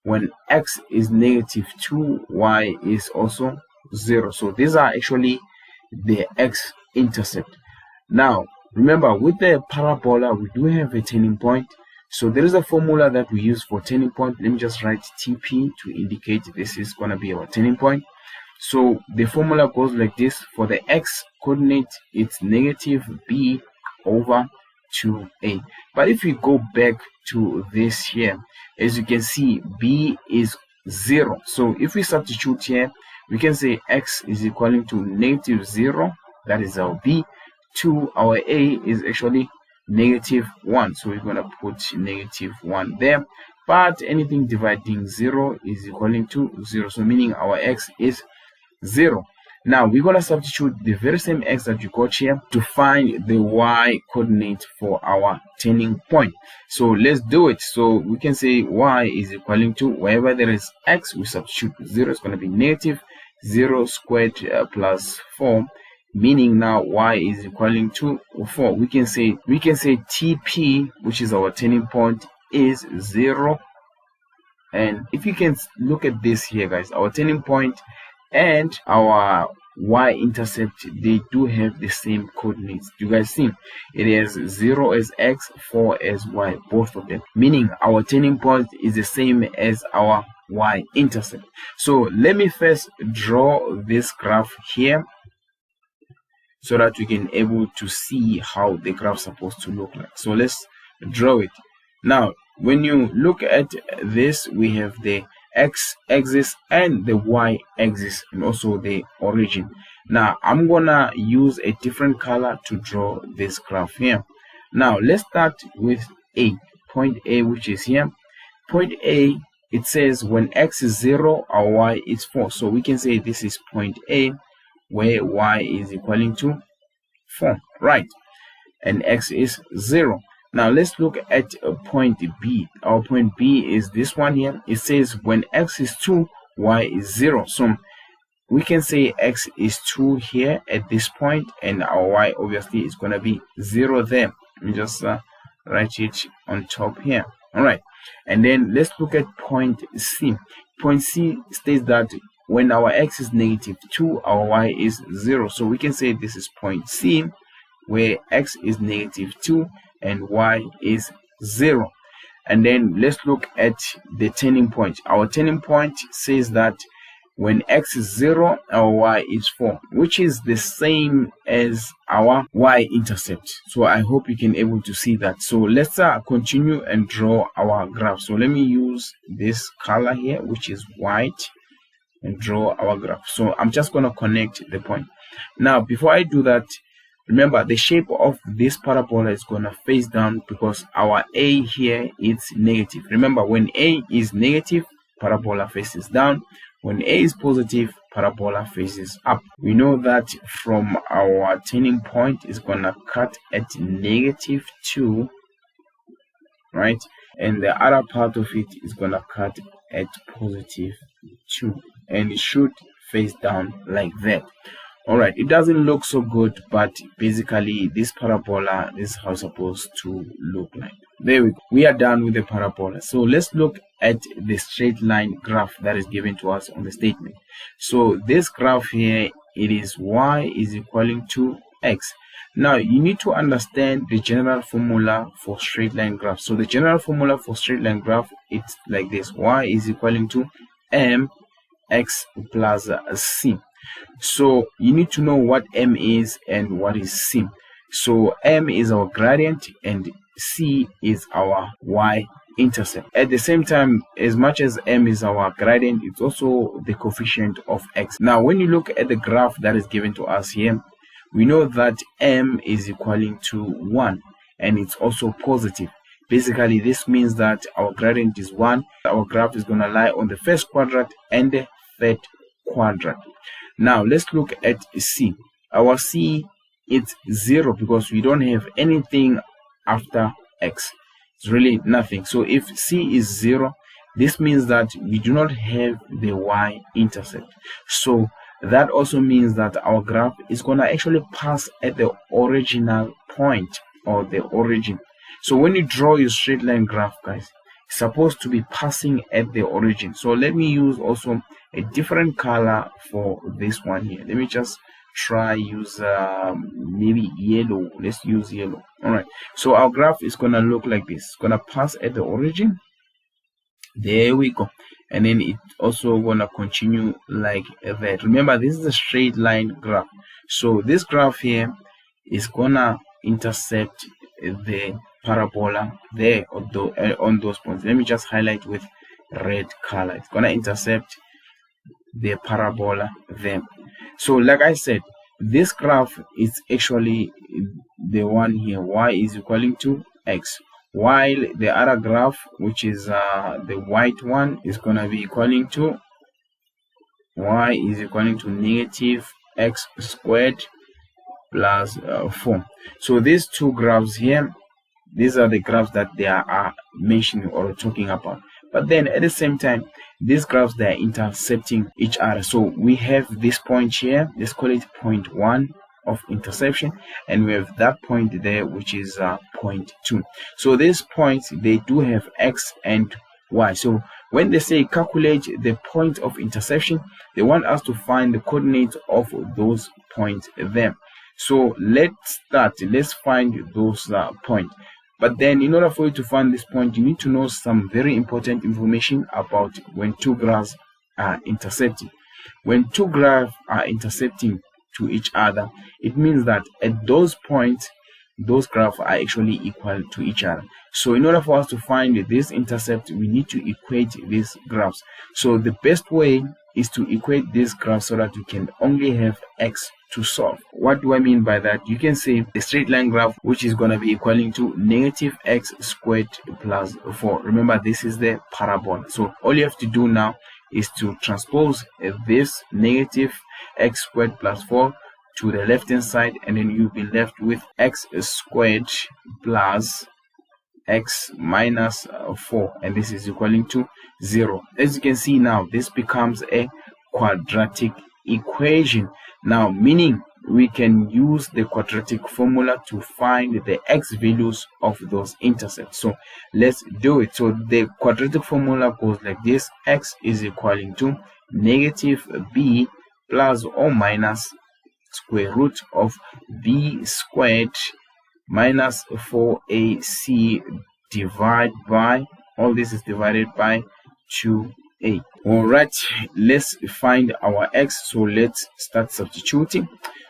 when x is negative 2, y is also 0. So these are actually the x-intercept. Now remember, with the parabola we do have a turning point, so there is a formula that we use for turning point. Let me just write TP to indicate this is going to be our turning point. So the formula goes like this: for the x coordinate, it's negative b over 2a. But if we go back to this here, as you can see, b is 0. So if we substitute here, we can say x is equaling to negative 0, that is our b, to our a is actually negative 1. So we're going to put negative 1 there. But anything dividing 0 is equaling to 0. So meaning our x is 0. Now we're going to substitute the very same x that you got here to find the y coordinate for our turning point. So let's do it. So we can say y is equaling to, wherever there is x, we substitute 0. It's going to be negative 0 squared plus 4, meaning now y is equaling to 4. We can say TP, which is our turning point, is 0. And if you can look at this here, guys, our turning point and our y-intercept, they do have the same coordinates. You guys see it is 0 as x, 4 as y, both of them, meaning our turning point is the same as our y-intercept. So let me first draw this graph here so that we can able to see how the graph is supposed to look like. So let's draw it. Now when you look at this, we have the x-axis and the y-axis, and also the origin. Now I'm gonna use a different color to draw this graph here. Now let's start with A, point A, which is here. Point A, it says when x is 0, our y is 4. So we can say this is point A, where y is equaling to 4, right? And x is 0. Now let's look at point B. Our point B is this one here. It says when x is 2, y is 0. So we can say x is 2 here at this point, and our y obviously is going to be 0 there. Let me just write it on top here. All right, and then let's look at point C. Point C states that when our x is -2, our y is 0. So we can say this is point C, where x is -2 and y is 0. And then let's look at the turning point. Our turning point says that when x is 0, our y is 4, which is the same as our y-intercept. So I hope you can able to see that. So let's continue and draw our graph. So let me use this color here, which is white, and draw our graph. So I'm just going to connect the point. Now, before I do that, remember the shape of this parabola is going to face down because our a here is negative. Remember, when a is negative, parabola faces down. When a is positive, parabola faces up. We know that from our turning point is going to cut at -2, right? And the other part of it is going to cut at +2, and it should face down like that. All right, it doesn't look so good, but basically this parabola is how it's supposed to look like. There we go. We are done with the parabola. So let's look at the straight line graph that is given to us on the statement. So this graph here, it is y is equaling to x. Now you need to understand the general formula for straight line graph. So the general formula for straight line graph, it's like this: y is equaling to mx plus c. So you need to know what m is and what is c. So m is our gradient and c is our y-intercept. At the same time, as much as m is our gradient, it's also the coefficient of x. Now when you look at the graph that is given to us here, we know that m is equaling to 1, and it's also positive. Basically, this means that our gradient is 1. Our graph is going to lie on the first quadrant and the third quadrant. Now let's look at c. Our c is 0 because we don't have anything after x. It's really nothing. So if c is 0, this means that we do not have the y-intercept. So that also means that our graph is going to actually pass at the original point, or the origin. So when you draw your straight line graph, guys, it's supposed to be passing at the origin. So let me use also a different color for this one here. Let me just try use maybe yellow. Let's use yellow. All right, so our graph is going to look like this. It's going to pass at the origin. There we go. And then it also gonna continue like that. Remember, this is a straight line graph. So this graph here is gonna intercept the parabola there on those points. Let me just highlight with red color. It's gonna intercept the parabola there. So like I said, this graph is actually the one here, y is equaling to x, while the other graph, which is the white one, is gonna be equaling to y is equaling to -x squared plus 4. So these two graphs here, these are the graphs that they are mentioning or talking about. But then at the same time, these graphs, they are intercepting each other. So we have this point here, let's call it point 1 of interception, and we have that point there, which is point 2. So these points, they do have x and y. So when they say calculate the point of interception, they want us to find the coordinates of those points there. So let's find those points. But then in order for you to find this point, you need to know some very important information about when two graphs are intercepting. When two graphs are intercepting to each other, it means that at those points, those graphs are actually equal to each other. So in order for us to find this intercept, we need to equate these graphs. So the best way is to equate these graphs so that we can only have x to solve. What do I mean by that? You can say the straight line graph, which is going to be equaling to -x squared plus 4. Remember, this is the parabola. So all you have to do now is to transpose this -x squared plus 4 to the left hand side, and then you'll be left with x squared plus x minus 4, and this is equaling to 0. As you can see now, this becomes a quadratic equation. Now, meaning we can use the quadratic formula to find the x values of those intercepts. So let's do it. So the quadratic formula goes like this: x is equaling to negative b plus or minus square root of b squared minus 4ac divided by, all this is divided by 2a. All right, let's find our x. So let's start substituting.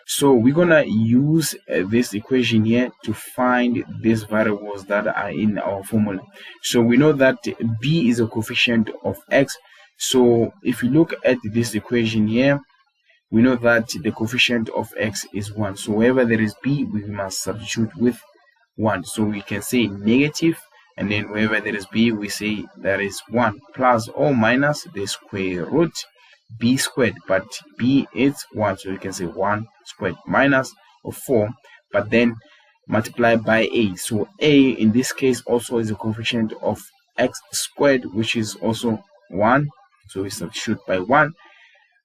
So we're gonna use this equation here to find these variables that are in our formula. So we know that b is a coefficient of x. So if you look at this equation here, we know that the coefficient of x is 1. So wherever there is b, we must substitute with 1. So we can say negative, and then wherever there is b, we say there is 1 plus or minus the square root b squared, but b is 1, so you can say 1 squared minus of 4, but then multiply by a. So a in this case also is a coefficient of x squared, which is also 1, so we substitute by 1,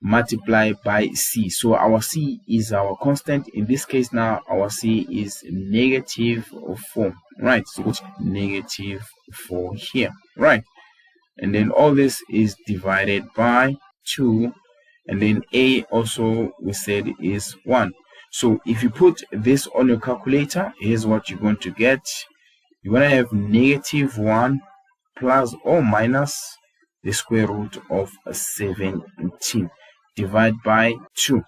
multiply by c. So our c is our constant. In this case now our c is negative 4, right? So negative 4 here, right? And then all this is divided by 2, and then a also we said is 1. So if you put this on your calculator, here's what you're going to get. You're going to have negative 1 plus or minus the square root of 17 divided by 2.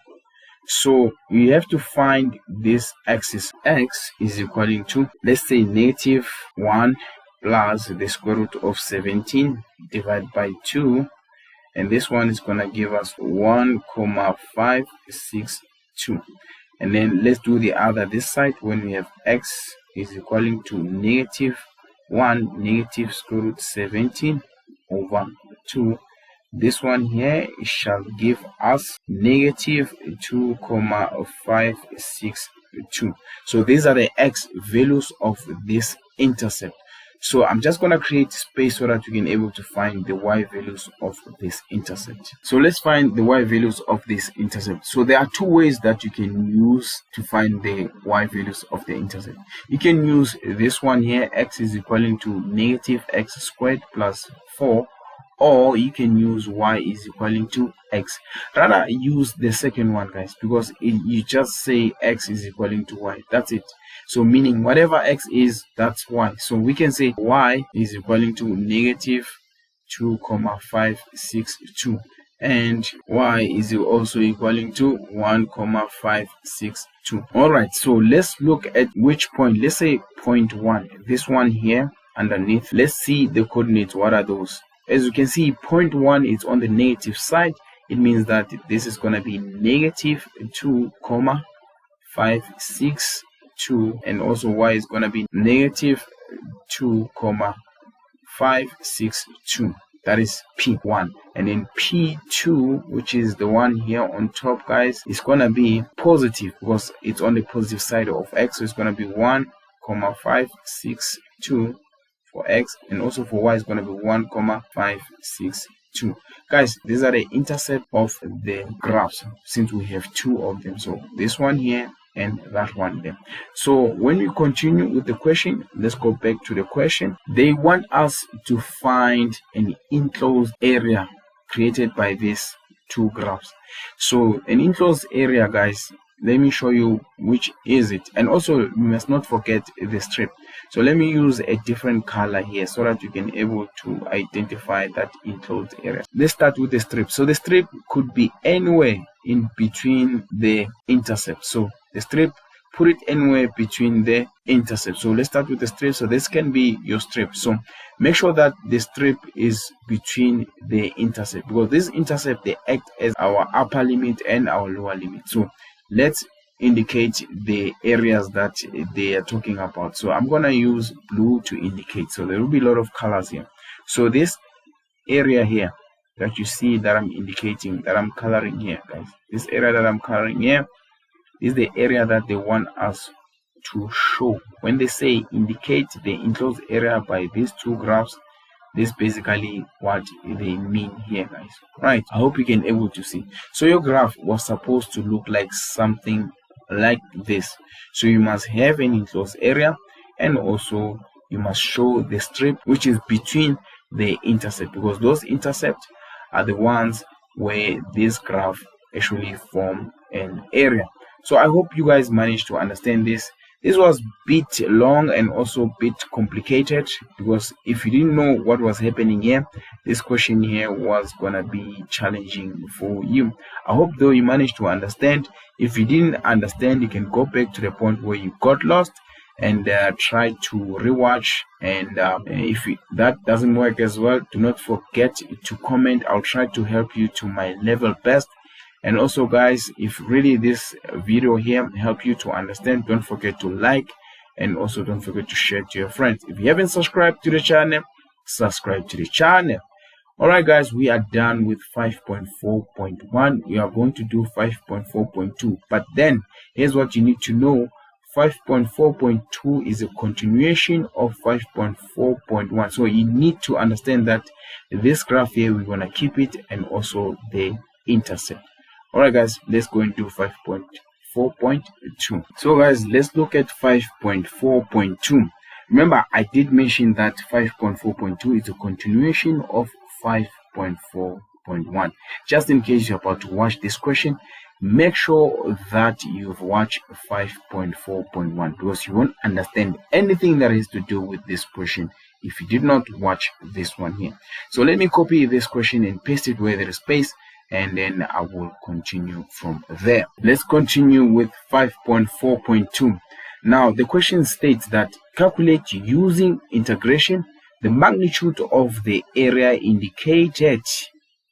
So we have to find this axis. X is equaling to, let's say, negative 1 plus the square root of 17 divided by 2, and this one is going to give us 1,562. And then let's do the other this side. When we have x is equaling to negative 1 negative square root 17 over 2, this one here shall give us negative 2,562. So these are the x values of this intercept. So I'm just going to create space so that we can able to find the y values of this intercept. So let's find the y values of this intercept. So there are two ways that you can use to find the y values of the intercept. You can use this one here, x is equaling to negative x squared plus 4, or you can use y is equaling to x. Rather use the second one, guys, because you just say x is equaling to y. That's it. So meaning whatever x is, that's y. So we can say y is equaling to negative 2,562, and y is also equaling to 1,562. All right, so let's look at which point. Let's say point 1, this one here underneath. Let's see the coordinates. What are those? As you can see, point 1 is on the negative side. It means that this is going to be negative 2,562, and also y is going to be negative 2,562. That is P1. And then P2, which is the one here on top, guys, is going to be positive because it's on the positive side of x. So it's going to be 1,562 for x, and also for y is going to be 1,562. Guys, these are the intercept of the graphs, since we have two of them. So this one here and that one there. So when we continue with the question, let's go back to the question. They want us to find an enclosed area created by these two graphs. So an enclosed area, guys, let me show you which is it. And also we must not forget the strip. So let me use a different color here so that you can able to identify that enclosed area. Let's start with the strip. So the strip could be anywhere in between the intercepts. So the strip, put it anywhere between the intercepts. So let's start with the strip. So this can be your strip. So make sure that the strip is between the intercept, because this intercept, they act as our upper limit and our lower limit. So let's indicate the areas that they are talking about. So I'm going to use blue to indicate. So there will be a lot of colors here. So this area here that you see that I'm indicating, that I'm coloring here, guys, this area that I'm coloring here is the area that they want us to show. When they say indicate the enclosed area by these two graphs, This is basically what they mean here, guys. Right, I hope you can able to see. So your graph was supposed to look like something like this. So you must have an enclosed area, and also you must show the strip which is between the intercept, because those intercepts are the ones where this graph actually form an area. So I hope you guys managed to understand this. This was a bit long and also a bit complicated, because if you didn't know what was happening here, this question here was gonna be challenging for you. I hope though you managed to understand. If you didn't understand, you can go back to the point where you got lost and try to rewatch. And if that doesn't work as well, do not forget to comment. I'll try to help you to my level best. And also guys, if really this video here help you to understand, don't forget to like, and also don't forget to share to your friends. If you haven't subscribed to the channel, subscribe to the channel. Alright guys, we are done with 5.4.1. we are going to do 5.4.2, but then here's what you need to know. 5.4.2 is a continuation of 5.4.1, so you need to understand that this graph here, we're gonna keep it, and also the intercept. Alright guys, let's go into 5.4.2. So guys, let's look at 5.4.2. Remember, I did mention that 5.4.2 is a continuation of 5.4.1. Just in case you're about to watch this question, make sure that you've watched 5.4.1, because you won't understand anything that has to do with this question if you did not watch this one here. So let me copy this question and paste it where there is space, and then I will continue from there. Let's continue with 5.4.2. Now the question states that calculate using integration the magnitude of the area indicated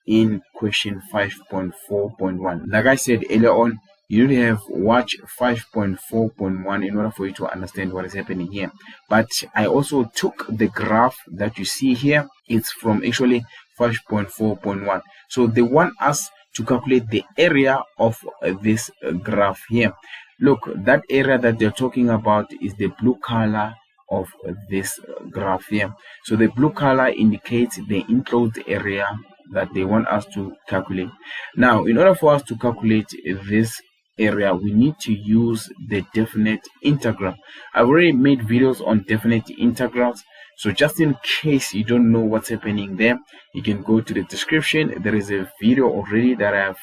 in question 5.4.1. Like I said earlier on, you need to have watched 5.4.1 in order for you to understand what is happening here. But I also took the graph that you see here. It's from actually 5.4.1. So they want us to calculate the area of this graph here. Look, that area that they're talking about is the blue color of this graph here. So the blue color indicates the enclosed area that they want us to calculate. Now, in order for us to calculate this area, we need to use the definite integral. I've already made videos on definite integrals, so just in case you don't know what's happening there, you can go to the description. There is a video already that I've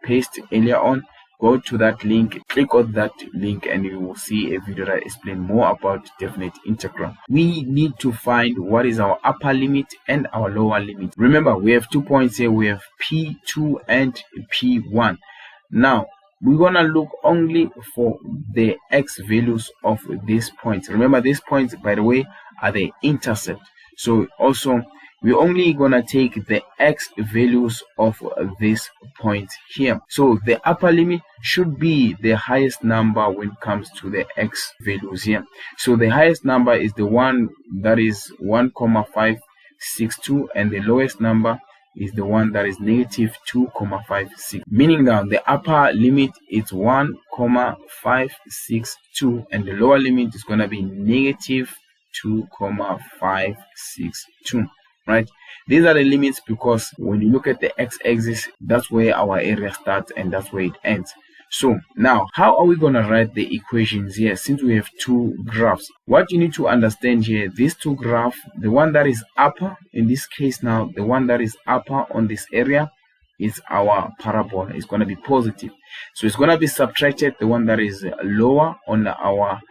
pasted earlier on. Go to that link, click on that link, and you will see a video that explains more about definite integral. We need to find what is our upper limit and our lower limit. Remember, we have 2 points here. We have P2 and P1. Now we're gonna look only for the x values of these points. Remember, these points, by the way, are the intercept. So also we're only gonna take the x values of this point here. So the upper limit should be the highest number when it comes to the x values here. So the highest number is the one that is 1,562, and the lowest number is the one that is negative 2,560, meaning that the upper limit is 1,562 and the lower limit is going to be negative 2,562. Right, these are the limits, because when you look at the x-axis, that's where our area starts and that's where it ends. So now, how are we going to write the equations here, since we have two graphs? What you need to understand here, these two graphs, the one that is upper, in this case now, the one that is upper on this area is our parabola. It's going to be positive. So it's going to be subtracted the one that is lower on our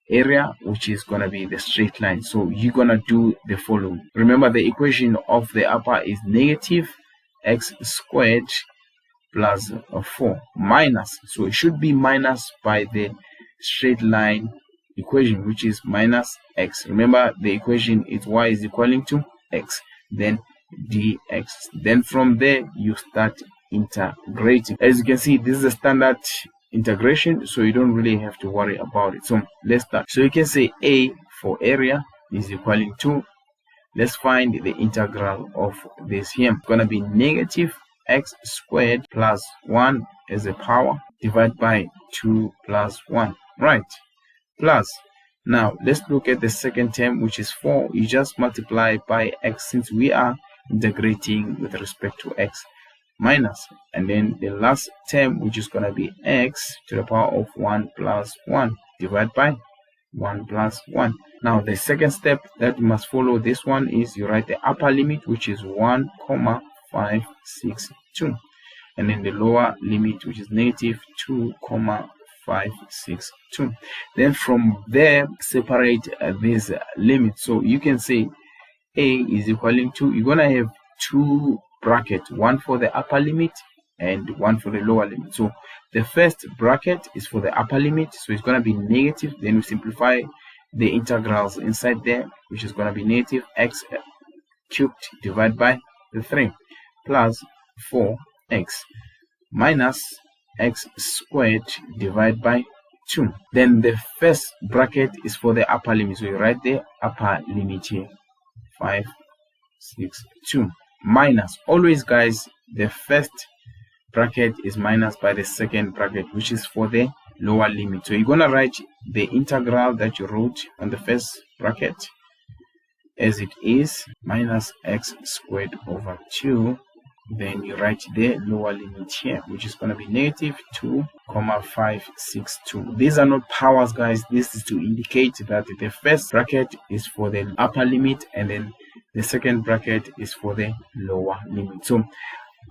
area, which is going to be the straight line. So you're going to do the following. Remember, the equation of the upper is negative x squared plus 4 minus, so it should be minus by the straight line equation, which is minus x. Remember, the equation is y is equaling to x, then dx. Then from there you start integrating. As you can see, this is a standard integration, so you don't really have to worry about it. So let's start. So you can say a for area is equaling to, let's find the integral of this here. It's going to be negative x squared plus 1 as a power divided by 2 plus 1, right, plus Now let's look at the second term, which is 4. You just multiply by x since we are integrating with respect to x, minus, and then the last term, which is going to be x to the power of 1 plus 1 divided by 1 plus 1. Now the second step that you must follow this one is you write the upper limit, which is 1,562, and then the lower limit, which is negative 2,562. Then from there separate these limits. So you can say a is equaling to, you're gonna have two brackets, one for the upper limit and one for the lower limit. So the first bracket is for the upper limit, so it's going to be negative. Then we simplify the integrals inside there, which is going to be negative x cubed divided by the 3 plus 4x minus x squared divided by 2. Then the first bracket is for the upper limit, so you write the upper limit here, 562, minus, always guys, the first bracket is minus by the second bracket, which is for the lower limit. So you're gonna write the integral that you wrote on the first bracket as it is, minus x squared over 2. Then you write the lower limit here, which is going to be negative 2,562. These are not powers, guys. This is to indicate that the first bracket is for the upper limit and then the second bracket is for the lower limit. So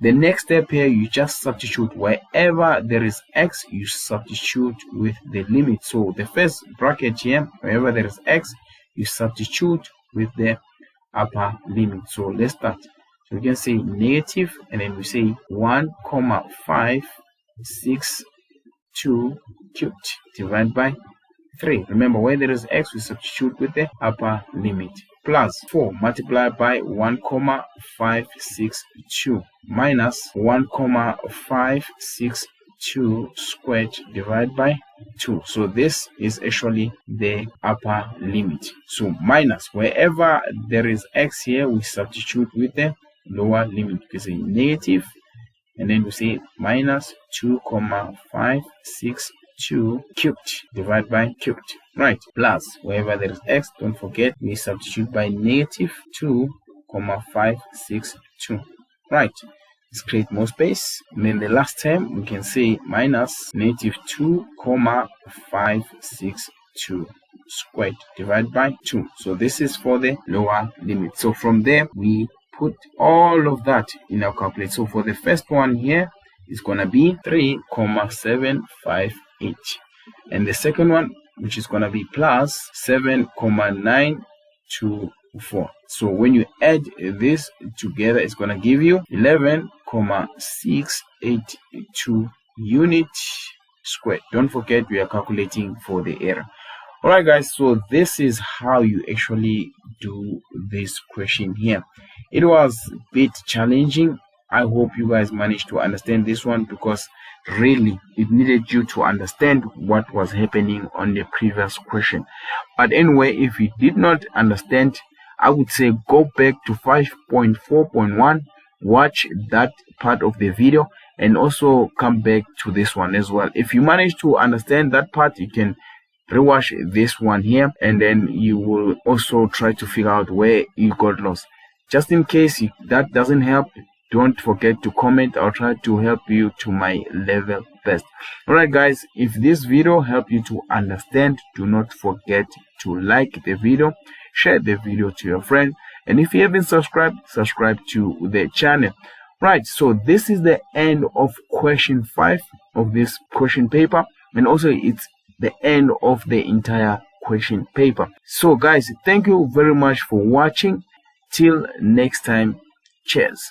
the next step here, you just substitute wherever there is x, you substitute with the limit. So the first bracket here, wherever there is x, you substitute with the upper limit. So let's start. So we can say negative, and then we say 1,562 cubed divided by 3. Remember, where there is x, we substitute with the upper limit, plus 4 multiplied by 1,562 minus 1,562 squared divided by 2. So this is actually the upper limit. So minus, wherever there is x here, we substitute with the lower limit. We say negative, and then we say minus 2,562 cubed divided by cubed, right, plus wherever there is x, don't forget we substitute by negative 2,562, right. Let's create more space, and then the last term we can say minus negative 2,562 squared divided by 2. So this is for the lower limit. So from there we put all of that in our calculator. So for the first one here, it's gonna be 3,758, and the second one, which is gonna be plus 7,924. So when you add this together, it's gonna give you 11,682 units squared. Don't forget we are calculating for the error. Alright guys, so this is how you actually do this question here. It was a bit challenging. I hope you guys managed to understand this one, because really it needed you to understand what was happening on the previous question. But anyway, if you did not understand, I would say go back to 5.4.1, watch that part of the video, and also come back to this one as well. If you manage to understand that part, you can rewatch this one here, and then you will also try to figure out where you got lost. Just in case that doesn't help, don't forget to comment. I'll try to help you to my level best. Alright guys, if this video helped you to understand, do not forget to like the video, share the video to your friend, and if you haven't subscribed, subscribe to the channel. Right, so this is the end of question 5 of this question paper, and also it's the end of the entire question paper. So guys, thank you very much for watching. Till next time, cheers.